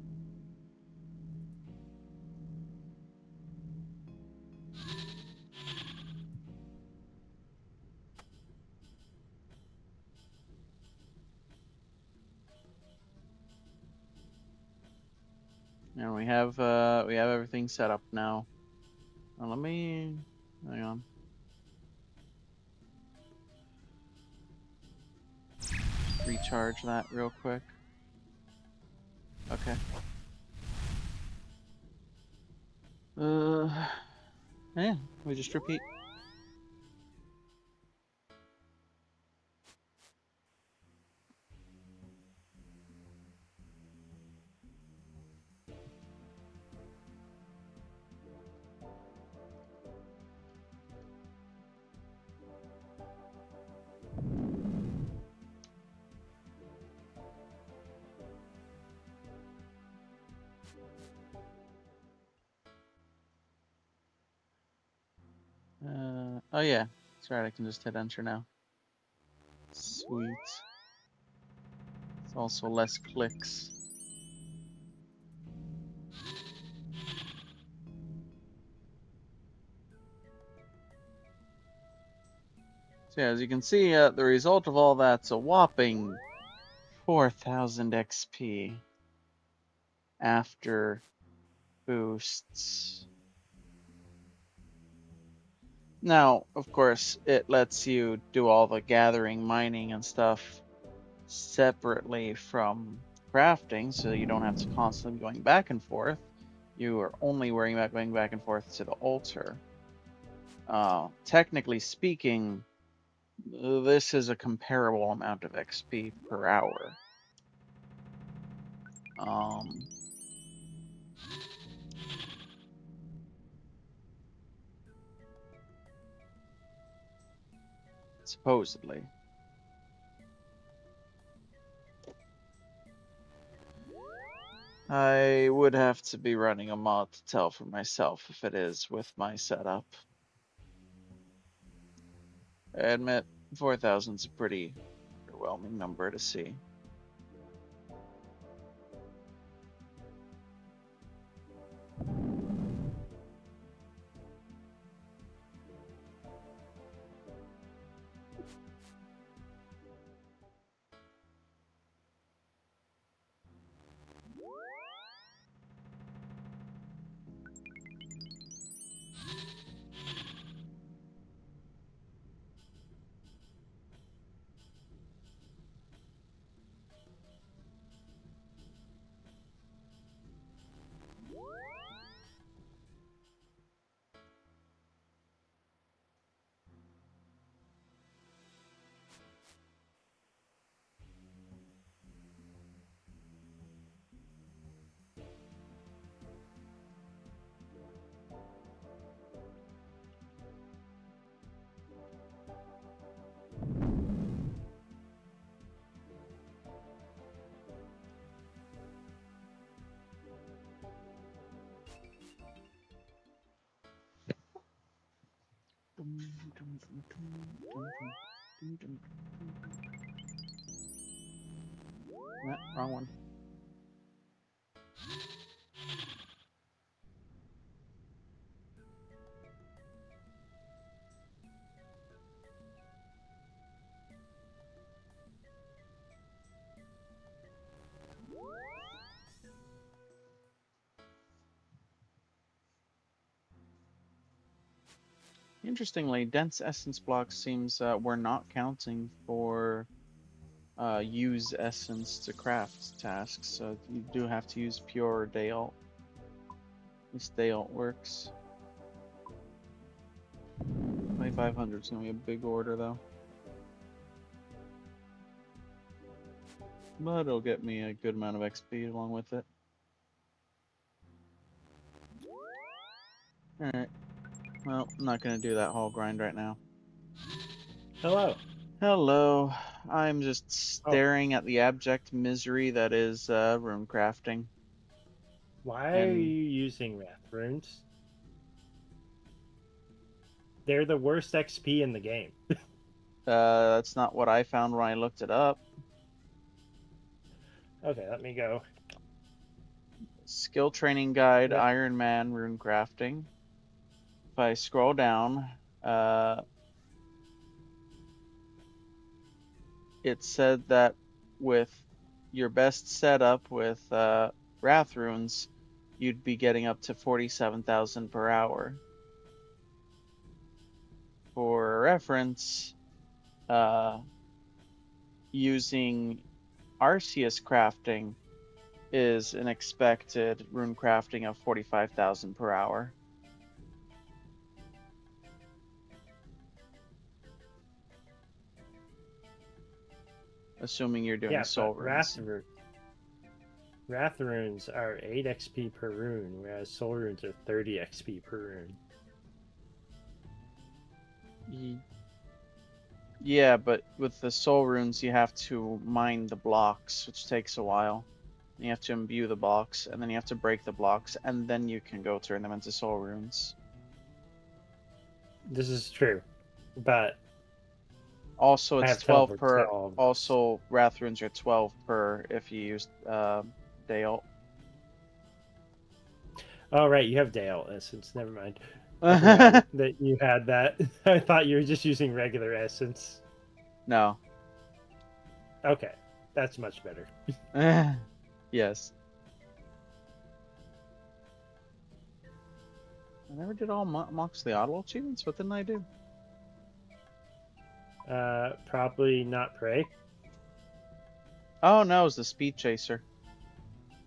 And we have everything set up now. Now let me hang on. Recharge that real quick. Okay. Yeah, we just repeat. Oh yeah, that's right. I can just hit enter now. Sweet. It's also less clicks. So yeah, as you can see, the result of all that's a whopping 4,000 XP after boosts. Now, of course, it lets you do all the gathering, mining, and stuff separately from crafting, so you don't have to constantly be going back and forth. You are only worrying about going back and forth to the altar. Technically speaking, this is a comparable amount of XP per hour. Supposedly. I would have to be running a mod to tell for myself if it is with my setup. I admit 4,000 is a pretty overwhelming number to see. Nah, wrong one. Interestingly, dense essence blocks seems we're not counting for use essence to craft tasks, so you do have to use pure day alt. At least day alt works. 2500 is gonna be a big order though. But it'll get me a good amount of XP along with it. Alright. Well, I'm not gonna do that whole grind right now. Hello. Hello. I'm just Oh. staring at the abject misery that is rune crafting. Why are And- you using Wrath runes? They're the worst XP in the game. That's not what I found when I looked it up. Okay, let me go. Skill training guide, Yep. Iron Man rune crafting. If I scroll down, it said that with your best setup with Wrath runes, you'd be getting up to 47,000 per hour. For reference, using Arceus crafting is an expected rune crafting of 45,000 per hour. Assuming you're doing Yeah, soul but runes. Wrath runes are 8 XP per rune, whereas soul runes are 30 XP per rune. Yeah, but with the soul runes, you have to mine the blocks, which takes a while. You have to imbue the blocks, and then you have to break the blocks, and then you can go turn them into soul runes. This is true, but Also, I it's have 12 teleports to per. all of those. Also, Wrath runes are 12 per if you use day alt. Oh, right, you have Dale Essence. Never mind. I forgot that you had that. I thought you were just using regular Essence. No. Okay, that's much better. Yes. I never did all Mox the Auto achievements. What didn't I do? Probably not Prey. Oh no, it was the Speed Chaser.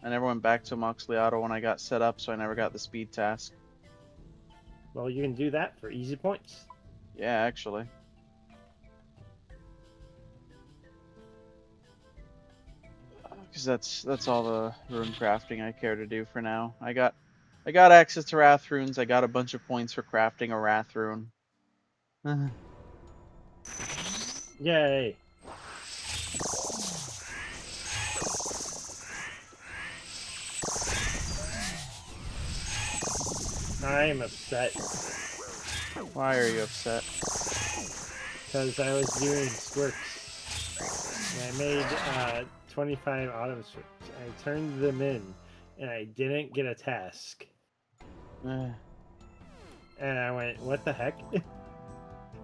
I never went back to Moxley Auto when I got set up, so I never got the speed task. Well, you can do that for easy points. Yeah, actually. Because that's all the rune crafting I care to do for now. I got access to Wrath runes. I got a bunch of points for crafting a Wrath rune. Yay! I am upset Why are you upset? because I was doing squirts and I made 25 autumn squirts. I turned them in and I didn't get a task. And I went, what the heck?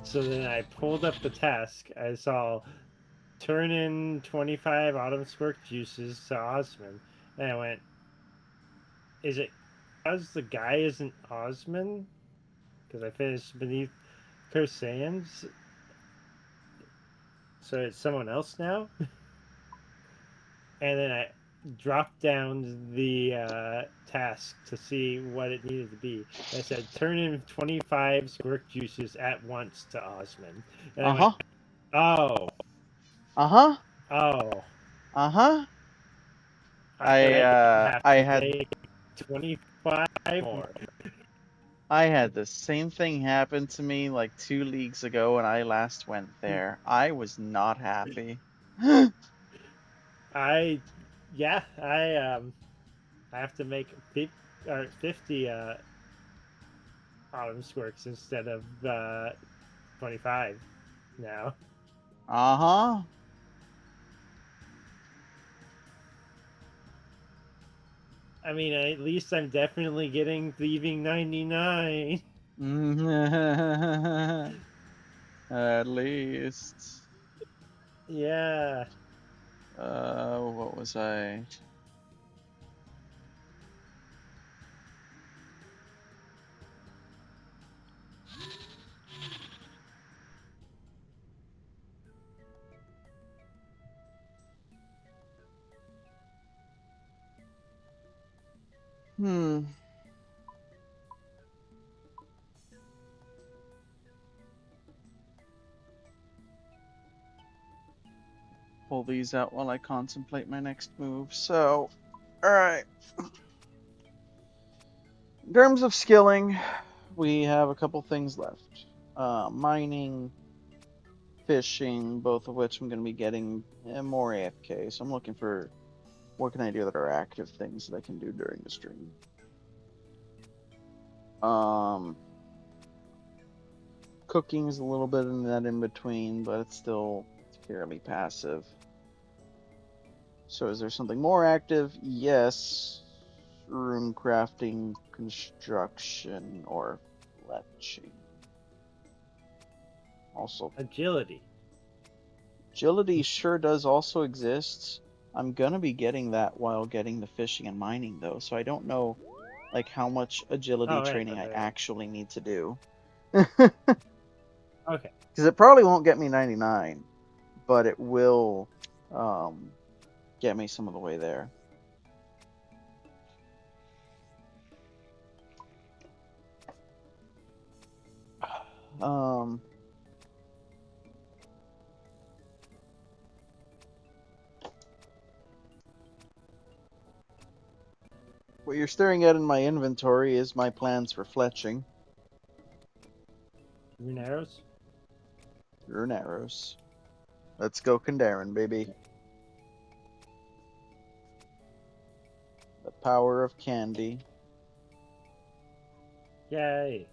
So then I pulled up the task. I saw turn in 25 autumn squirt juices to Osman. And I went, is it because the guy isn't Osman? Because I finished beneath Cursed Sands. So it's someone else now? And then I dropped down the task to see what it needed to be. And I said, turn in 25 squirt juices at once to Osman. And I went, oh, Uh-huh. oh. Uh-huh. I have I to had make 25 more. I had the same thing happen to me like 2 leagues ago when I last went there. I was not happy. I have to make 50 autumn squirts instead of 25 now. Uh-huh. I mean, at least I'm definitely getting Thieving 99. At least. Yeah. What was I? Pull these out while I contemplate my next move. So, alright. In terms of skilling, we have a couple things left. Mining, fishing, both of which I'm going to be getting more AFK. So I'm looking for what can I do that are active things that I can do during the stream. Cooking is a little bit in that in between, but it's still fairly passive. So is there something more active? Yes. Room crafting, construction, or fletching. Also, Agility. agility sure does also exist. I'm gonna be getting that while getting the fishing and mining though, so I don't know like how much agility Oh, right, training I actually need to do. Okay. Because it probably won't get me 99, but it will get me some of the way there. What you're staring at in my inventory is my plans for fletching. Rune arrows? Rune arrows. Let's go Kandaren, baby. The power of candy. Yay.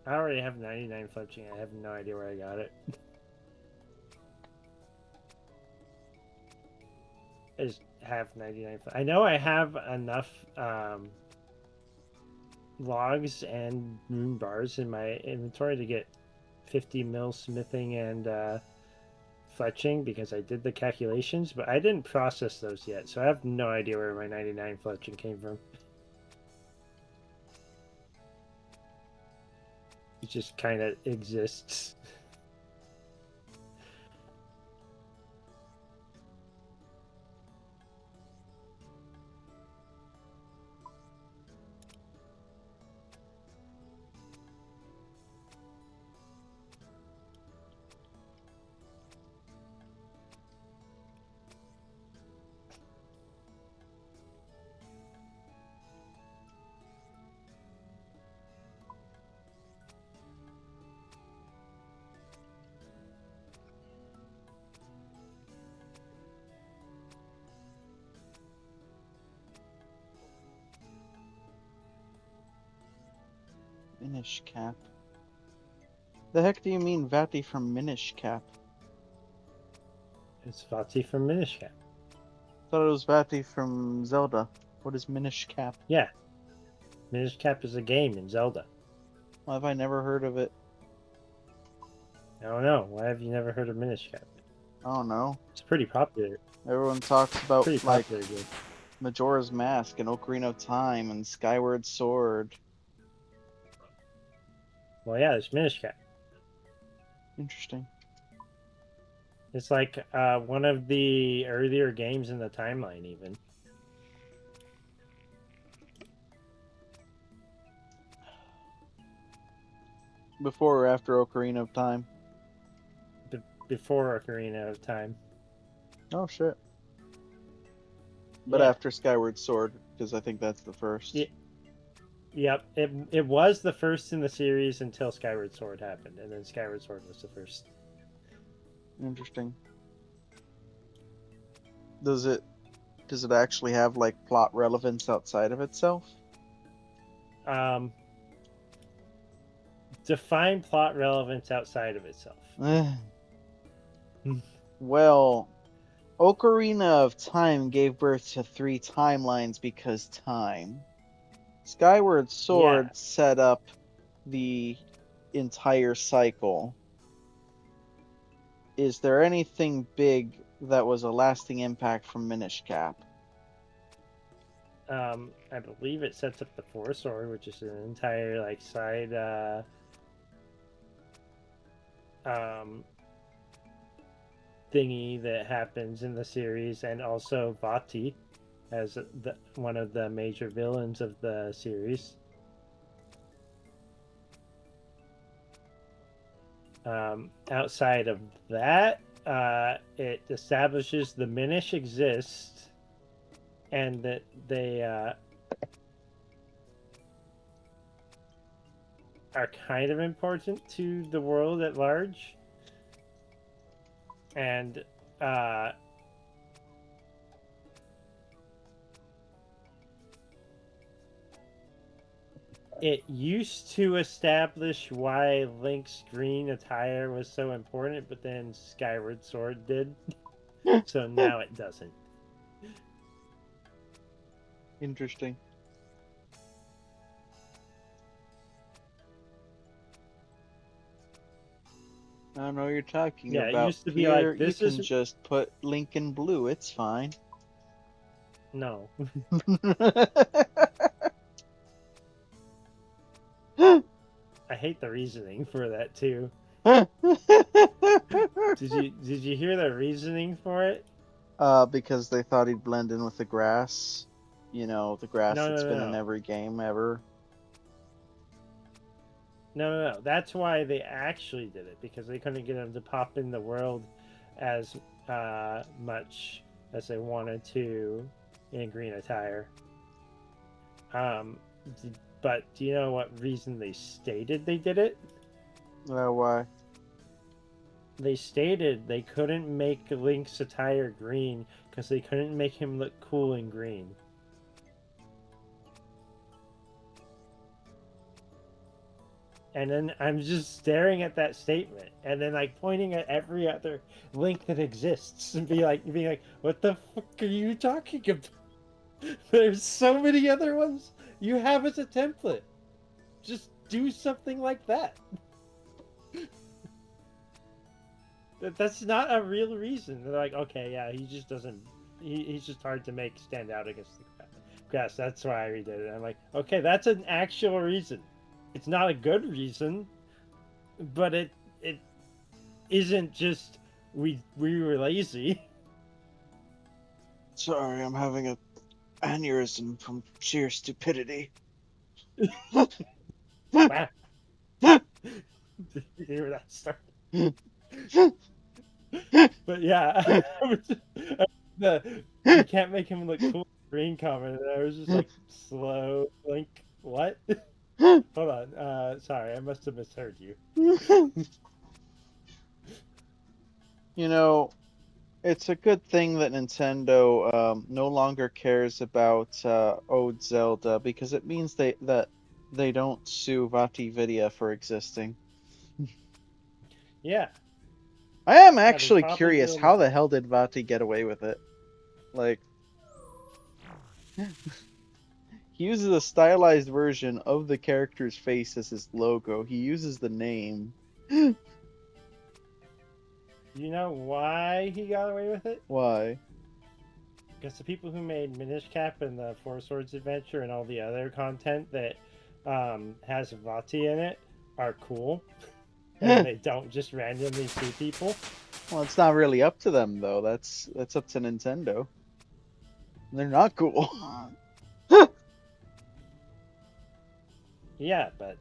I already have 99 fletching. I have no idea where I got it. I just have 99. I know I have enough logs and rune bars in my inventory to get 50 mil smithing and fletching because I did the calculations, but I didn't process those yet, so I have no idea where my 99 fletching came from. It just kind of exists. Minish cap. The heck do you mean Vati from Minish cap? It's Vati from Minish Cap. Thought it was Vati from Zelda. What is Minish cap? Yeah. Minish Cap is a game in Zelda. Why have I never heard of it? I don't know. Why have you never heard of Minish Cap? I don't know. It's pretty popular. Everyone talks about Pretty like popular game. Majora's Mask and Ocarina of Time and Skyward Sword. Well, yeah, there's Minish Cap. Interesting. It's like one of the earlier games in the timeline, even. Before or after Ocarina of Time? Before Ocarina of Time. Oh shit. But Yeah. after Skyward Sword, because I think that's the first. Yeah. Yep, it was the first in the series until Skyward Sword happened, and then Skyward Sword was the first. Interesting. Does it actually have like plot relevance outside of itself? define plot relevance outside of itself. Well, Ocarina of Time gave birth to 3 timelines because time. Skyward Sword set up the entire cycle. Is there anything big that was a lasting impact from Minish Cap? I believe it sets up the Force Sword, which is an entire like side thingy that happens in the series, and also Vati as one of the major villains of the series. Outside of that, it establishes the Minish exist, and that they are kind of important to the world at large. And it used to establish why Link's green attire was so important, but then Skyward Sword did. So now it doesn't. Interesting. I don't know what you're talking Yeah, about. it used to be Here, like, this you is... can just put Link in blue. It's fine. No. I hate the reasoning for that too. Did you hear the reasoning for it? Because they thought he'd blend in with the grass. You know, the grass No, that's no, been in no. every game ever. No. That's why they actually did it, because they couldn't get him to pop in the world as much as they wanted to in green attire. But do you know what reason they stated they did it? Why? They stated they couldn't make Link's attire green because they couldn't make him look cool in green. And then I'm just staring at that statement, and then like pointing at every other Link that exists, and being like, what the fuck are you talking about? There's so many other ones you have as a template. Just do something like that. That's not a real reason. They're like, okay, yeah, he just doesn't. He's just hard to make stand out against the grass. That's why I redid it. I'm like, okay, that's an actual reason. It's not a good reason, but it isn't just we were lazy. Sorry, I'm having a aneurysm from sheer stupidity. Wow. Did you hear that start? But yeah, you can't make him look cool. Green comment, and I was just like, slow, Link, what? Hold on, sorry, I must have misheard you. You know, it's a good thing that Nintendo no longer cares about Ode Zelda, because it means that they don't sue VatiVidya for existing. Yeah. I am they actually probably curious, will how miss the it. hell did Vati get away with it? Like, he uses a stylized version of the character's face as his logo. He uses the name. You know why he got away with it? Why? Because the people who made Minish Cap and the Four Swords Adventure and all the other content that has Vati in it are cool. And they don't just randomly sue people. Well, it's not really up to them though. That's up to Nintendo. They're not cool. Yeah, but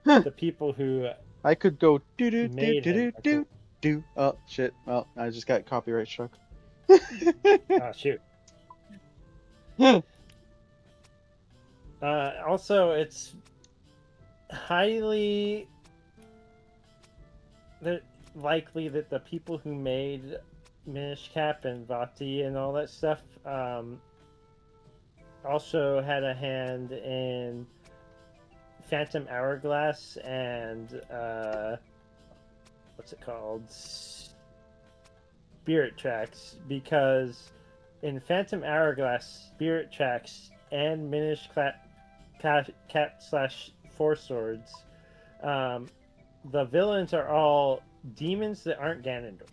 the people who I could go do do do made do him do are do cool. do. Oh shit! Well, I just got copyright struck. Oh shoot. Also, it's highly likely that the people who made Minish Cap and Vati and all that stuff also had a hand in Phantom Hourglass and what's it called? Spirit Tracks, because in Phantom Hourglass, Spirit Tracks, and Minish Cat slash Four Swords, the villains are all demons that aren't Ganondorf.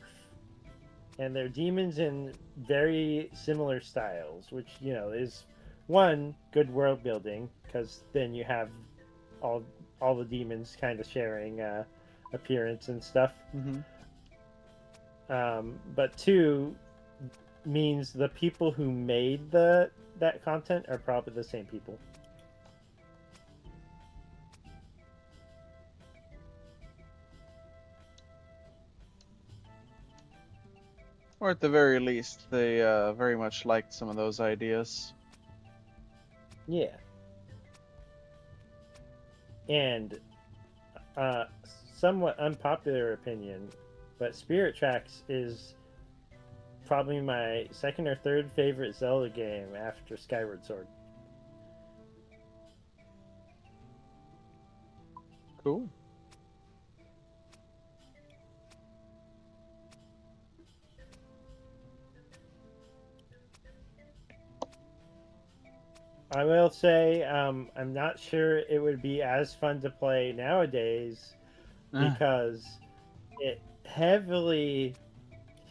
And they're demons in very similar styles, which, you know, is one, good world building, because then you have all the demons kind of sharing appearance and stuff. Mm-hmm. But two, means the people who made that content are probably the same people. Or at the very least, they very much liked some of those ideas. Yeah. And somewhat unpopular opinion, but Spirit Tracks is probably my second or third favorite Zelda game after Skyward Sword. Cool. I will say, I'm not sure it would be as fun to play nowadays because it heavily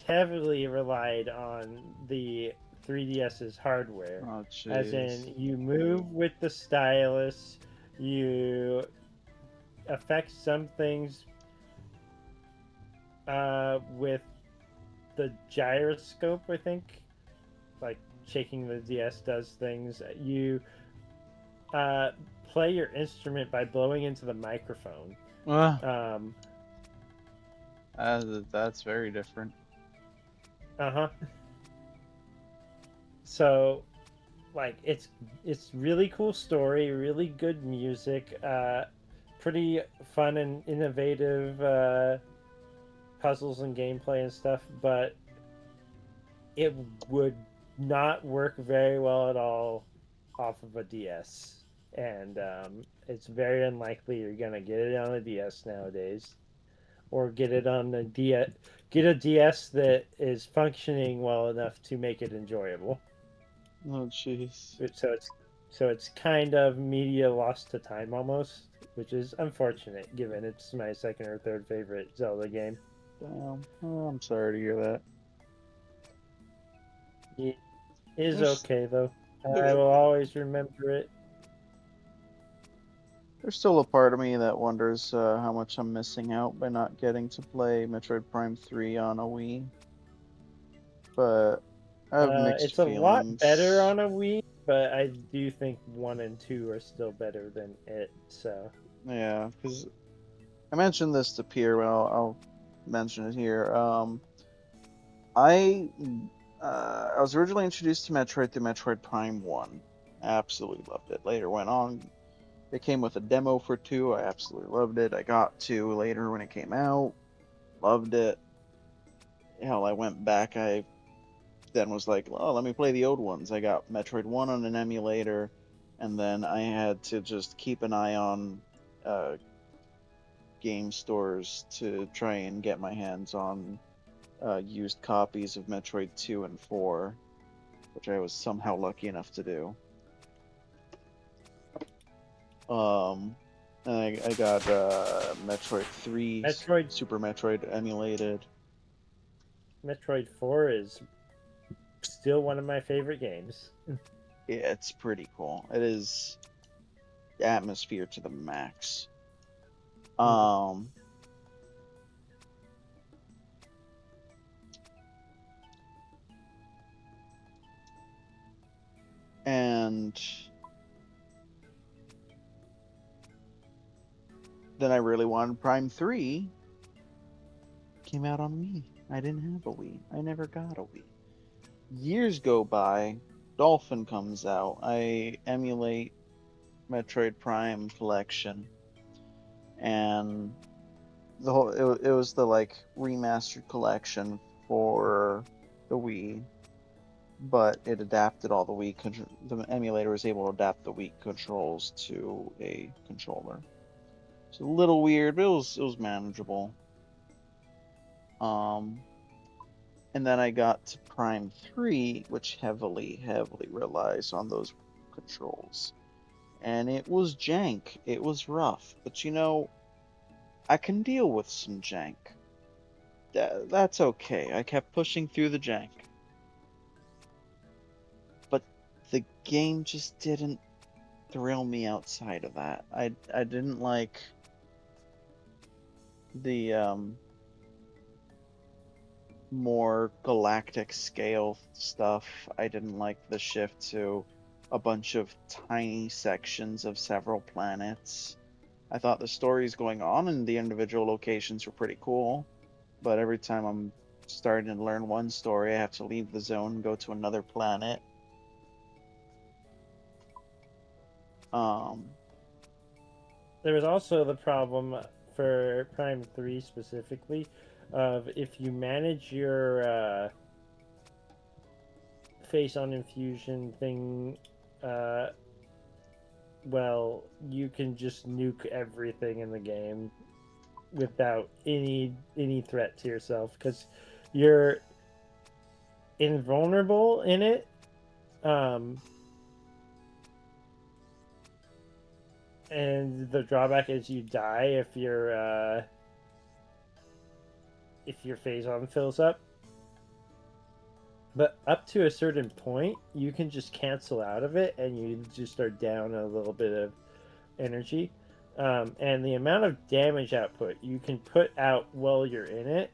relied on the 3DS's hardware. Oh, As jeez. in, you move with the stylus, you affect some things with the gyroscope, I think. Like, shaking the DS does things. You play your instrument by blowing into the microphone. That's very different. Uh-huh. So, like, it's really cool story, really good music, pretty fun and innovative puzzles and gameplay and stuff, but it would not work very well at all off of a DS. And it's very unlikely you're gonna get it on a DS nowadays, or get it on a DS. Get a DS that is functioning well enough to make it enjoyable. Oh, jeez. So it's kind of media lost to time almost, which is unfortunate given it's my second or third favorite Zelda game. Damn. Oh, I'm sorry to hear that. It is There's, okay though. I there- will always remember it. there's still a part of me that wonders how much I'm missing out by not getting to play Metroid Prime 3 on a Wii. But I have mixed It's a lot better feelings. on a Wii, but I do think 1 and 2 are still better than it. So Yeah, because I mentioned this to Pierre, but I'll mention it here. I was originally introduced to Metroid through Metroid Prime 1. Absolutely loved it. Later went on. It came with a demo for 2. I absolutely loved it. I got 2 later when it came out. Loved it. Hell, I went back. I then was like, oh, let me play the old ones. I got Metroid 1 on an emulator, and then I had to just keep an eye on game stores to try and get my hands on used copies of Metroid 2 and 4, which I was somehow lucky enough to do. And I got Metroid 3, Super Metroid emulated. Metroid 4 is still one of my favorite games. Yeah, it's pretty cool. It is atmosphere to the max. And then I really wanted Prime 3. Came out on Wii. I didn't have a Wii. I never got a Wii. Years go by. Dolphin comes out. I emulate Metroid Prime Collection. And the whole it was the like remastered collection for the Wii. but it adapted all the the emulator was able to adapt the weak controls to a controller. It's a little weird, but it was manageable. Um, and then I got to Prime 3, which heavily relies on those controls. And it was jank. It was rough, but you know, I can deal with some jank. That's okay. I kept pushing through the jank. But the game just didn't thrill me outside of that. I didn't like the more galactic scale stuff. I didn't like the shift to a bunch of tiny sections of several planets. I thought the stories going on in the individual locations were pretty cool, but every time I'm starting to learn one story, I have to leave the zone and go to another planet. Um, There was also the problem for Prime 3 specifically of if you manage your face on infusion thing well, you can just nuke everything in the game without any threat to yourself because you're invulnerable in it. And the drawback is you die if your phazon fills up. But up to a certain point, you can just cancel out of it, and you just are down a little bit of energy. And the amount of damage output you can put out while you're in it,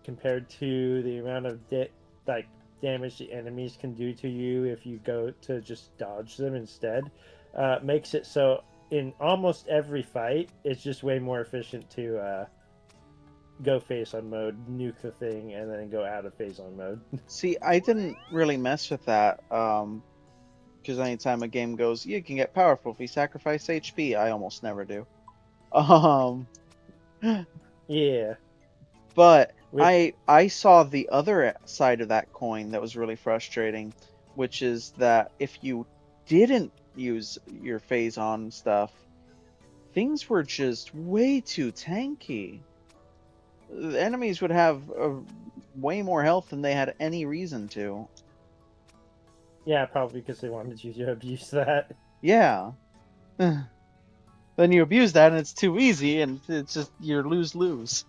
compared to the amount of damage the enemies can do to you if you go to just dodge them instead, makes it so in almost every fight, it's just way more efficient to go face on mode, nuke the thing, and then go out of phase on mode. See, I didn't really mess with that, because anytime a game goes, you can get powerful if you sacrifice HP, I almost never do. Um, Yeah. but With I saw the other side of that coin that was really frustrating, which is that if you didn't use your phase on stuff, things were just way too tanky. The enemies would have way more health than they had any reason to. yeah, probably because they wanted you to abuse that. Yeah. Then you abuse that and it's too easy and it's just you lose.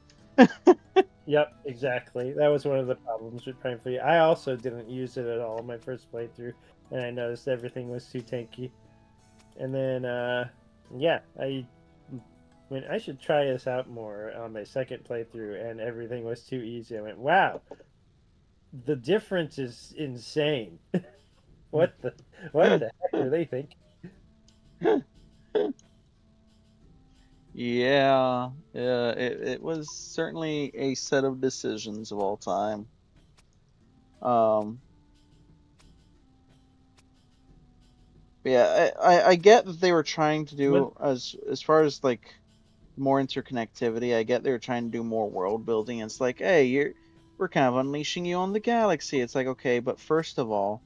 Yep, exactly. That was one of the problems with Prime 3. I also didn't use it at all my first playthrough, and I noticed everything was too tanky. And then, yeah, I should try this out more on my second playthrough, and everything was too easy. I went, wow, the difference is insane. what the heck were they thinking? Yeah, it was certainly a set of decisions of all time. Yeah, I get that they were trying to do as far as like more interconnectivity. I get they were trying to do more world building. It's like, hey, we're kind of unleashing you on the galaxy. It's like, okay, but first of all,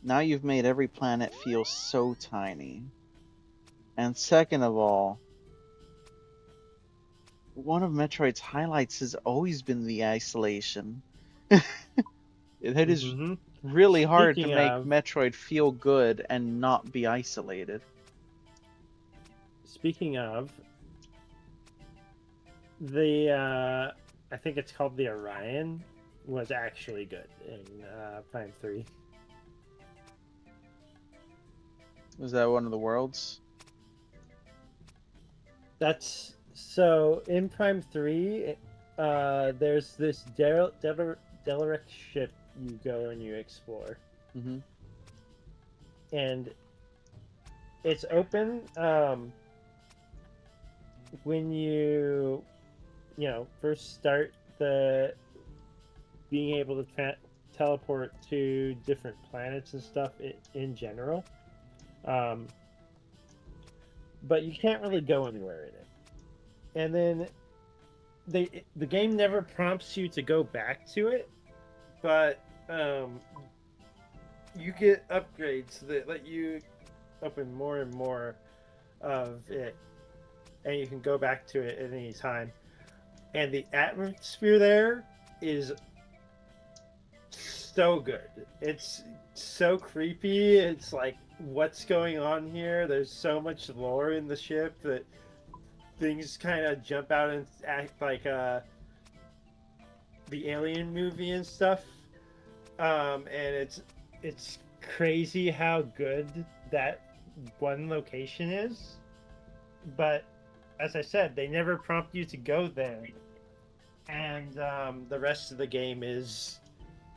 now you've made every planet feel so tiny. And second of all, one of Metroid's highlights has always been the isolation. It is Mm-hmm. really hard to Speaking make of, Metroid feel good and not be isolated. the I think it's called the Orion was actually good in Prime 3. Was that one of the worlds? That's so in Prime 3. There's this Delaric ship you go and you explore, Mm-hmm. and it's open when you first start the being able to teleport to different planets and stuff in general. But you can't really go anywhere in it. And then the game never prompts you to go back to it, but you get upgrades that let you open more and more of it, and you can go back to it at any time. And the atmosphere there is so good. It's so creepy. It's like, what's going on here? There's so much lore in the ship that things kind of jump out and act like the Alien movie and stuff. And it's crazy how good that one location is. But as I said, they never prompt you to go there, and the rest of the game is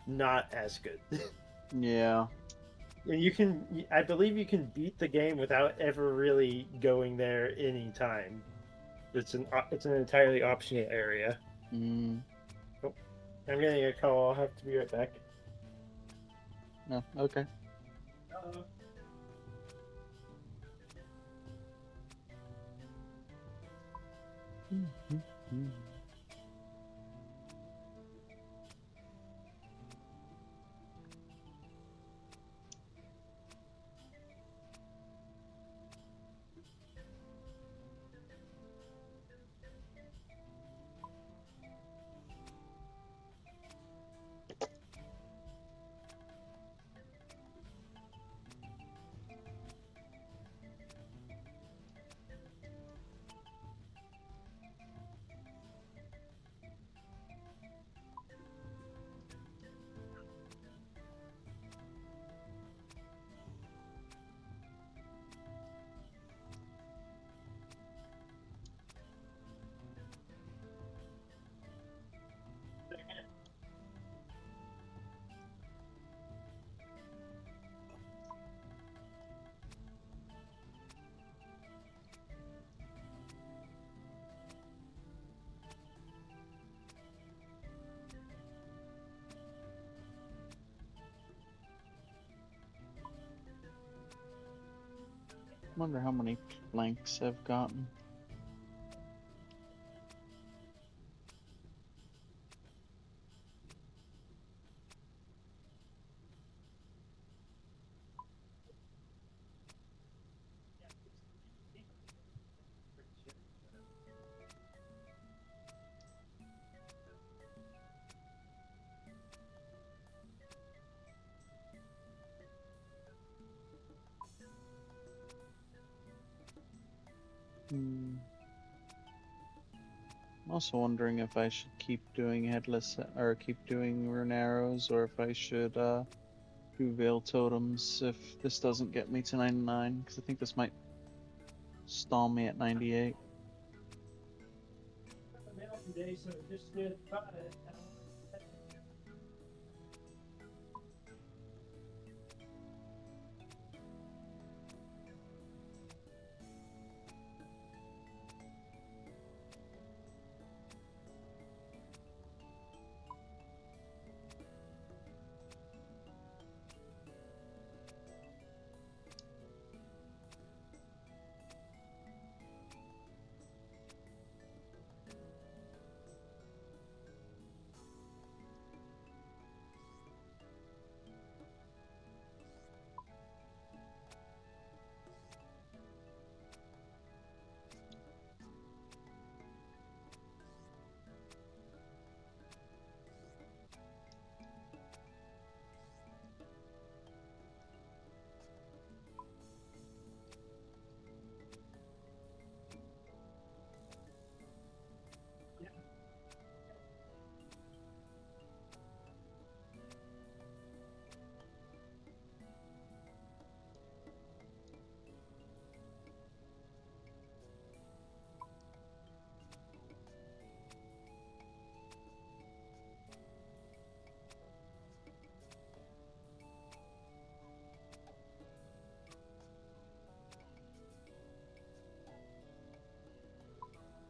not as good. Yeah. And I believe you can beat the game without ever really going there any time. It's an entirely optional area. Mm. Oh, I'm getting a call. I'll have to be right back. No. Okay. Wonder how many planks I've gotten. I'm also wondering if I should keep doing headless or keep doing rune arrows, or if I should do veil totems if this doesn't get me to 99, because I think this might stall me at 98.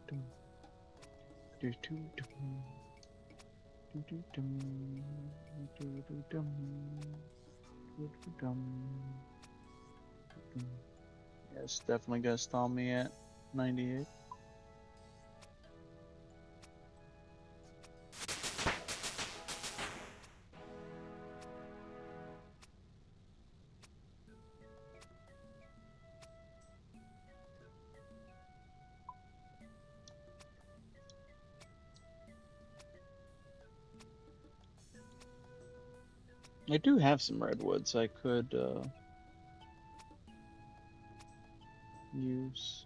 Dum, do, do, dum. Do, do, dum. Do, do, dum. Do, do, dum. Dum. Yeah, it's definitely gonna stall me at 98. I do have some redwoods I could use.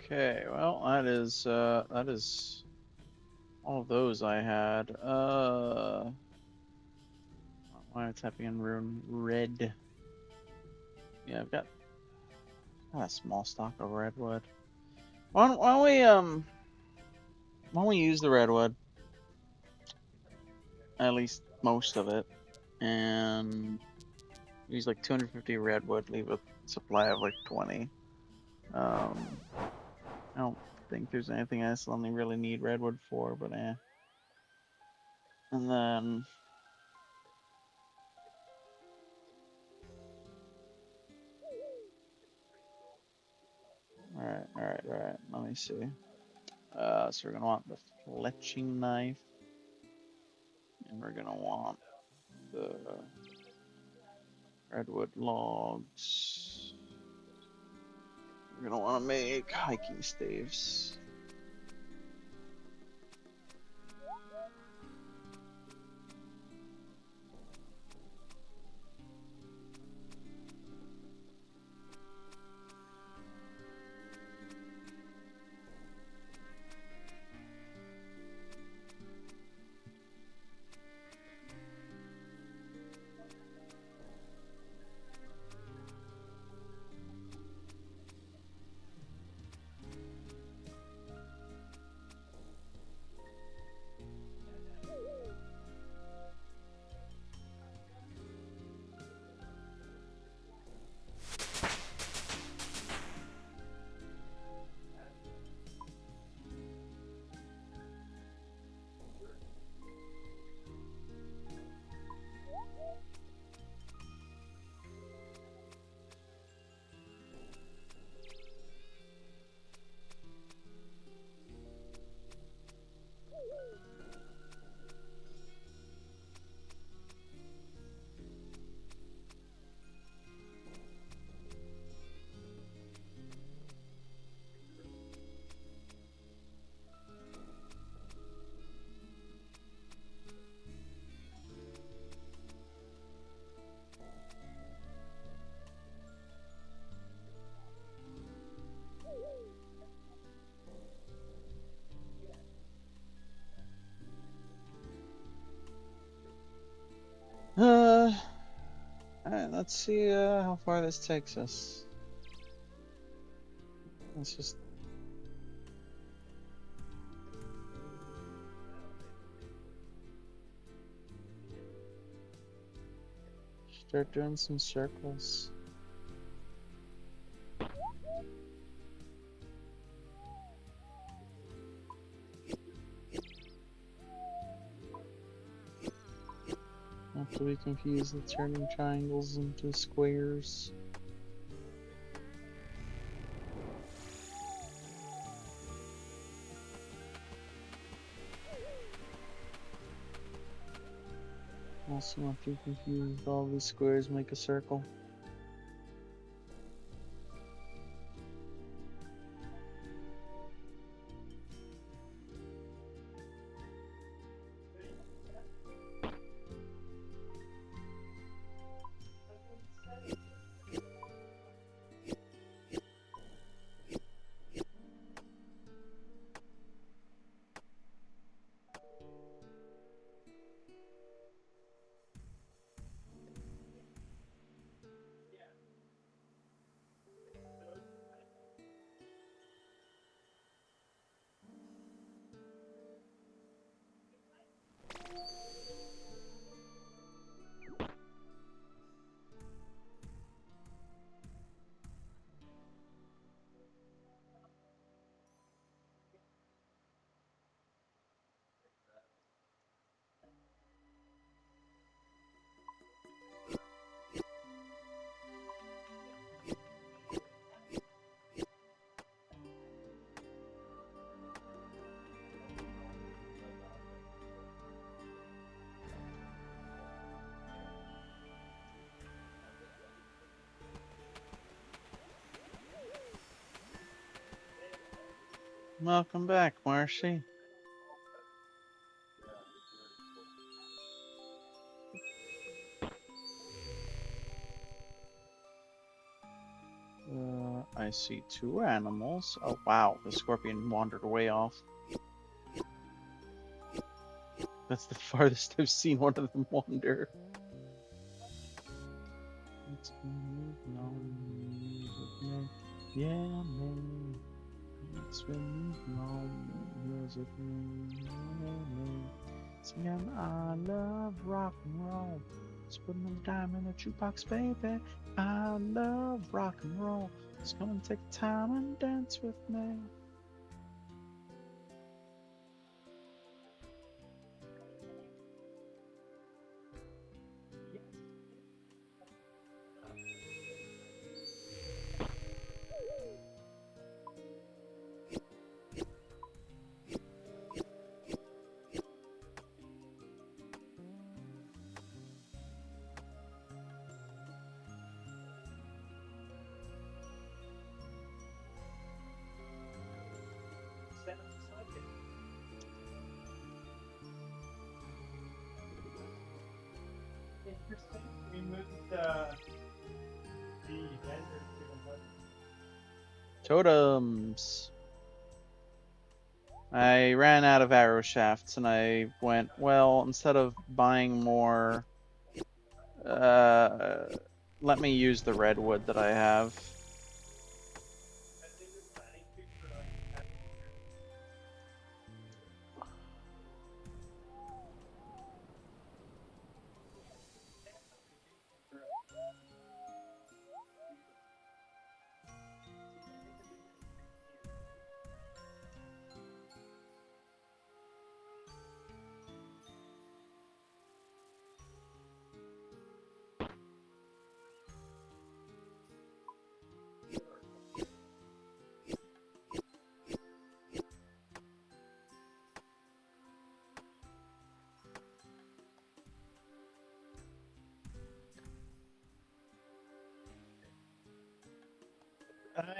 Okay, well that is all of those I had. Why am I typing in rune red? Yeah, I've got a small stock of redwood. Why don't we use the redwood, at least most of it, and use like 250 redwood, leave a supply of like 20. I don't think there's anything else I only really need redwood for, but And then all right. Let me see. So we're gonna want the fletching knife, and we're gonna want the redwood logs. We're gonna want to make hiking staves. All right, let's see how far this takes us. Let's just start doing some circles. Not to be confused with turning triangles into squares. Also not to be confused with all these squares make a circle. Welcome back, Marcy. I see two animals. Oh wow, the scorpion wandered way off. That's the farthest I've seen one of them wander. Yeah, man. It's when you know music, man. Singing, I love rock and roll. Let's put another dime in the jukebox, baby. I love rock and roll. Just come and take time and dance with me. We moved the vendor to the left. Totems. I ran out of arrow shafts and I went, well, instead of buying more, let me use the redwood that I have.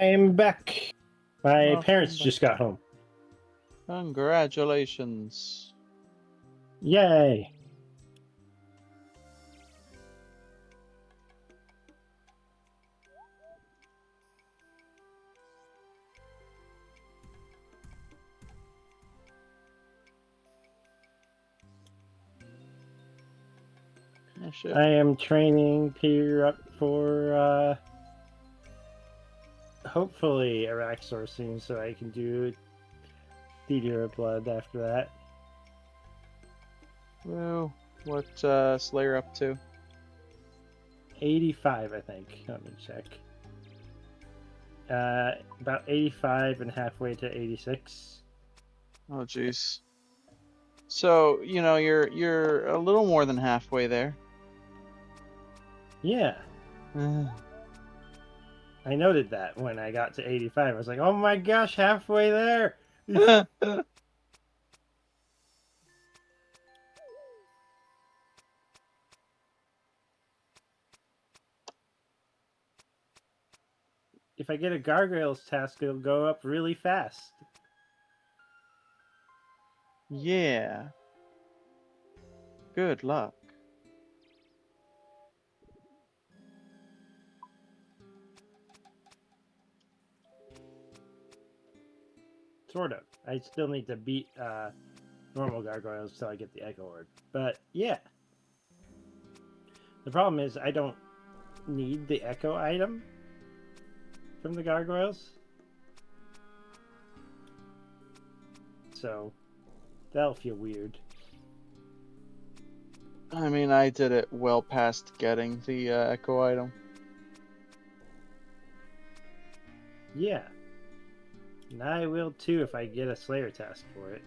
I'm back. My Welcome parents back. just got home. Congratulations. Yay! Oh, shit. I am training Peter up for hopefully Araxor soon, so I can do Theater of Blood after that. Well, what Slayer up to? 85, I think. Let me check. About 85 and halfway to 86. Oh, jeez. So, you know, you're a little more than halfway there. Yeah, I noted that when I got to 85. I was like, oh my gosh, halfway there! If I get a Gargoyles task, it'll go up really fast. Yeah. Good luck. Sort of. I still need to beat normal Gargoyles till I get the Echo Orb. But yeah. The problem is I don't need the Echo item from the Gargoyles. So that'll feel weird. I mean, I did it well past getting the Echo item. Yeah. And I will too if I get a Slayer task for it.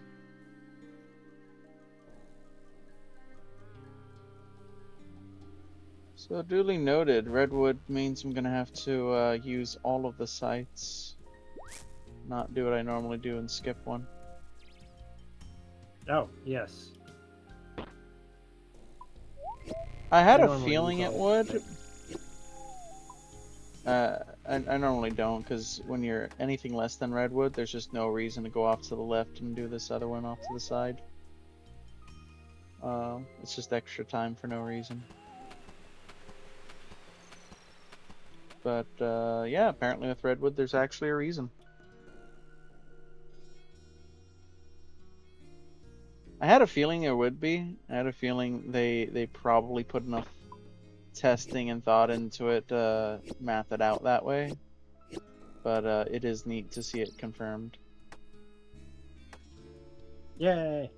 So duly noted, Redwood means I'm gonna have to use all of the sites. Not do what I normally do and skip one. Oh, yes. I had I a normally feeling use it all of would. I normally don't, because when you're anything less than Redwood, there's just no reason to go off to the left and do this other one off to the side. It's just extra time for no reason. But yeah, apparently with Redwood, there's actually a reason. I had a feeling there would be. I had a feeling they probably put enough testing and thought into it to math it out that way. But it is neat to see it confirmed. Yay!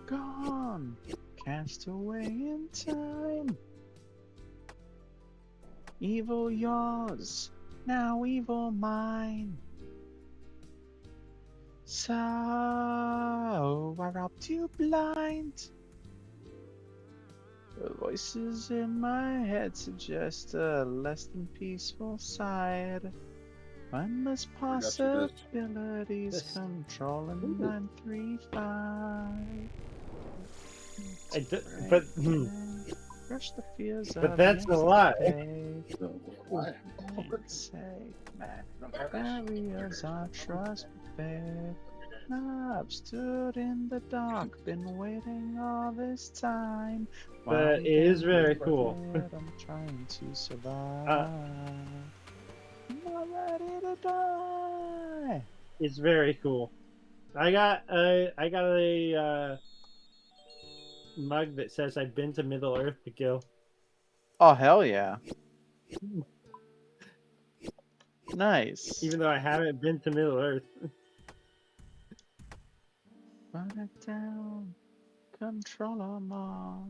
Gone! Cast away in time! Evil yours, now evil mine. So I robbed you blind. The voices in my head suggest a less than peaceful side. Endless Forgot you this. possibilities This- controlling 935. But Crush the fears But of that's a lie. yesterday. So, why? Can't say, man. Barriers our trust prepared. I've stood in the dark, been waiting all this time. That While is down very the cool. dead, I'm trying to survive. I'm not ready to die. it's very cool. I got a mug that says I've been to Middle Earth to kill. Oh, hell yeah. Nice. Even though I haven't been to Middle Earth. Run it down. Control 'em all.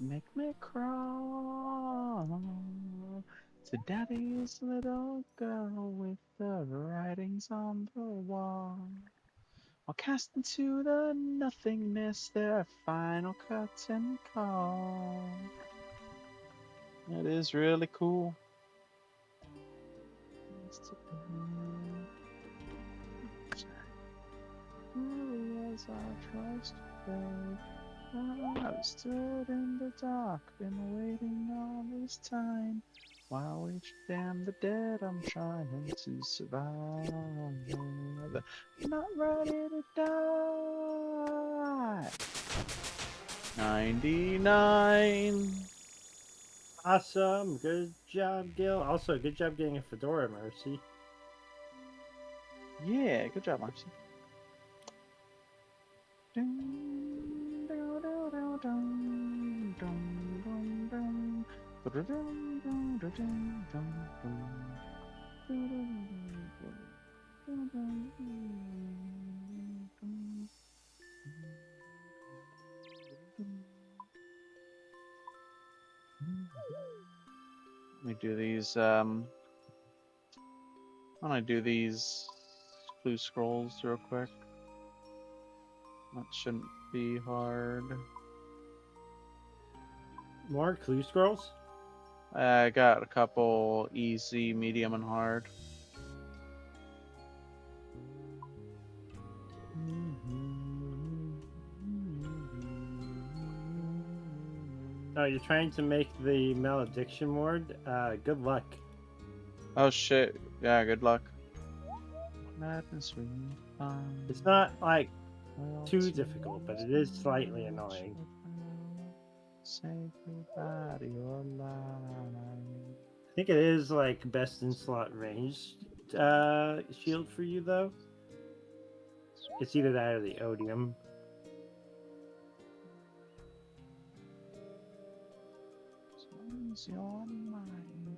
Make me crawl to daddy's little girl with the writings on the wall. I'll cast into the nothingness their final curtain call. It is really cool. Areas I trust faith. I've stood in the dark, been waiting all this time. While we damn the dead, I'm trying to survive. Not ready to die. 99. Awesome. Good job, Gil. Also, good job getting a fedora, Mercy. Yeah, good job, Marcy. Dun, dun, dun, dun, dun, dun, dun, dun. Dun, dun, dun, dun, dun, dun, dun. Let me do these, why don't I do these clue scrolls real quick? That shouldn't be hard. More clue scrolls? I got a couple easy, medium, and hard. Oh, you're trying to make the malediction ward? Good luck. Oh shit, yeah, good luck. Madness, fun. It's not like too difficult, but it is slightly annoying. Say goodbye to your life. I think it is like best in slot ranged shield for you though. It's either that or the odium. Cleanse your mind.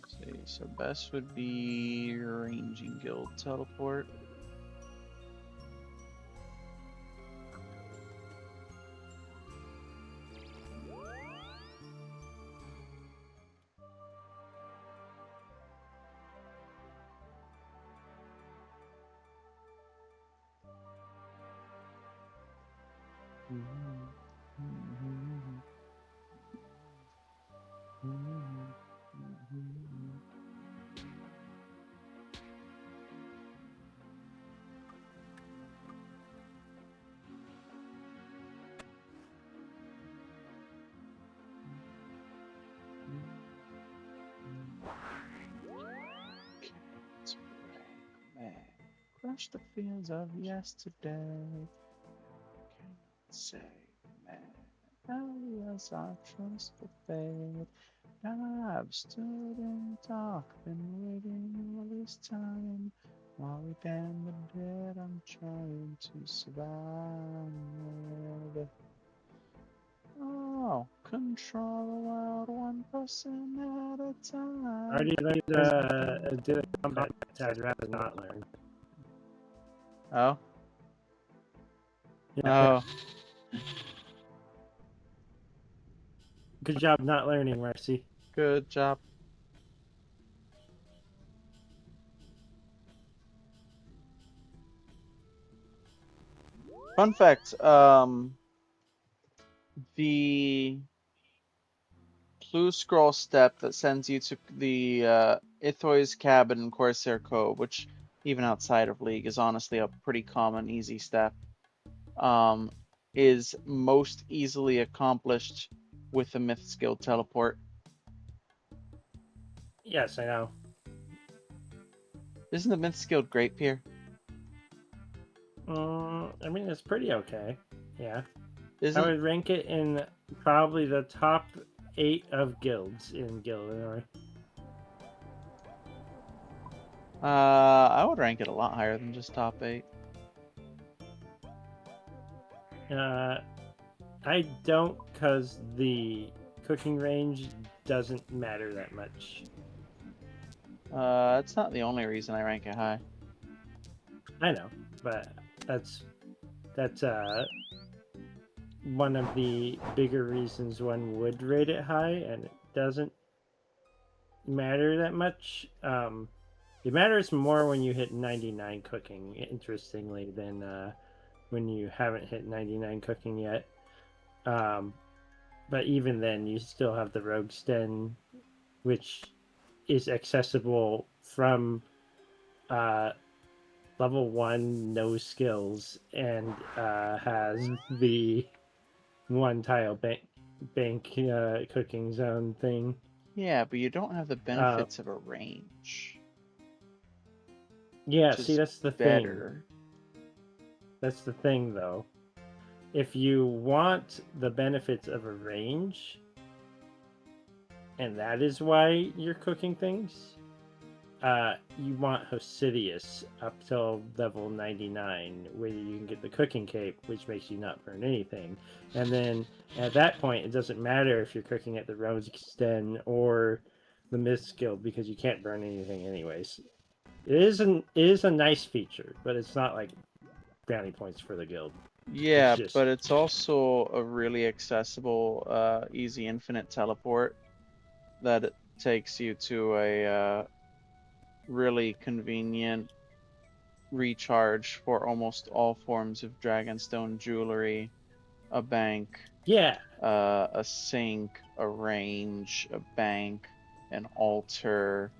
See, so best would be ranging guild teleport. Crush the fears of yesterday. Cannot say, man. Areas I trust the fate. I've stood in dark, been waiting all this time. While we damn the dead, I'm trying to survive. Oh, control the world one person at a time. I already learned did a combat I'd rather not learn. Oh? Yeah. Oh. Good job not learning, Mercy. Good job. Fun fact, the clue scroll step that sends you to the Ithoy's cabin in Corsair Cove, which even outside of League is honestly a pretty common, easy step, is most easily accomplished with the Myth skill teleport. Yes, I know. Isn't the Myth skill great, Pierre? I mean, it's pretty okay. Yeah. I Isn't would rank it in probably the top 8 of guilds in Illinois. I would rank it a lot higher than just top 8. I don't, because the cooking range doesn't matter that much. It's not the only reason I rank it high. I know, but that's one of the bigger reasons one would rate it high, and it doesn't matter that much. It matters more when you hit 99 cooking, interestingly, than when you haven't hit 99 cooking yet. But even then, you still have the Rogue Sten, which is accessible from level 1, no skills, and has the one tile bank cooking zone thing. Yeah, but you don't have the benefits of a range. Yeah, Which see, is that's the better. thing. That's the thing, though. If you want the benefits of a range, and that is why you're cooking things, you want Hosidius up till level 99, where you can get the cooking cape, which makes you not burn anything. And then at that point, it doesn't matter if you're cooking at the Rose Extend or the Mist Guild, because you can't burn anything anyways. It is a nice feature, but it's not like brownie points for the guild. Yeah, just- but it's also a really accessible, easy infinite teleport that takes you to a really convenient recharge for almost all forms of Dragonstone jewelry, a bank, Yeah, a sink, a range, a bank, an altar,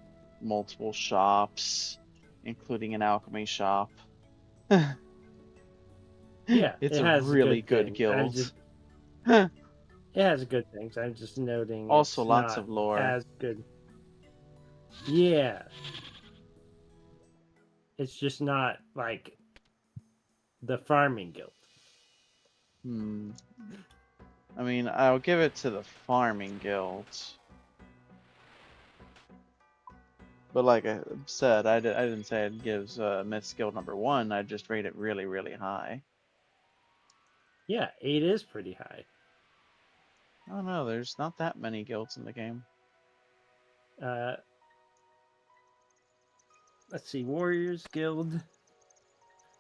multiple shops, including an alchemy shop. yeah, It's it a has really good things. guild. It has good things. I'm just noting Also, it's lots not of lore. as good. Yeah, it's just not like the farming guild. I mean, I'll give it to the farming guild. But like I said, I didn't say it gives Myth skill number 1. I just rate it really, really high. Yeah, 8 is pretty high. I don't know, there's not that many guilds in the game. Let's see, Warriors Guild,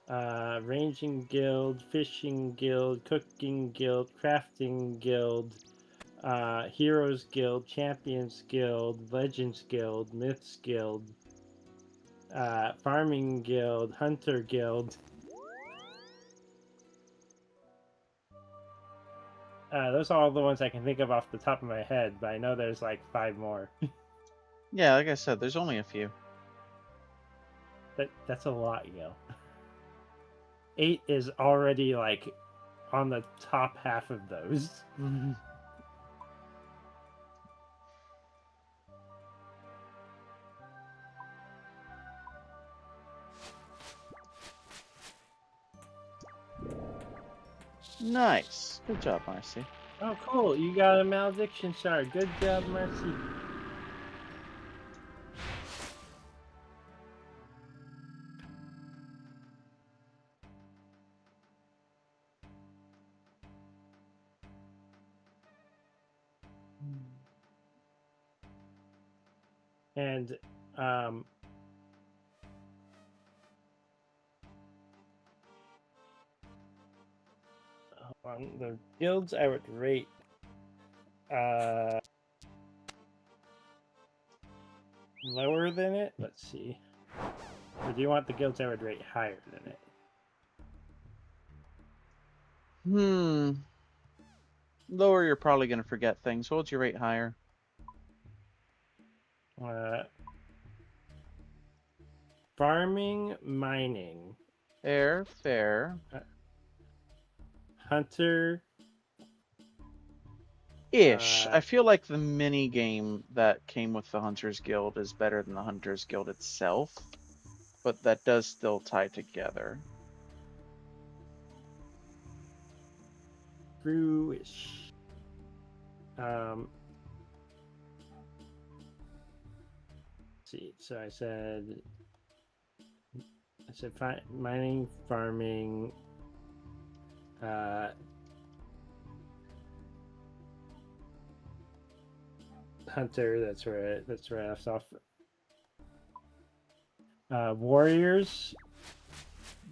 Ranging Guild, Fishing Guild, Cooking Guild, Crafting Guild, Heroes Guild, Champions Guild, Legends Guild, Myths Guild, Farming Guild, Hunter Guild. Those are all the ones I can think of off the top of my head, but I know there's like 5 more. Yeah, like I said, there's only a few. That's a lot, yo. 8 is already like on the top half of those. Nice. Good job, Marcy. Oh, cool. You got a malediction shard. Good job, Marcy. And, hold on. The guilds I would rate, lower than it. Let's see. Or do you want the guilds I would rate higher than it? Lower, you're probably gonna forget things. What would you rate higher? Farming, mining, Fair. hunter. Ish. I feel like the mini game that came with the Hunters Guild is better than the Hunters Guild itself, but that does still tie together. Brewish. Let's see. So I said mining, farming, hunter. That's where I left off. Warriors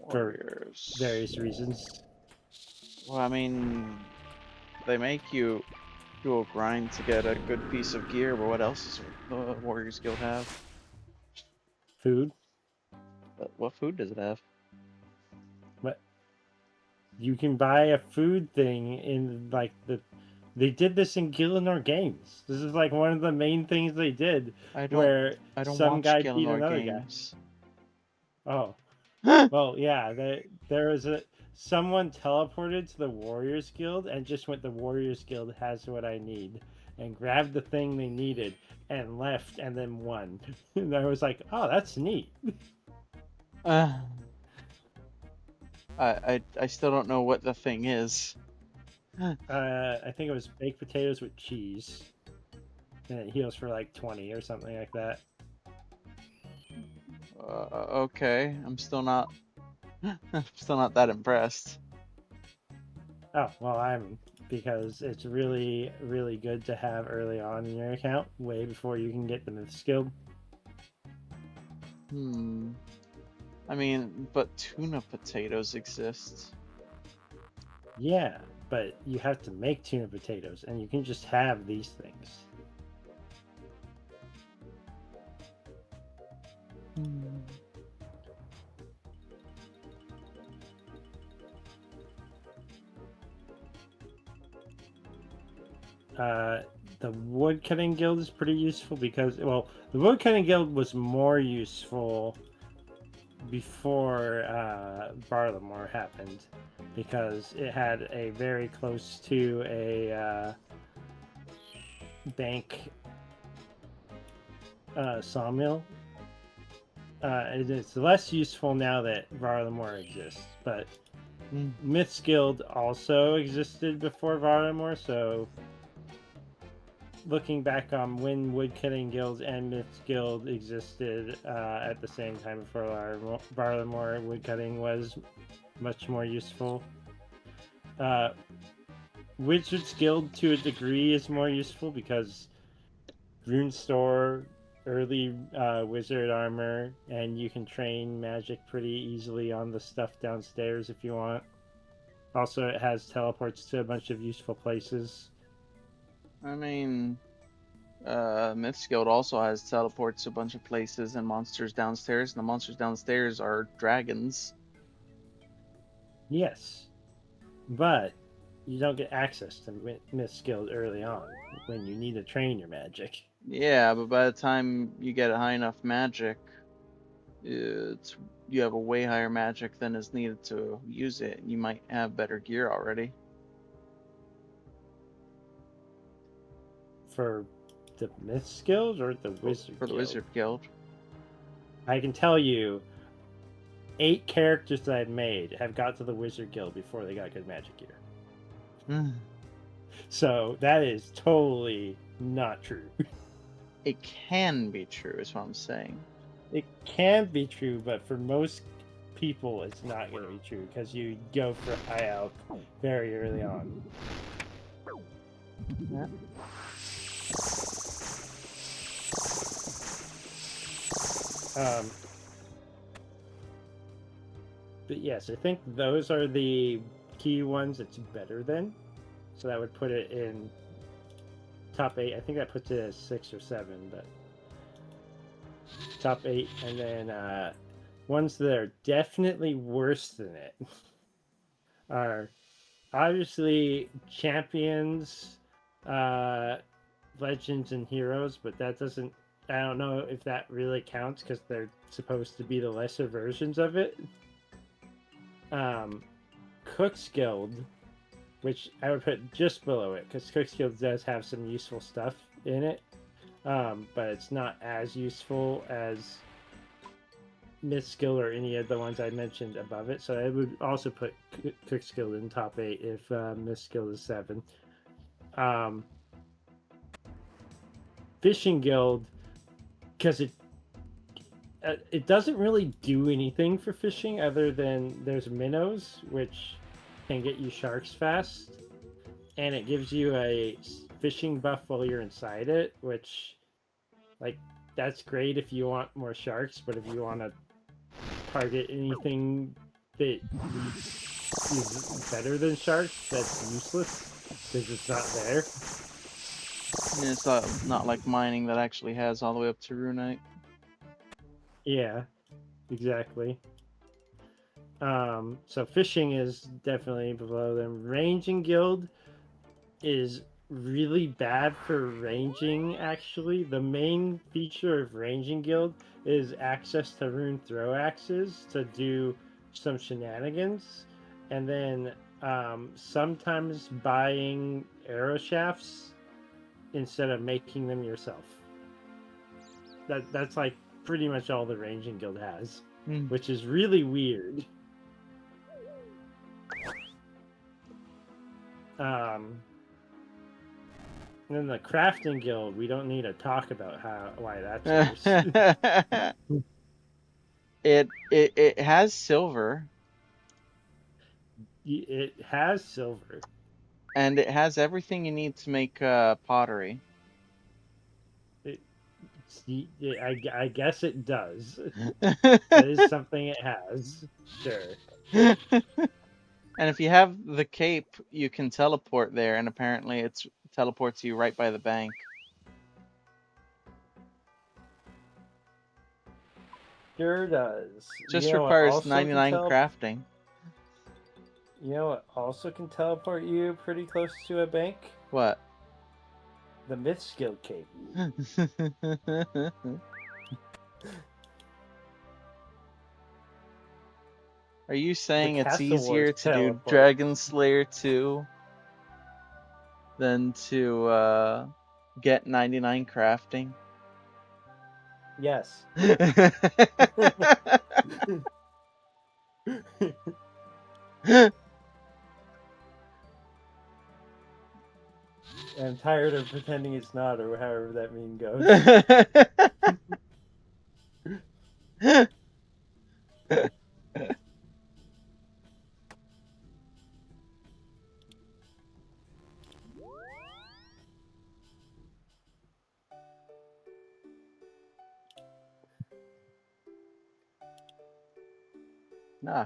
for Warriors. various reasons. Well, I mean, they make you do a grind to get a good piece of gear, but what else does the Warriors Guild have? Food. What food does it have? But you can buy a food thing in like they did this in Gillinor Games. This is like one of the main things they did, I don't where some watch guy beat Gillinor another games. guy. Oh, well, yeah. There was someone teleported to the Warriors Guild and just went. The Warriors Guild has what I need, and grabbed the thing they needed and left, and then won. And I was like, oh, that's neat. I still don't know what the thing is. I think it was baked potatoes with cheese, and it heals for like 20 or something like that. Okay, I'm still not that impressed. Oh, well, because it's really, really good to have early on in your account, way before you can get the myth skill. I mean, but tuna potatoes exist. Yeah, but you have to make tuna potatoes, and you can just have these things. The woodcutting guild is pretty useful because, well, the woodcutting guild was more useful before Barlamore happened, because it had a very close to a bank sawmill. It's less useful now that Varlamore exists, but Myth's Guild also existed before Varlamore, so looking back on when Woodcutting Guild and Myth's Guild existed at the same time before Varlamore, woodcutting was much more useful. Wizard's Guild, to a degree, is more useful because Rune Store, early wizard armor, and you can train magic pretty easily on the stuff downstairs if you want. Also, it has teleports to a bunch of useful places. I mean, Myth's Guild also has teleports to a bunch of places and monsters downstairs, and the monsters downstairs are dragons. Yes, but you don't get access to Myth's Guild early on when you need to train your magic. Yeah, but by the time you get a high enough magic, you have a way higher magic than is needed to use it. You might have better gear already. For the Myth's Guild or the Wizard For the Guild? Wizard Guild. I can tell you, 8 characters that I've made have got to the Wizard Guild before they got good magic gear. So that is totally not true. It can be true, is what I'm saying. It can be true, but for most people, it's not going to be true because you go for high elk very early on. Yeah. But yes, I think those are the key ones it's better than. So that would put it in top 8. I think that puts it as 6 or 7, but top 8. And then ones that are definitely worse than it are obviously champions, legends, and heroes, but that doesn't I don't know if that really counts because they're supposed to be the lesser versions of it. Cook's Guild, which I would put just below it because Cook's Guild does have some useful stuff in it, but it's not as useful as Myth's Guild or any of the ones I mentioned above it. So I would also put Cook's Guild in top 8 if Myth's Guild is 7. Fishing Guild, because it doesn't really do anything for fishing other than there's minnows, which can get you sharks fast, and it gives you a fishing buff while you're inside it, which, like, that's great if you want more sharks, but if you want to target anything that is better than sharks, that's useless because it's not there. Yeah, it's not like mining that actually has all the way up to Runite. Yeah, exactly. So fishing is definitely below them. Ranging Guild is really bad for ranging, actually. The main feature of Ranging Guild is access to rune throw axes to do some shenanigans, and then sometimes buying arrow shafts instead of making them yourself. That's like pretty much all the Ranging Guild has, which is really weird. And then the Crafting Guild, we don't need to talk about why that's worse. It has silver, It has silver. and it has everything you need to make pottery. I guess it does. That is something it has. Sure. And if you have the cape, you can teleport there, and apparently it teleports you right by the bank. Sure does. Just You know what requires also 99 crafting. You know what also can teleport you pretty close to a bank? What? The Myth Guild cape. Are you saying The it's Castle easier Wars to do teleport. Dragon Slayer 2 than to get 99 crafting? Yes. I'm tired of pretending it's not, or however that meme goes.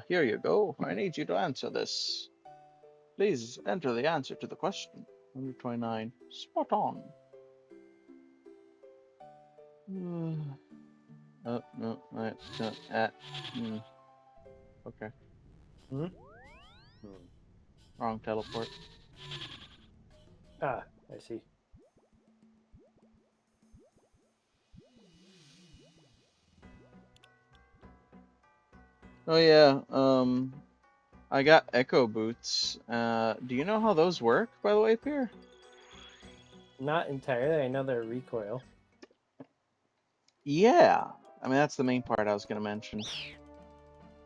Here you go. I need you to answer this. Please enter the answer to the question. 129. Spot on. Oh, no, okay. Wrong teleport. Ah, I see. Oh yeah, I got Echo Boots. Do you know how those work, by the way, Pierre? Not entirely. I know they're recoil. Yeah. I mean, that's the main part I was going to mention.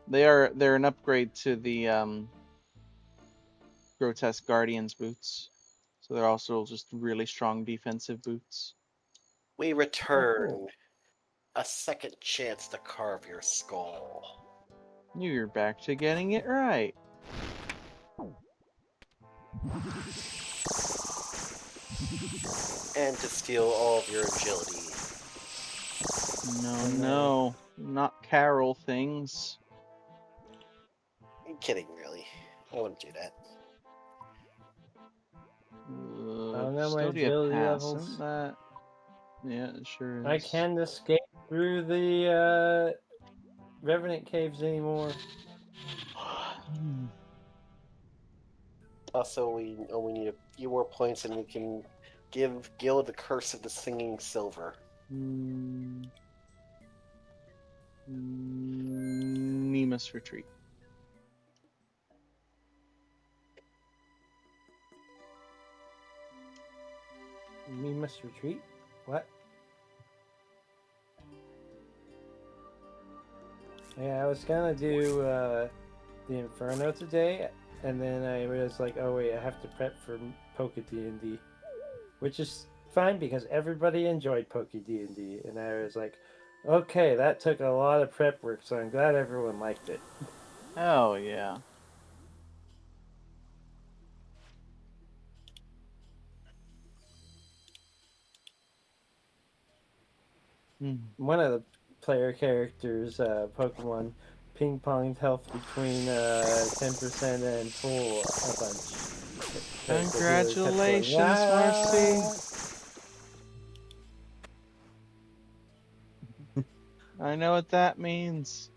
They're an upgrade to the Grotesque Guardians boots. So they're also just really strong defensive boots. We return. A second chance to carve your skull. You're back to getting it right. And to steal all of your agility. No, not Carol things. I'm kidding, really. I wouldn't do that. I don't know my Custodia agility Pass, levels. isn't that? Yeah, it sure is. I can't escape through the Revenant caves anymore. Also, we only need a few more points and we can give Gil the Curse of the Singing Silver. Nemus Retreat. We must retreat. What? Yeah, I was gonna do the Inferno today, and then I was like, oh wait, I have to prep for Poké D&D, which is fine because everybody enjoyed Poké D&D, and I was like, okay, that took a lot of prep work, so I'm glad everyone liked it. Oh yeah. One of the player characters, Pokemon, ping-ponged health between 10% and full a bunch. 'Cause the healer kept going, Congratulations, Marcy. I know what that means.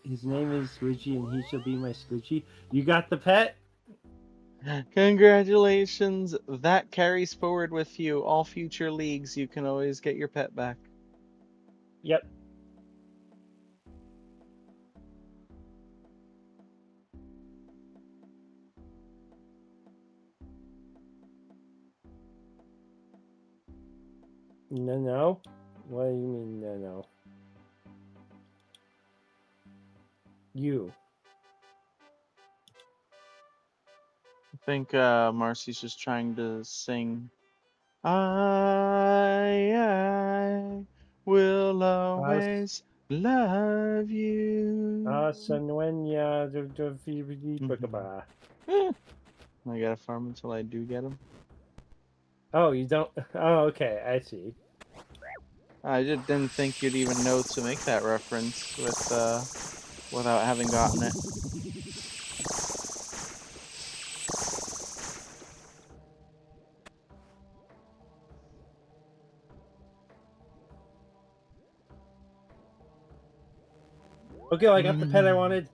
His name is Squidgy, and he shall be my Squidgy. You got the pet? Congratulations. That carries forward with you. All future leagues, you can always get your pet back. Yep. No. What do you mean no? You. I think Marcy's just trying to sing. I will always love you. Sanuenya I gotta farm until I do get him. Oh, you don't? Oh, okay. I see. I just didn't think you'd even know to make that reference without having gotten it. Oh, Gil, I got the pet I wanted.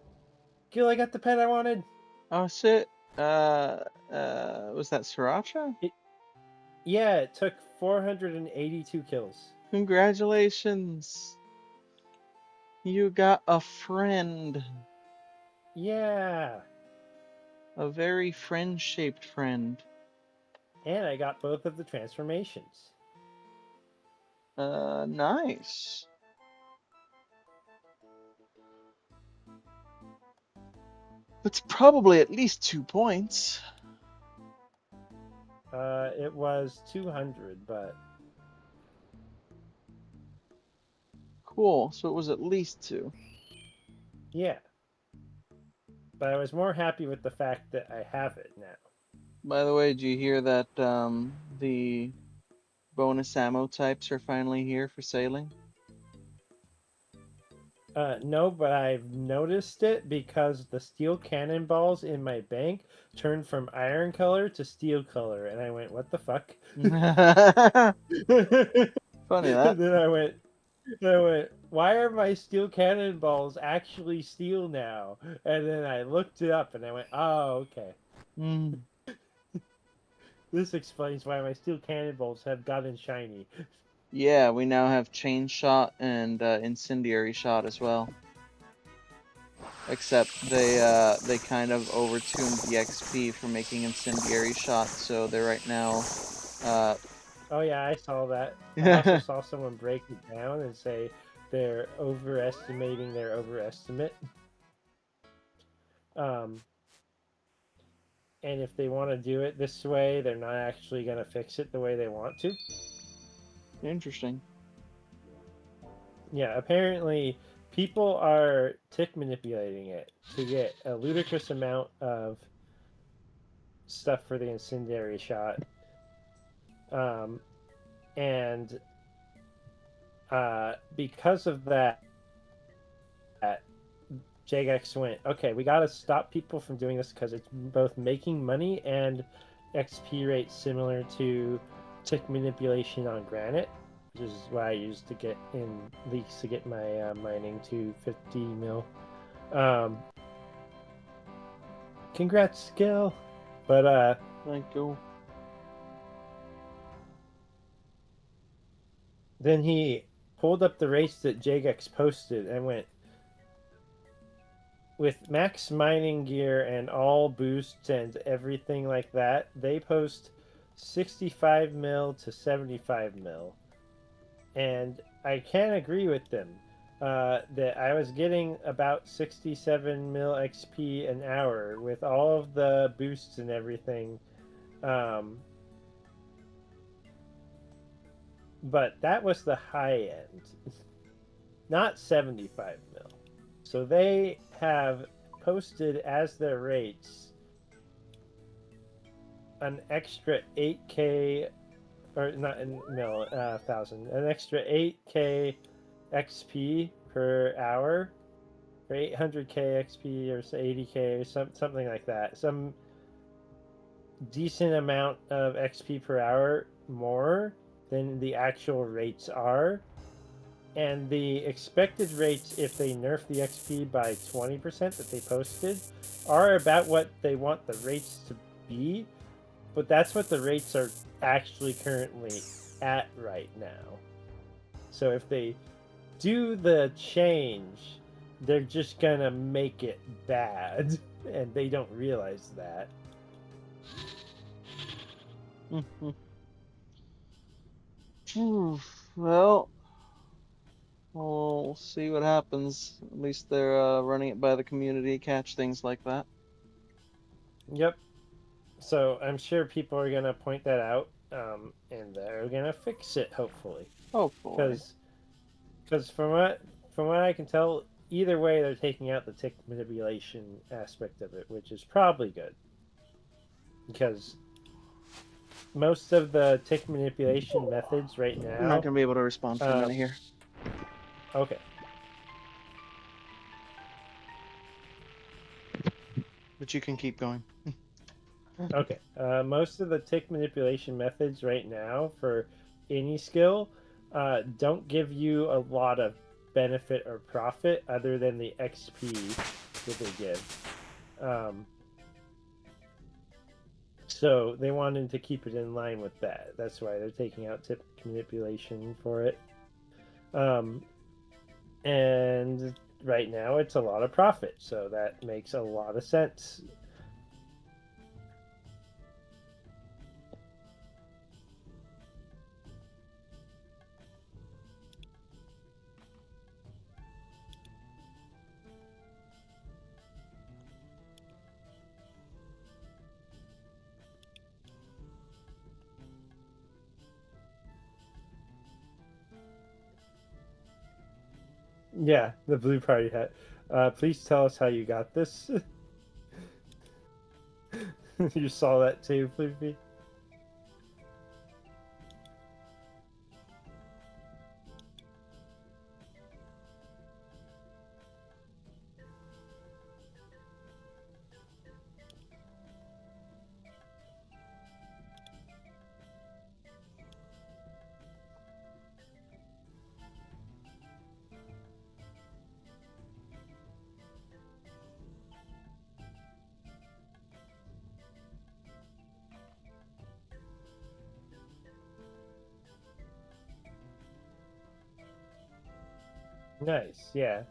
Gil, I got the pet I wanted. Oh shit. Was that Sriracha? Yeah, it took 482 kills. Congratulations. You got a friend. Yeah. A very friend-shaped friend. And I got both of the transformations. Nice. That's probably at least 2 points. It was 200, but Cool. So it was at least 2. yeah. But I was more happy with the fact that I have it now. By the way, did you hear that the bonus ammo types are finally here for sailing? No, but I've noticed it because the steel cannonballs in my bank turned from iron color to steel color, and I went, "What the fuck?" Funny that. Then I went, "Why are my steel cannonballs actually steel now?" And then I looked it up, and I went, "Oh, okay. Mm. This explains why my steel cannonballs have gotten shiny." Yeah, we now have chain shot and incendiary shot as well. Except they kind of overtuned the XP for making incendiary shot, so they're right now. Oh yeah, I saw that. I also saw someone break it down and say they're overestimating their overestimate. And if they want to do it this way, they're not actually going to fix it the way they want to. Interesting. Yeah, apparently people are tick manipulating it to get a ludicrous amount of stuff for the incendiary shot. And because of that, Jagex went, okay, we got to stop people from doing this because it's both making money and XP rate similar to tick manipulation on Granite, which is what I used to get in leaks to get my mining to 50 mil. Congrats, Skill. But Thank you. then he pulled up the rates that Jagex posted and went, with max mining gear and all boosts and everything like that, they post 65 mil to 75 mil. And I can agree with them that I was getting about 67 mil XP an hour with all of the boosts and everything. But that was the high end, not 75 mil. So they have posted as their rates an extra 8k, or not in mil, 1000, an extra 8k XP per hour, or 800k XP, or 80k, or something like that. Some decent amount of XP per hour more than the actual rates are. And the expected rates, if they nerf the XP by 20% that they posted, are about what they want the rates to be. But that's what the rates are actually currently at right now. So if they do the change, they're just gonna make it bad, and they don't realize that. Well, we'll see what happens. At least they're running it by the community, catch things like that. Yep. So I'm sure people are gonna point that out, and they're gonna fix it, hopefully. Hopefully. Because from what I can tell, either way they're taking out the tick manipulation aspect of it, which is probably good. Because most of the tick manipulation methods right now. I'm not gonna be able to respond for a minute here. Okay. But you can keep going. Okay. Most of the tick manipulation methods right now for any skill don't give you a lot of benefit or profit other than the XP that they give. So they wanted to keep it in line with that. That's why they're taking out tick manipulation for it. And right now it's a lot of profit, so that makes a lot of sense. Yeah, the blue party hat. Please tell us how you got this. You saw that too, Floofy? Nice, yeah.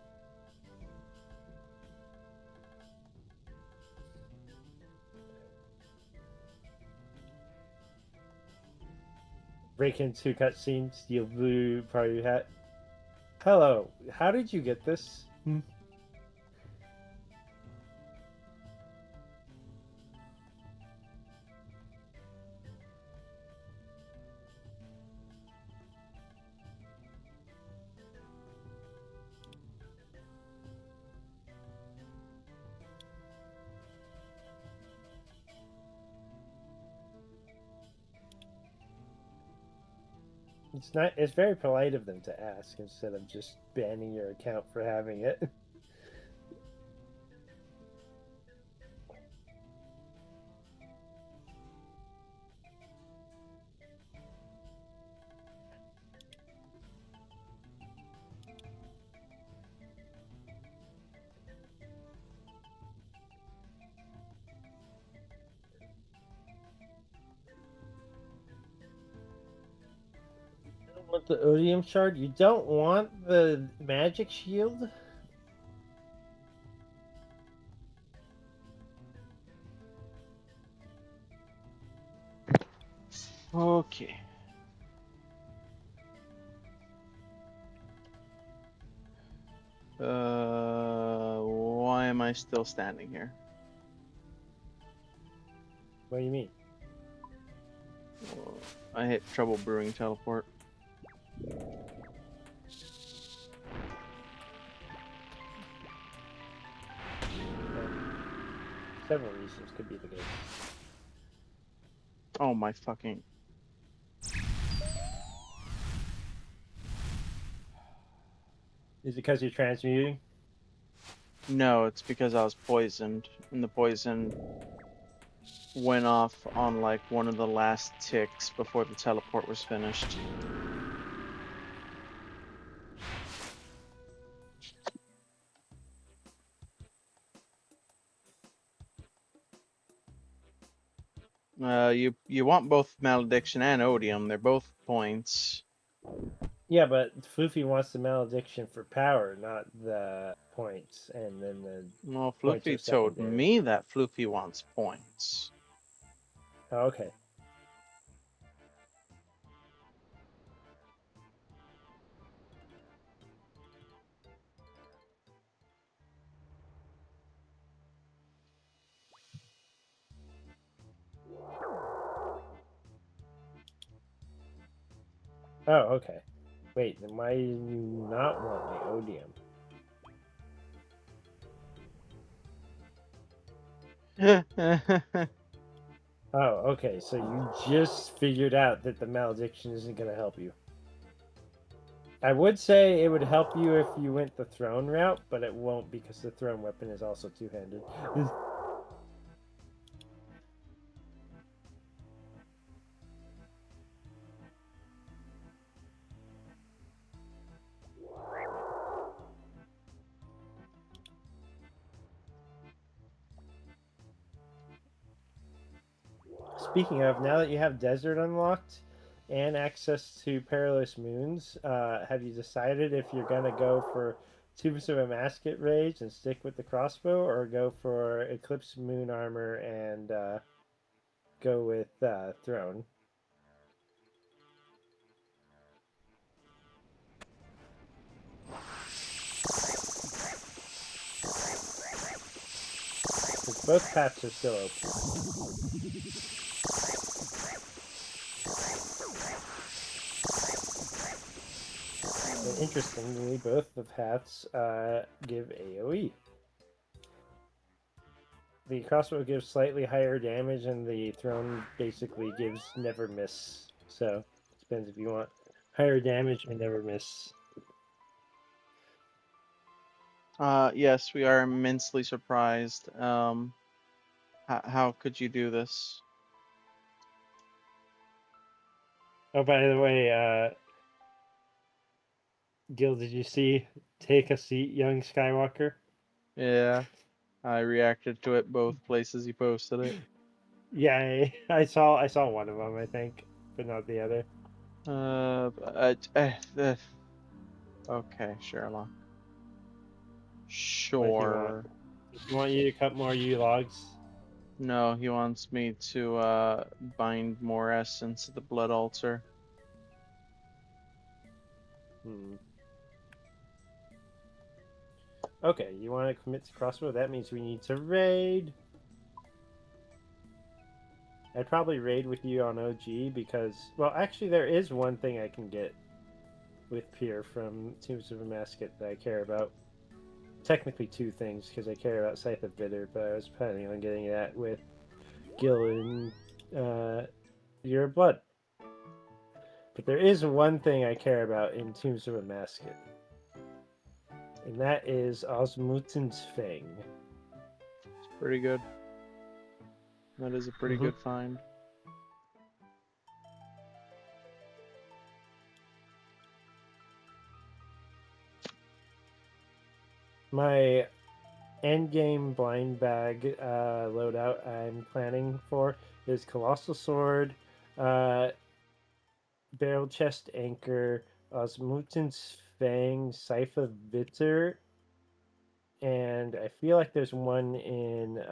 Break into cutscene, steal blue party hat. Hello, how did you get this? It's not. It's very polite of them to ask instead of just banning your account for having it. with the odium shard, you don't want the magic shield. Okay. Why am I still standing here? What do you mean? I hit trouble brewing teleport. Several reasons could be the case. Oh my fucking. Is it because you're transmuting? No, it's because I was poisoned, and the poison went off on like one of the last ticks before the teleport was finished. You want both malediction and odium. They're both points. Yeah, but Floofy wants the malediction for power, not the points, and then the Well, points are Floofy told secondary. me that Floofy wants points. Oh, okay. Oh, okay. Wait, then why do you not want the odium? Oh, okay. So you just figured out that the malediction isn't going to help you. I would say it would help you if you went the throne route, but it won't because the throne weapon is also two-handed. Speaking of, now that you have desert unlocked and access to perilous moons, have you decided if you're gonna go for Tubes of a Masket Rage and stick with the crossbow, or go for Eclipse Moon Armor and go with Throne? Because both paths are still open. And interestingly, both the paths give AoE. The crossbow gives slightly higher damage, and the throne basically gives never miss. So it depends if you want higher damage or never miss. Yes, we are immensely surprised. How could you do this? Oh, by the way, Gil, did you see "Take a Seat, Young Skywalker"? Yeah, I reacted to it both places you posted it. Yeah, I saw one of them, I think, but not the other. Okay, Sherlock. What if you want? Sure. If you want you to cut more U logs. No, he wants me to bind more essence to the blood altar. Hmm. Okay, you want to commit to crossbow? That means we need to raid. I'd probably raid with you on OG because, well, actually, there is one thing I can get with Pier from Tombs of a Masket that I care about. Technically, two things because I care about Scythe of Bitter, but I was planning on getting that with Gil and Year of Blood. But there is one thing I care about in Tombs of a Masket, and that is Osmuten's Fang. It's pretty good. That is a pretty good find. My endgame blind bag loadout I'm planning for is Colossal Sword, Barrel Chest Anchor, Osmuten's Fang, Sypha Vitzer, and I feel like there's one in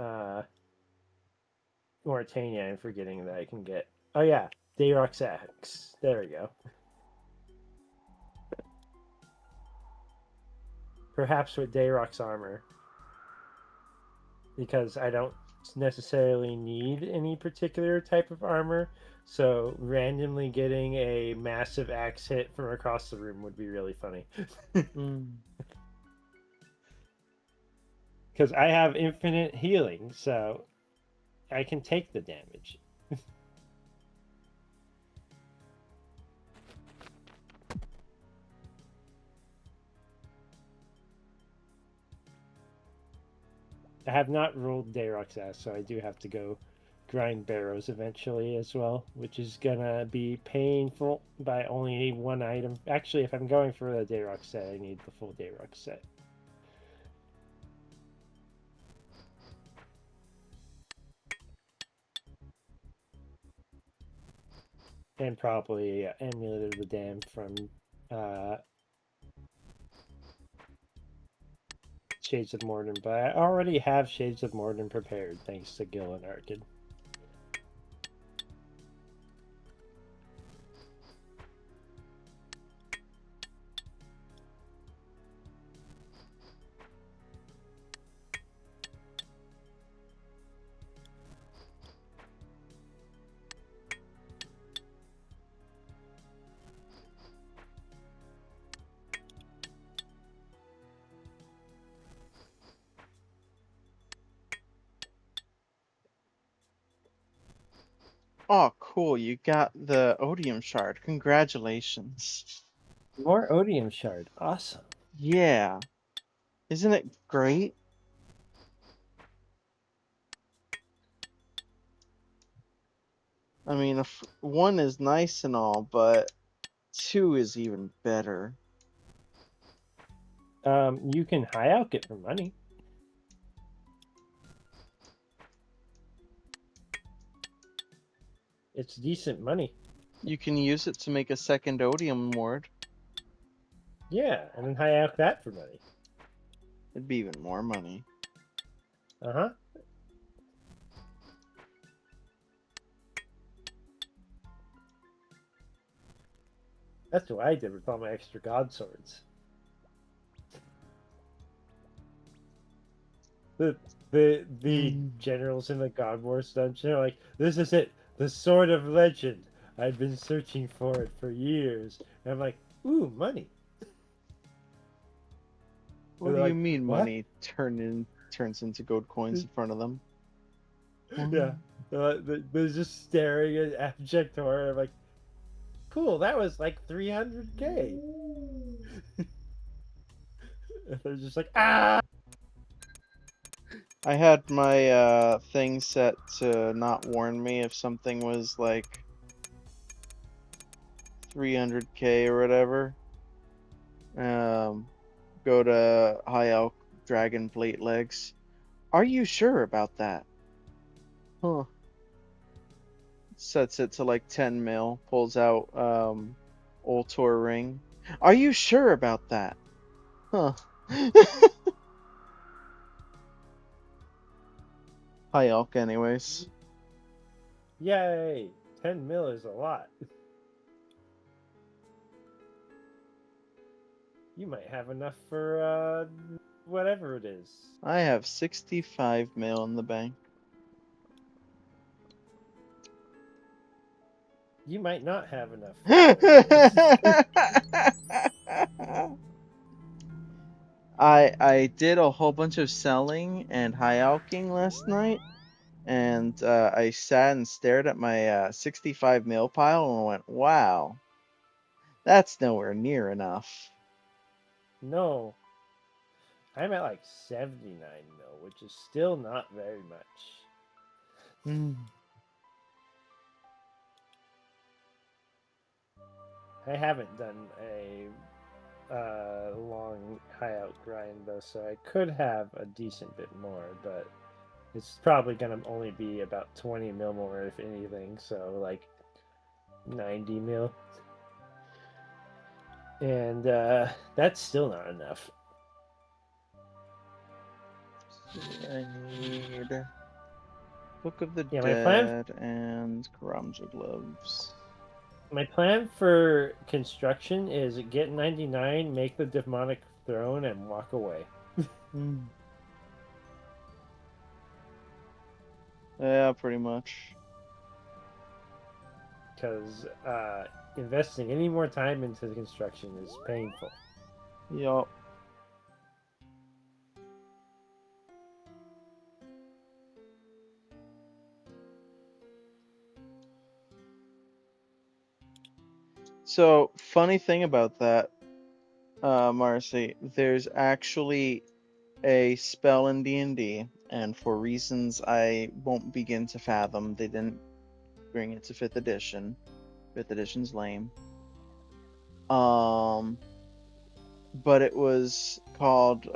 Mauritania. I'm forgetting that I can get. Oh yeah, Dayrock's Axe. There we go. Perhaps with Dayrock's armor, because I don't necessarily need any particular type of armor. So randomly getting a massive axe hit from across the room would be really funny. Because I have infinite healing, so I can take the damage. I have not rolled Dayrock's ass, so I do have to go grind barrows eventually as well, which is gonna be painful by only one item. Actually, if I'm going for the Dayrock set, I need the full Dayrock set. And probably Amulet of the Damned from Shades of Morden, but I already have Shades of Morden prepared thanks to Gil and Arkin. Oh, cool. You got the Odium Shard. Congratulations. More Odium Shard. Awesome. Yeah. Isn't it great? I mean, if one is nice and all, but two is even better. You can high out it for money. It's decent money. You can use it to make a second Odium ward. Yeah, and then high out that for money. It'd be even more money. Uh-huh. That's what I did with all my extra god swords. The generals in the God Wars dungeon are like, this is it, the sword of legend. I've been searching for it for years. And I'm like, ooh, money. What do They're you like, mean what? money turns into gold coins in front of them? Yeah. They're just staring at abject horror. I'm like, cool, that was like 300K. And they're just like, ah! I had my thing set to not warn me if something was like 300K or whatever. Go to High Elk Dragon Plate Legs. Are you sure about that? Huh. Sets it to like 10 mil. Pulls out Ultor Ring. Are you sure about that? Huh. High Elk anyways. Yay! 10 mil is a lot. You might have enough for whatever it is. I have 65 mil in the bank. You might not have enough for whatever it is. I did a whole bunch of selling and high alking last night, and I sat and stared at my 65 mil pile and went, "Wow, that's nowhere near enough." No. I'm at like 79 mil, which is still not very much. I haven't done a long high out grind though, so I could have a decent bit more, but it's probably gonna only be about 20 mil more if anything, so like 90 mil. And that's still not enough. I need Book of the Yeah, Dead and Karamja gloves. my plan for construction is get 99, make the demonic throne, and walk away. Yeah, pretty much. Because investing any more time into the construction is painful. Yup. So, funny thing about that, Marcy, there's actually a spell in D&D, and for reasons I won't begin to fathom, they didn't bring it to 5th edition. 5th edition's lame. But it was called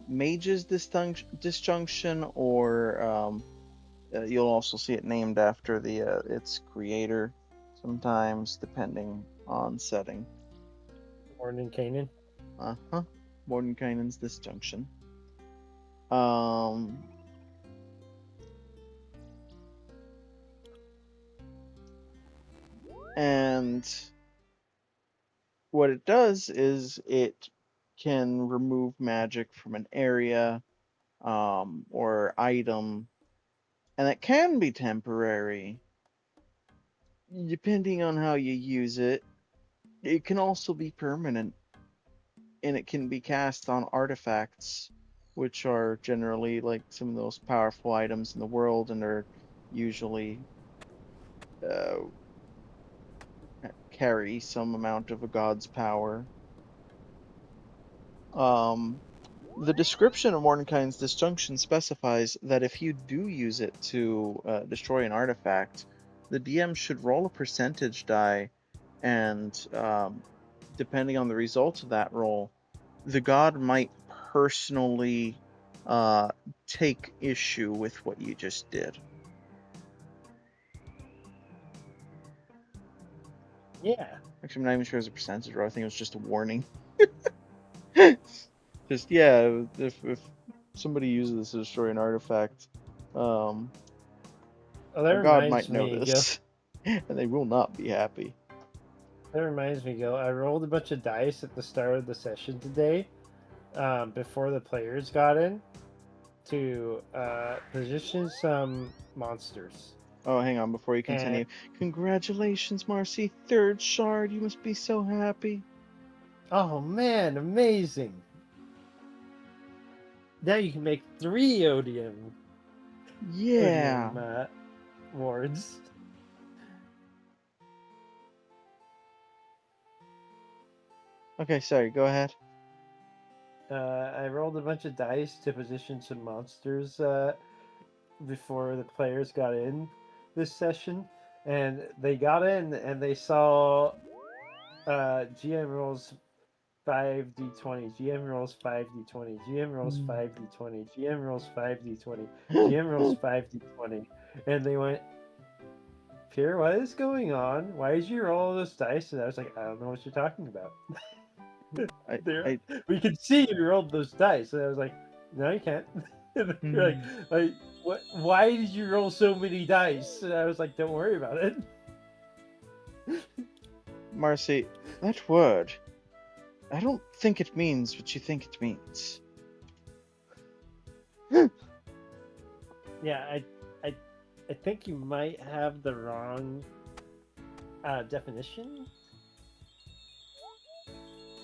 Mage's Disjunction, or you'll also see it named after its creator sometimes, depending on setting. Morning, Canaan. Uh-huh. Mordenkainen's Disjunction. Um, and what it does is it can remove magic from an area or item, and it can be temporary depending on how you use it. It can also be permanent, and it can be cast on artifacts, which are generally like some of the most powerful items in the world, and are usually uh, carry some amount of a god's power. Um, the description of Mordecai's disjunction specifies that if you do use it to destroy an artifact, the DM should roll a percentage die, and depending on the results of that roll, the god might personally uh, take issue with what you just did. Yeah. Actually, I'm not even sure it was a percentage roll. I think it was just a warning. Just, yeah, if somebody uses this to destroy an artifact, Oh, that a god reminds might me, Gil. notice, and they will not be happy. That reminds me, Gil. I rolled a bunch of dice at the start of the session today, before the players got in, to position some monsters. Oh, hang on, before you And continue. Congratulations, Marcy. 3rd shard. You must be so happy. oh man, amazing! Now you can make 3 Yeah. odium wards. Okay, sorry, go ahead. I rolled a bunch of dice to position some monsters before the players got in this session, and they got in and they saw GM rolls 5d20, GM rolls 5d20, GM rolls 5d20, GM rolls 5d20, GM rolls 5d20, and they went, Pierre, what is going on? Why did you roll all those dice? And I was like, I don't know what you're talking about. I We could see you rolled those dice, and I was like, no, you can't. And they're like, what? Why did you roll so many dice? And I was like, don't worry about it. Marcy, that word, I don't think it means what you think it means. Yeah, I think you might have the wrong definition.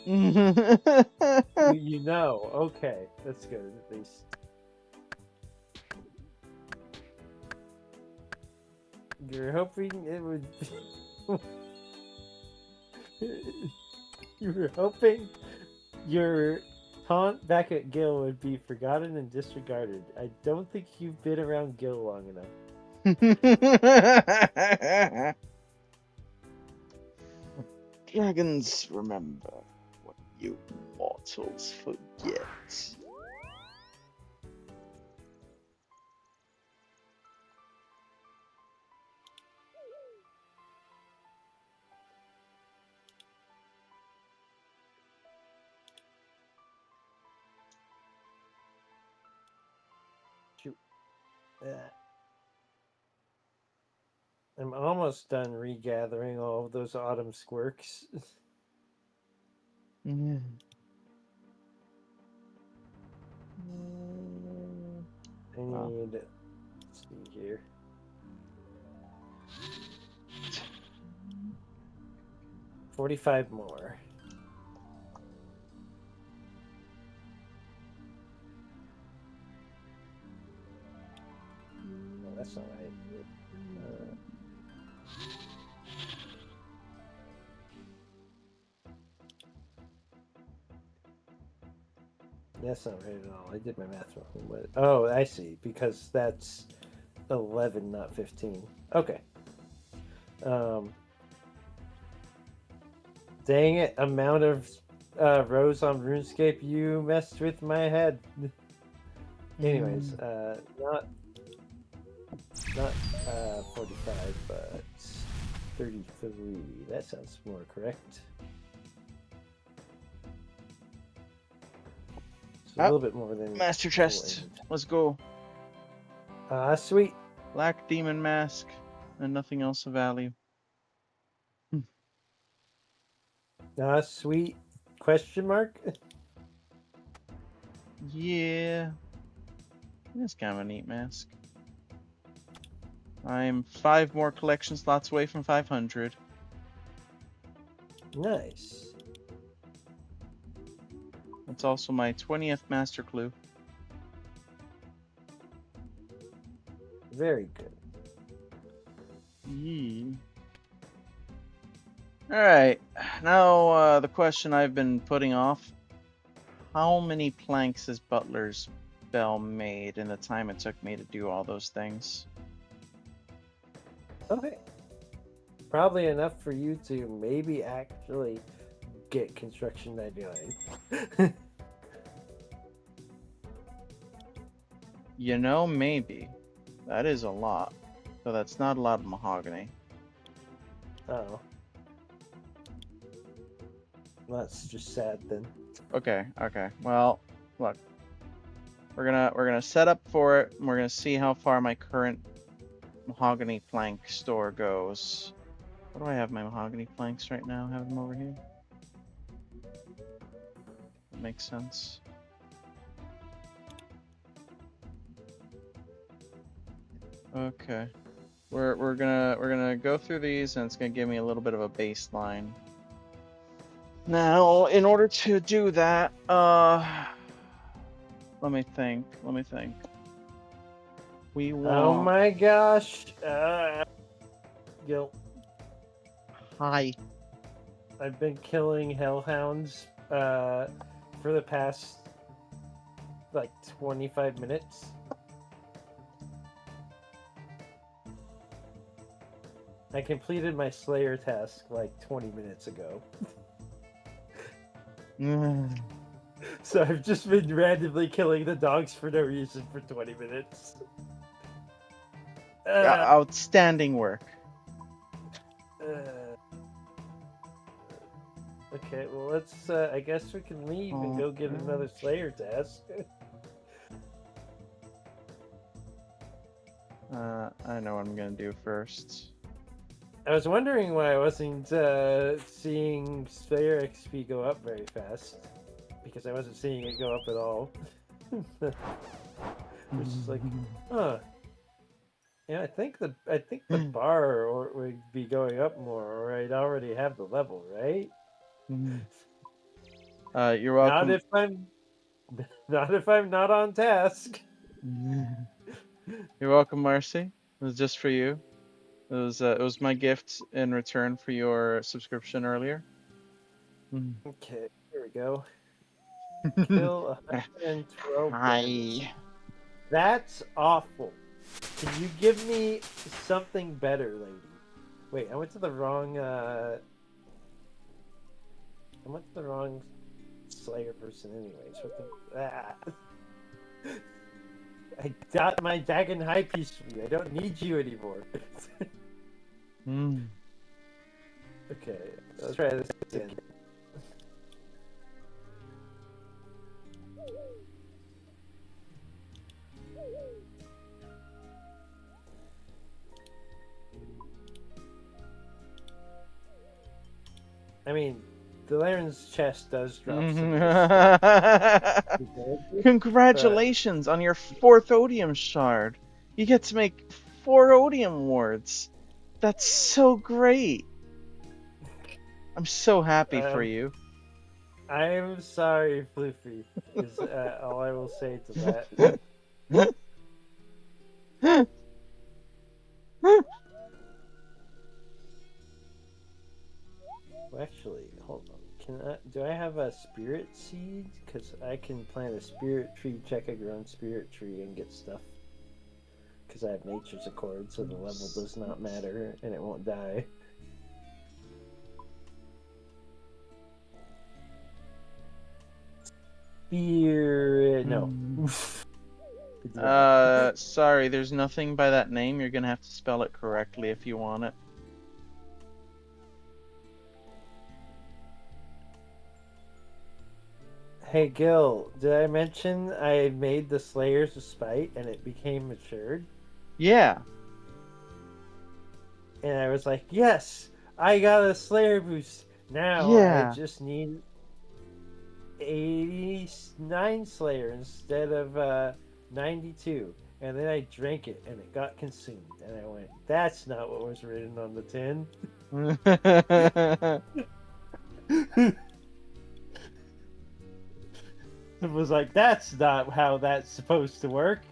You know, okay, that's good at least. You're hoping it would. You were hoping your taunt back at Gil would be forgotten and disregarded. I don't think you've been around Gil long enough. Dragons remember what you mortals forget. I'm almost done regathering all of those autumn squirks. Yeah. I need. Let's see here. $45 more. No, that's not right. That's not right at all. I did my math wrong. But, oh, I see. Because that's 11, not 15. Okay. Dang it! Amount of rows on RuneScape, you messed with my head. Anyways, not 45, but 33. That sounds more correct. It's a little bit more than Master full chest. end. Let's go. Sweet. Black demon mask and nothing else of value. Sweet. Question mark? Yeah. That's kind of a neat mask. I'm 5 more collection slots away from 500. Nice. That's also my 20th master clue. Very good. Yeah. Alright, now the question I've been putting off. How many planks has Butler's Bell made in the time it took me to do all those things? Okay. Probably enough for you to maybe actually get construction 99. You know, maybe. That is a lot. So that's not a lot of mahogany. Oh. That's just sad then. Okay, okay. Well, look. We're gonna set up for it, and we're gonna see how far my current mahogany plank store goes. Where do I have my mahogany planks right now? I have them over here. That makes sense. Okay. We're gonna go through these, and it's gonna give me a little bit of a baseline. Now, in order to do that, let me think. We want. Oh my gosh. Gil, Hi. I've been killing hellhounds for the past like 25 minutes. I completed my Slayer task like 20 minutes ago. So I've just been randomly killing the dogs for no reason for 20 minutes. Outstanding work. Okay, well let's. I guess we can leave and go get another Slayer task. I know what I'm gonna do first. I was wondering why I wasn't seeing Slayer XP go up very fast, because I wasn't seeing it go up at all. Which is like, huh? Yeah, I think the bar would be going up more, or I'd already have the level, right? You're welcome. Not if I'm not on task. You're welcome, Marcy. It was just for you. It was my gift in return for your subscription earlier. Okay, here we go. Kill 112 bandits. Hi. That's awful. Can you give me something better, lady? Wait, I went to the wrong Slayer person anyways. I got my dragon high piece from you. I don't need you anymore. Okay, let's try this again. I mean, the Laren's chest does drop some Congratulations on your 4th odium shard. You get to make 4 odium wards. That's so great. I'm so happy for you. I'm sorry, Floofy, is all I will say to that. Well, actually, hold on. Do I have a spirit seed? Because I can plant a spirit tree, check a grown spirit tree, and get stuff. Because I have nature's accord, so the level does not matter, and it won't die. Spirit, no. Sorry, there's nothing by that name. You're gonna have to spell it correctly if you want it. Hey Gil, did I mention I made the Slayers of Spite and it became matured? Yeah. And I was like, yes, I got a Slayer boost. Now I Yeah. just need 89 Slayer instead of 92. And then I drank it and it got consumed. And I went, that's not what was written on the tin. It was like, that's not how that's supposed to work.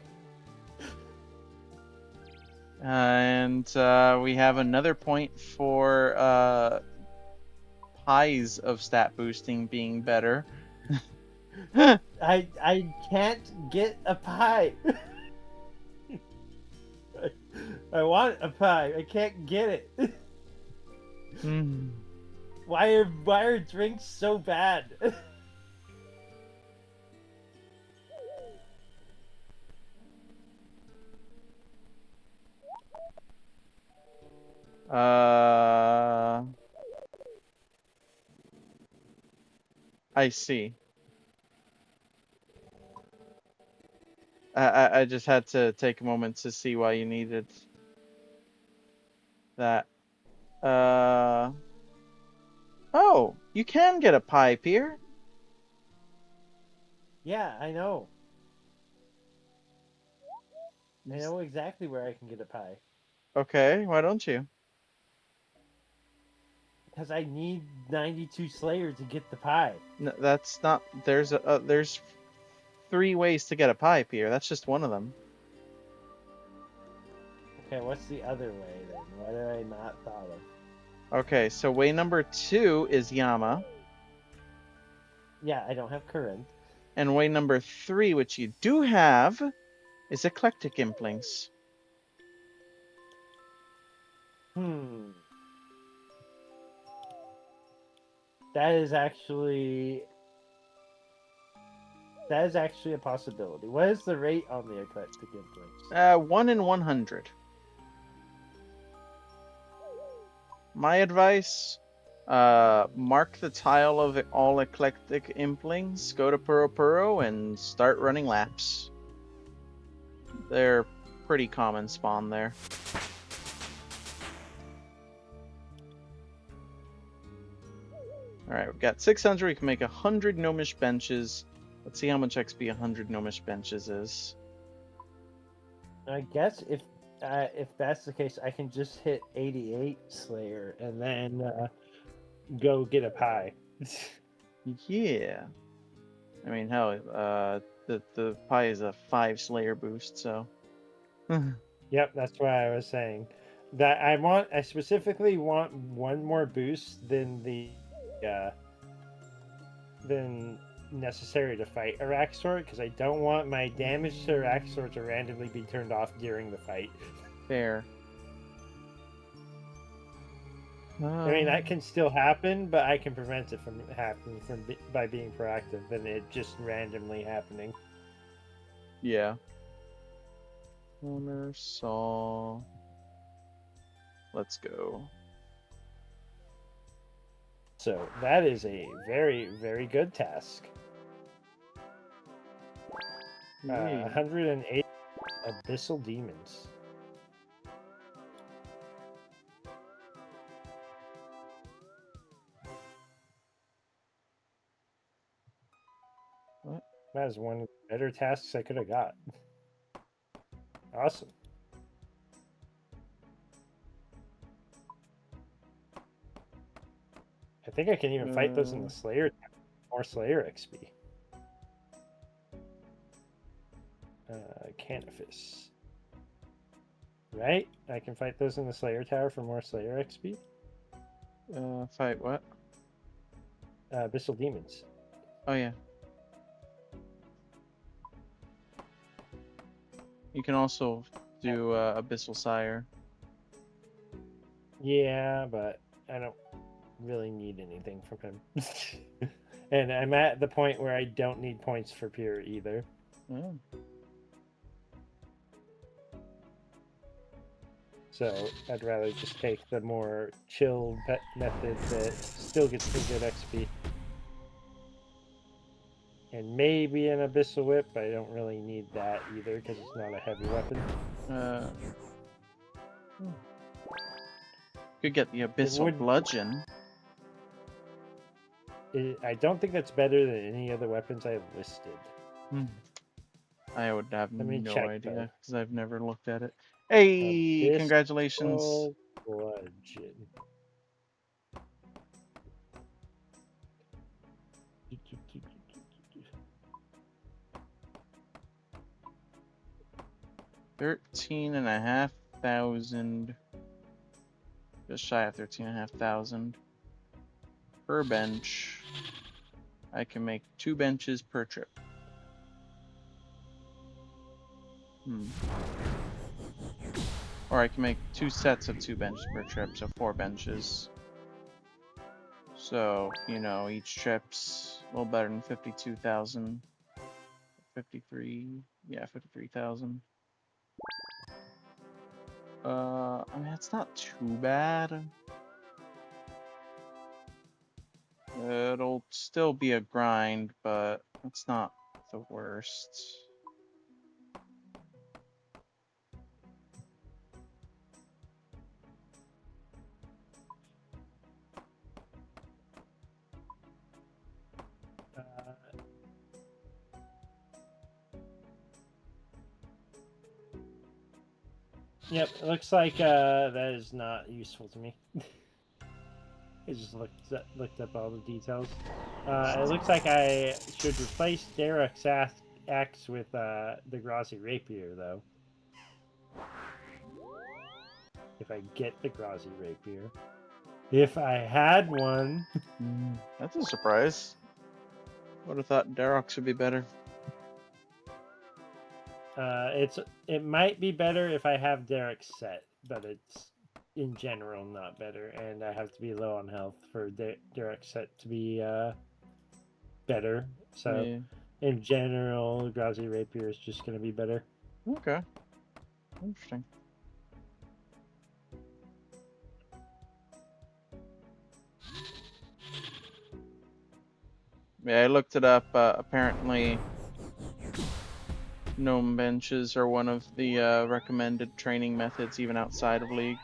And we have another point for pies of stat boosting being better. I can't get a pie. I want a pie. I can't get it. Why are drinks so bad? I see. I just had to take a moment to see why you needed that. Oh, you can get a pipe here. Yeah, I know. I know exactly where I can get a pie. Okay, why don't you? Because I need 92 Slayer to get the pie. No, that's not. There's 3 ways to get a pipe here. That's just one of them. Okay, what's the other way then? What did I not thought of? Okay, so way number 2 is Yama. Yeah, I don't have Current. And way number 3, which you do have, is Eclectic Implings. That is actually a possibility. What is the rate on the Eclectic Influence? 1 in 100. My advice, mark the tile of all Eclectic Implings, go to Puro and start running laps. They're pretty common spawn there. Alright, we've got 600. We can make 100 gnomish benches. Let's see how much XP 100 gnomish benches is. I guess if that's the case, I can just hit 88 Slayer and then go get a pie. Yeah. I mean, hell, the pie is a 5 Slayer boost, so. Yep, that's what I was saying. That I specifically want one more boost than than necessary to fight Araxor, because I don't want my damage to Araxor to randomly be turned off during the fight. Fair. I mean, that can still happen, but I can prevent it from happening by being proactive than it just randomly happening. Yeah. Homer saw. Let's go. So that is a very, very good task. 108 Abyssal Demons. What? That is one of the better tasks I could have got. Awesome. I think I can even fight those in the Slayer. More Slayer XP. Canifis. Right? I can fight those in the Slayer Tower for more Slayer XP? Fight what? Abyssal Demons. Oh yeah. You can also do Abyssal Sire. Yeah, but I don't really need anything from him. And I'm at the point where I don't need points for Pure either. Oh. So I'd rather just take the more chill method that still gets me good XP. And maybe an Abyssal Whip, but I don't really need that either because it's not a heavy weapon. Could get the Abyssal would- Bludgeon. I don't think that's better than any other weapons I have listed. I would have Let me no check, idea because I've never looked at it. Hey, Abyssal congratulations. Bludgeon. $13,500. Just shy of 13,500 per bench. I can make 2 benches per trip. Or I can make 2 sets of 2 benches per trip, so 4 benches. So, you know, each trip's a little better than 52,000. 53, yeah, 53,000. I mean, it's not too bad. It'll still be a grind, but it's not the worst. Yep, it looks like that is not useful to me. I just looked up all the details. It looks like I should replace Derek's axe with the Grazi Rapier, though. If I get the Grazi Rapier. If I had one. That's a surprise. Would have thought Darok would be better. It might be better if I have Derek's set, but it's in general not better, and I have to be low on health for Derek's set to be better. So Yeah. in general, Grazi Rapier is just going to be better. Okay. Interesting. Yeah, I looked it up. Apparently, gnome benches are one of the recommended training methods, even outside of League.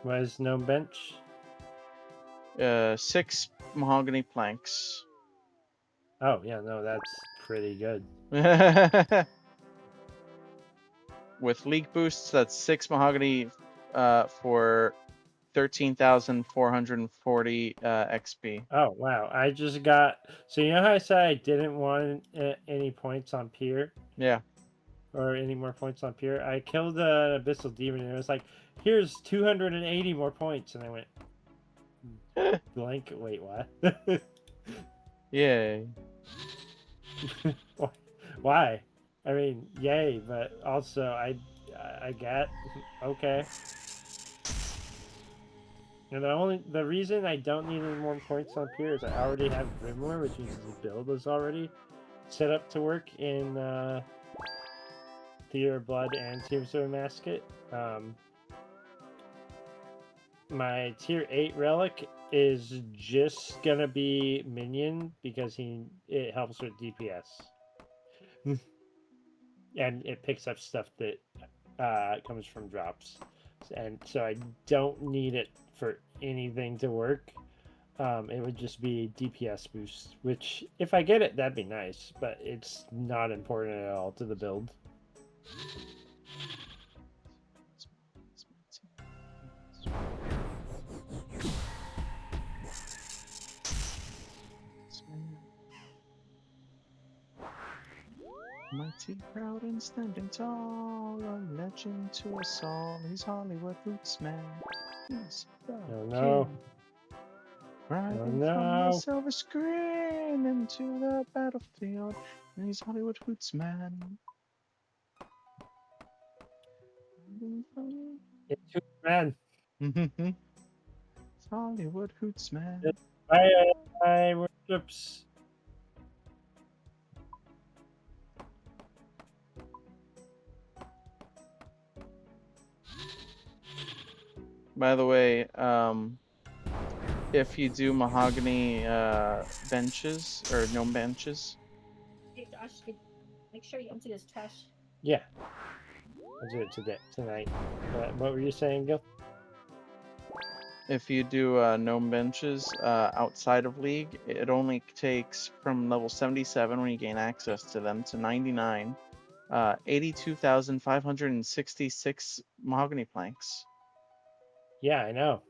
What is gnome bench? 6 mahogany planks. Oh yeah, no, that's pretty good. With League boosts, that's 6 mahogany for 13,440 XP. Oh wow, I just got. So you know how I said I didn't want any points on Pier? Yeah. Or any more points on Pier? I killed an Abyssal Demon and it was like, here's 280 more points, and I went blank. Wait, what? Yay. Why? I mean, yay, but also I get okay. And the reason I don't need any more points on Pier is I already have Grimoire, which means the build is already set up to work in Theater of Blood and Tears of a Masket. My tier 8 relic is just gonna be minion because it helps with DPS. And it picks up stuff that comes from drops. And so I don't need it for anything to work. it would just be DPS boost, which if I get it, that'd be nice, but it's not important at all to the build. Mighty, proud, and standing tall, a legend to us all. He's Hollywood Roots Man. He's the Oh no. king. Riding Oh from the no. silver screen into the battlefield. And he's Hollywood Roots Man. It's too man. It's Hollywood Hoots Man. I worships. By the way, if you do mahogany benches or gnome benches, Hey Josh, make sure you empty this trash. Yeah. I'll do it tonight. What were you saying, Gil? if you do gnome benches outside of League, it only takes from level 77 when you gain access to them to 99, 82,566 mahogany planks. Yeah, I know.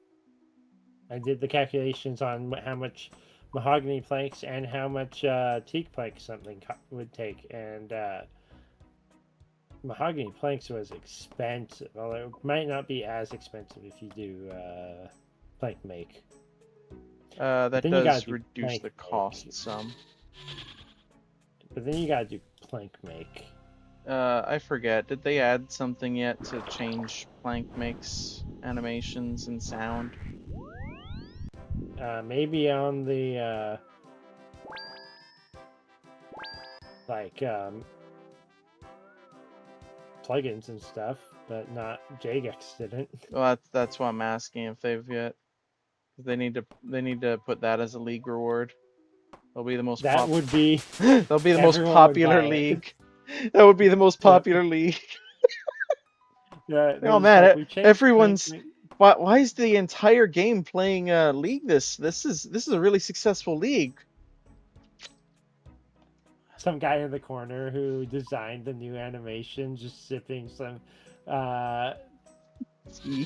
I did the calculations on how much mahogany planks and how much teak planks something would take, and mahogany planks was expensive. Although it might not be as expensive if you do plank make. That then you gotta does do reduce plank the make. cost some. But then you gotta do plank make. I forget. Did they add something yet to change plank makes animations and sound? Maybe on the plugins and stuff, but not Jagex didn't. Well, that's why I'm asking if they've yet. They need to put that as a league reward. They'll be the most That would be They'll be the most everyone would popular buy it. league. That would be the most Yeah. popular league. Yeah, Oh man, we changed everyone's plank why is the entire game playing league this is a really successful league. some guy in the corner who designed the new animation just sipping some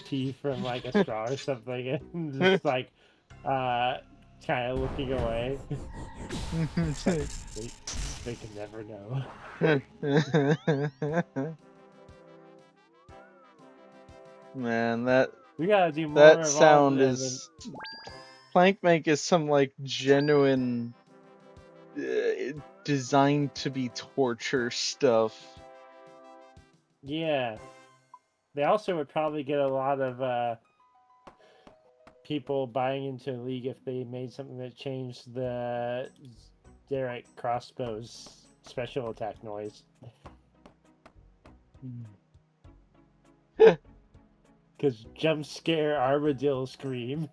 tea from like a straw or something and just like kind of looking away. Like, they can never know. Man, that We gotta do more that of sound all of them. is plank make is some like genuine designed to be torture stuff. Yeah. They also would probably get a lot of people buying into a league if they made something that changed the Derek crossbow's special attack noise. Because jump scare armadillo scream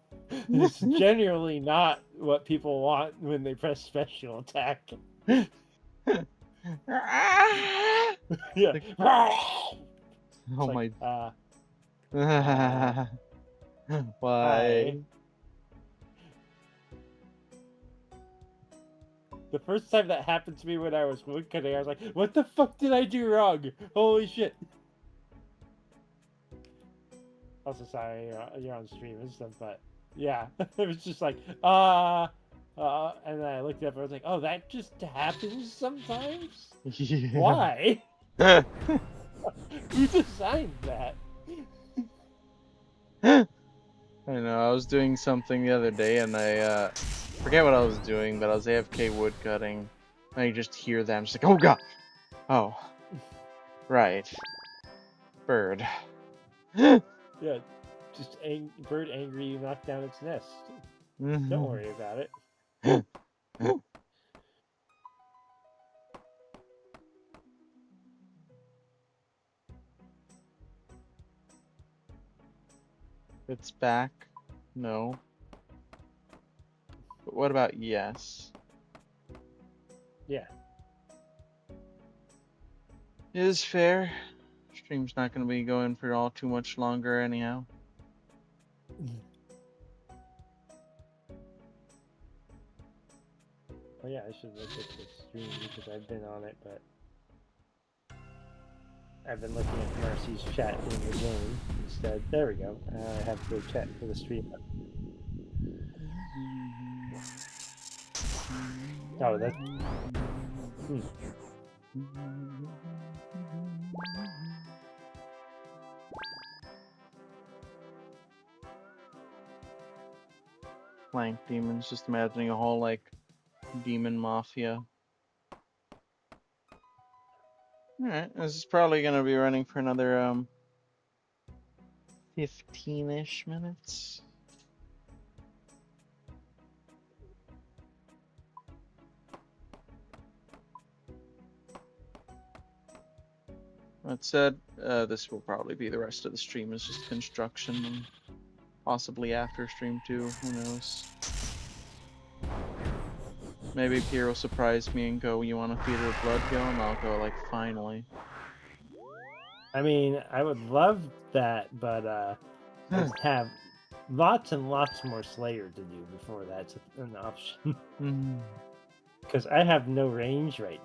is generally not what people want when they press special attack. Yeah. Oh like, my. Hi. Why? The first time that happened to me when I was woodcutting, I was like, what the fuck did I do wrong? Holy shit. Also, sorry, you're on stream and stuff, but yeah, it was just like, and then I looked up and I was like, oh, that just happens sometimes? Yeah. Why? Who designed that? I know, I was doing something the other day and I forget what I was doing, but I was AFK woodcutting. And you just hear them just like, oh god! Oh. Right. Bird. Yeah, just bird angry you knocked down its nest. Don't worry about it. It's back. No. But what about yes? Yeah. It is fair. Stream's not going to be going for all too much longer anyhow. Oh yeah, I should look at the stream because I've been on it, but I've been looking at Marcy's chat in the game instead. There we go. I have the chat for the stream. Oh, that's. Flank demons, just imagining a whole like demon mafia. Alright, this is probably gonna be running for another 15-ish minutes. That said, this will probably be the rest of the stream is just construction and possibly after stream 2, who knows. Maybe Pierre will surprise me and go, you want a Theater of Blood go? And I'll go like, finally. I mean, I would love that, but I have lots and lots more Slayer to do before that's an option. Because I have no range right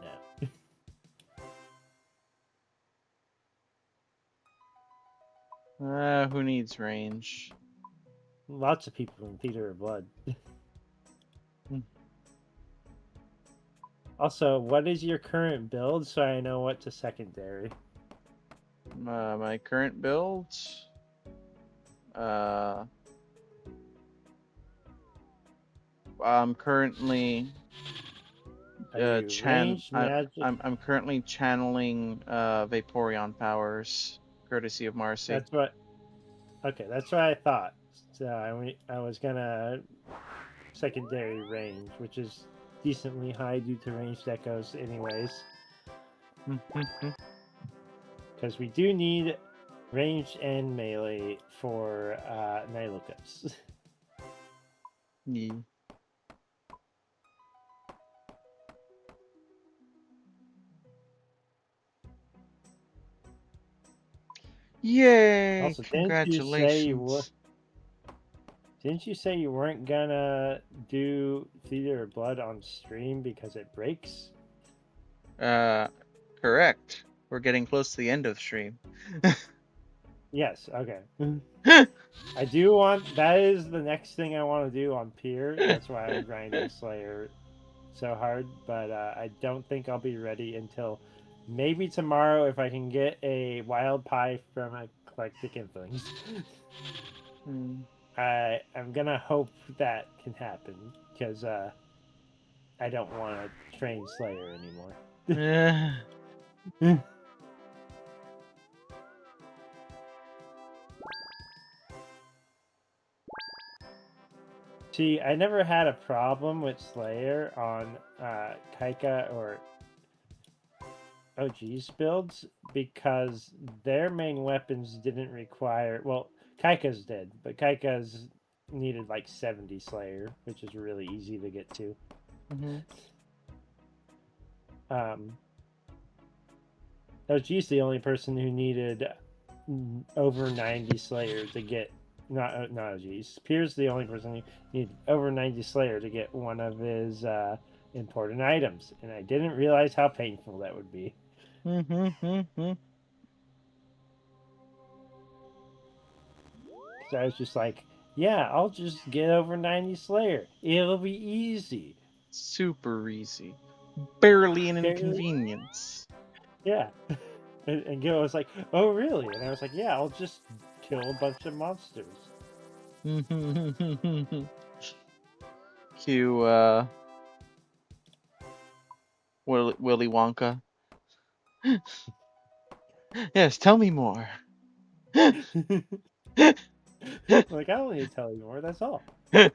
now. Who needs range? Lots of people in Theater of Blood. Also, what is your current build so I know what to secondary? My current build? I'm currently Are you ranged, magic? I'm currently channeling Vaporeon powers, courtesy of Marcy. That's what. Okay, that's what I thought. So I was gonna secondary range, which is decently high due to ranged echoes, anyways. Because we do need range and melee for Nilocups. Yeah. Yay! Also, Congratulations. Didn't you say you weren't gonna do Theater of Blood on stream because it breaks? Correct. We're getting close to the end of the stream. Yes, okay. I do want, that is the next thing I want to do on Pier. That's why I'm grinding Slayer so hard, but I don't think I'll be ready until maybe tomorrow if I can get a wild pie from Eclectic Influence. I'm gonna hope that can happen because I don't want to train Slayer anymore. See, I never had a problem with Slayer on Kaika or OG's builds because their main weapons didn't require. Well, Kaika's did, but Kaika's needed like 70 Slayer, which is really easy to get to. OG's the only person who needed over 90 Slayer to get. Not OG's. Pierre's the only person who needed over 90 Slayer to get one of his important items, and I didn't realize how painful that would be. So I was just like, yeah, I'll just get over 90 Slayer. It'll be easy. Super easy. Barely an inconvenience. Yeah. And Gil was like, oh, really? And I was like, yeah, I'll just kill a bunch of monsters. Cue, Willy Wonka. Yes, tell me more. Like, I don't need to tell you more, that's all. And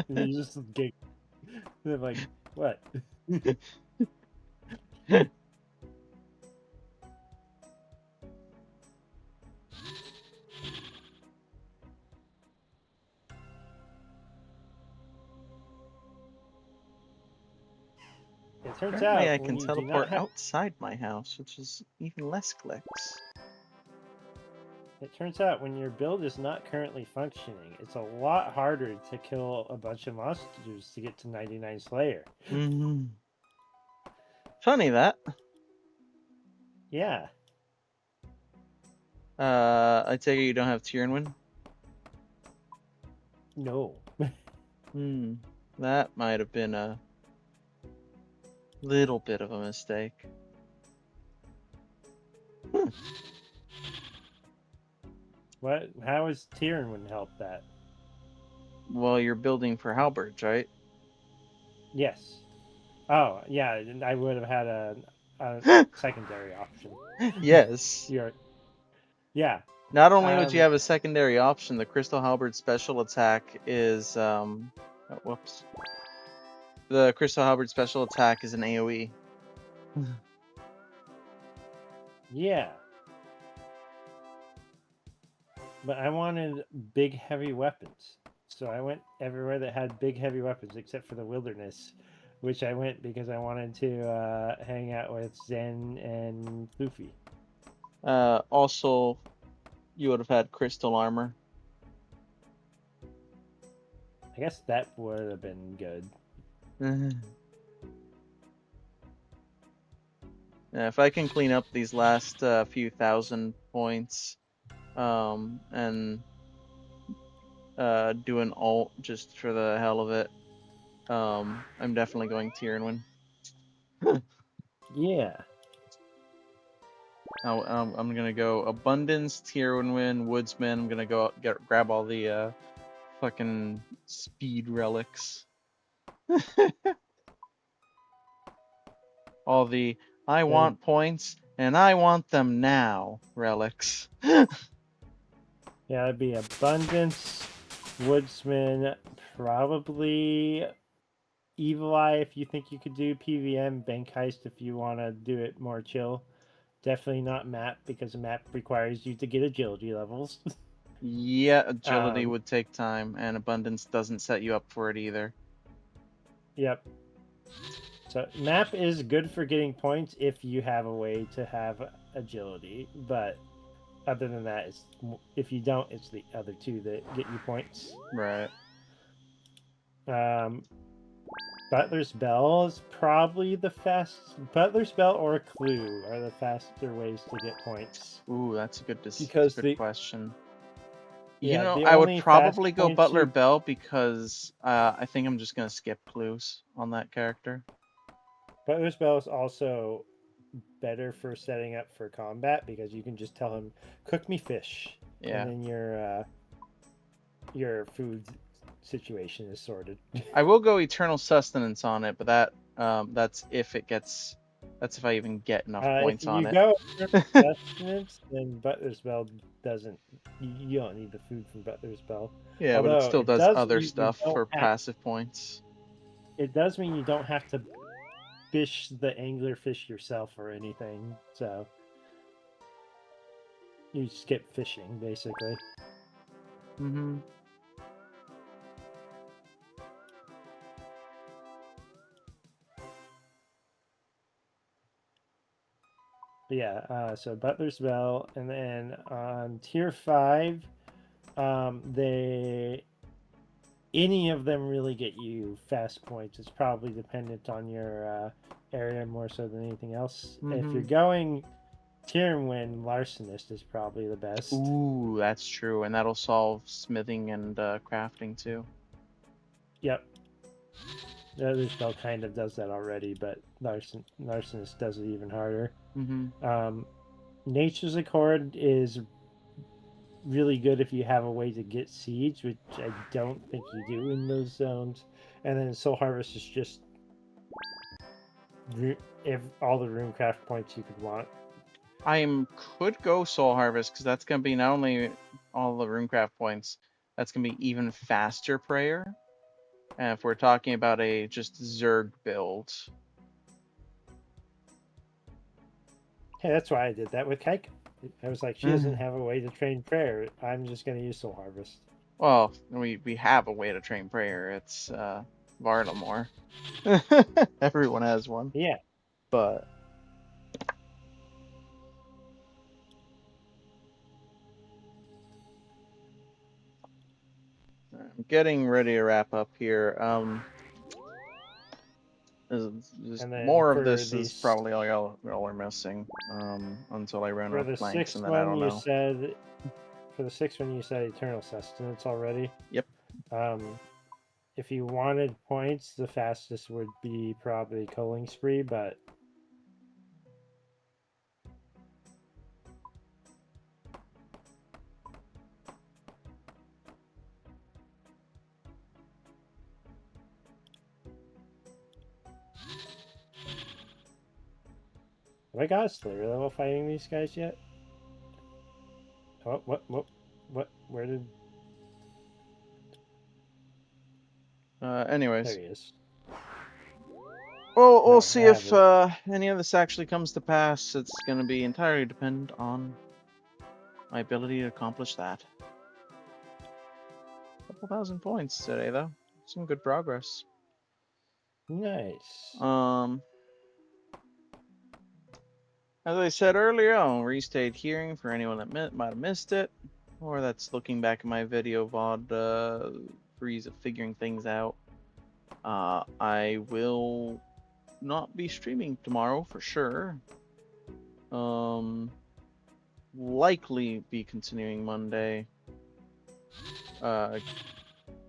you just giggle. And I'm like, what? It turns Apparently out I can when you teleport do not have... outside my house, which is even less clicks. It turns out when your build is not currently functioning, it's a lot harder to kill a bunch of monsters to get to 99 Slayer. Mm-hmm. Funny that. Yeah. I take it you don't have Tyrannwyn? No. That might have been a little bit of a mistake. What? How is Tyrannwyn help that? Well, you're building for halberds, right? Yes. Oh, yeah. I would have had a secondary option. Yes. Yeah. Not only would you have a secondary option, the Crystal Halberd special attack is whoops. The Crystal Halberd special attack is an AoE. Yeah. But I wanted big, heavy weapons. So I went everywhere that had big, heavy weapons, except for the wilderness, which I went because I wanted to hang out with Zen and Luffy. Also, you would have had crystal armor. I guess that would have been good. Yeah, if I can clean up these last few thousand points, and do an alt just for the hell of it, I'm definitely going Tyrannwyn. Yeah. I'm gonna go Abundance, Tyrannwyn, Woodsman. I'm gonna go grab all the fucking speed relics. All the I want points and I want them now relics. Yeah, it'd be Abundance, Woodsman, probably Evil Eye if you think you could do PVM, Bank Heist if you want to do it more chill. Definitely not map because a map requires you to get agility levels. Yeah, agility would take time, and abundance doesn't set you up for it either. Yep. So map is good for getting points if you have a way to have agility, but other than that, if you don't, it's the other two that get you points. Right. Butler's Bell is probably the Butler's Bell or Clue are the faster ways to get points. Ooh, that's a good question. Yeah, you know, I would probably go Butler Bell because I think I'm just gonna skip Clues on that character. Butler's Bell is also better for setting up for combat because you can just tell him, "Cook me fish," and then your food situation is sorted. I will go Eternal Sustenance on it, but that's if it gets. That's if I even get enough points on it. If you go Eternal Sustenance, then Butler's Bell doesn't. You don't need the food from Butler's Bell. Yeah, although but it still does other stuff for passive points. It does mean you don't have to fish the anglerfish yourself or anything, so you skip fishing basically. Mm-hmm. But yeah, so Butler's Bell, and then on tier 5, any of them really get you fast points. It's probably dependent on your area more so than anything else. If you're going Tyrannwyn, Larcenist is probably the best. Ooh, that's true, and that'll solve smithing and crafting too. Yep. The other spell kind of does that already, but Larcenist does it even harder. Nature's Accord is really good if you have a way to get siege, which I don't think you do in those zones. And then Soul Harvest is just all the runecraft points you could want. I could go Soul Harvest because that's gonna be not only all the runecraft points, that's gonna be even faster prayer. And if we're talking about a just Zerg build. Hey, that's why I did that with Kaika. I was like, she doesn't have a way to train prayer. I'm just going to use Soul Harvest. Well, we have a way to train prayer. It's Varlamore. Everyone has one. Yeah. getting ready to wrap up here. Just And then more of for this the is probably all y'all are missing. Until I run for out the of planks, sixth and then I one, don't you know. said for the sixth one you said eternal sustenance already. Yep. If you wanted points, the fastest would be probably culling spree, but have I got a slayer level fighting these guys yet? What? Where did? There Anyways, he is. well, we'll No, I see if haven't. any of this actually comes to pass. It's going to be entirely dependent on my ability to accomplish that. Couple thousand points today, though. Some good progress. Nice. As I said earlier, I'll restate hearing for anyone that might have missed it, or that's looking back at my video VOD figuring things out. I will not be streaming tomorrow for sure. Likely be continuing Monday,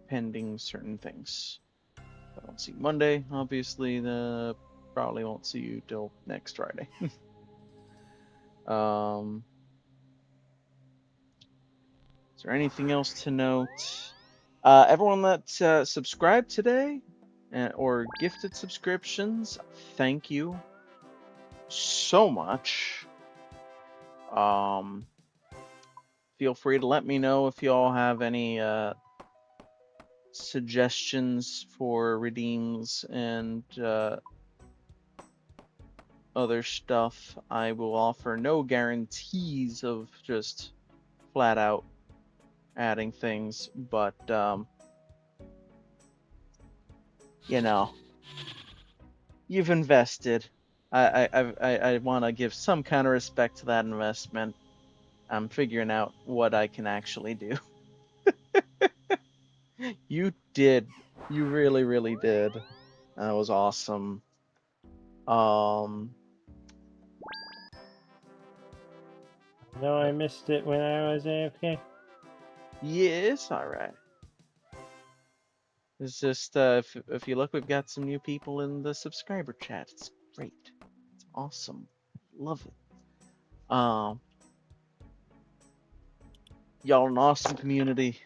pending certain things. If I don't see you Monday, obviously, probably won't see you till next Friday. Is there anything else to note? Everyone that subscribed today or gifted subscriptions, thank you so much. Feel free to let me know if y'all have any suggestions for redeems and other stuff. I will offer no guarantees of just flat out adding things, but you know, you've invested. I want to give some kind of respect to that investment. I'm figuring out what I can actually do. You did. You really, really did. That was awesome. No, I missed it when I was AFK. Yeah, it's all right. It's just if you look, we've got some new people in the subscriber chat. It's great. It's awesome. Love it. Y'all an awesome community.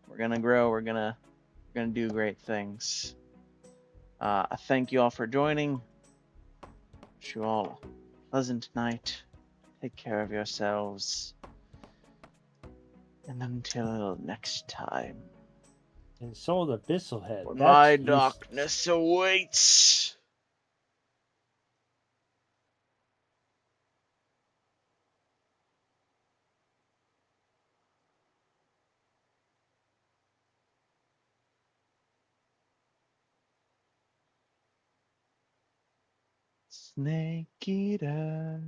We're gonna grow. We're gonna do great things. I thank you all for joining. Wish you all a pleasant night. Take care of yourselves. And until next time, And sold Abyssal Head. when That's my useless. darkness awaits. Snake Eater.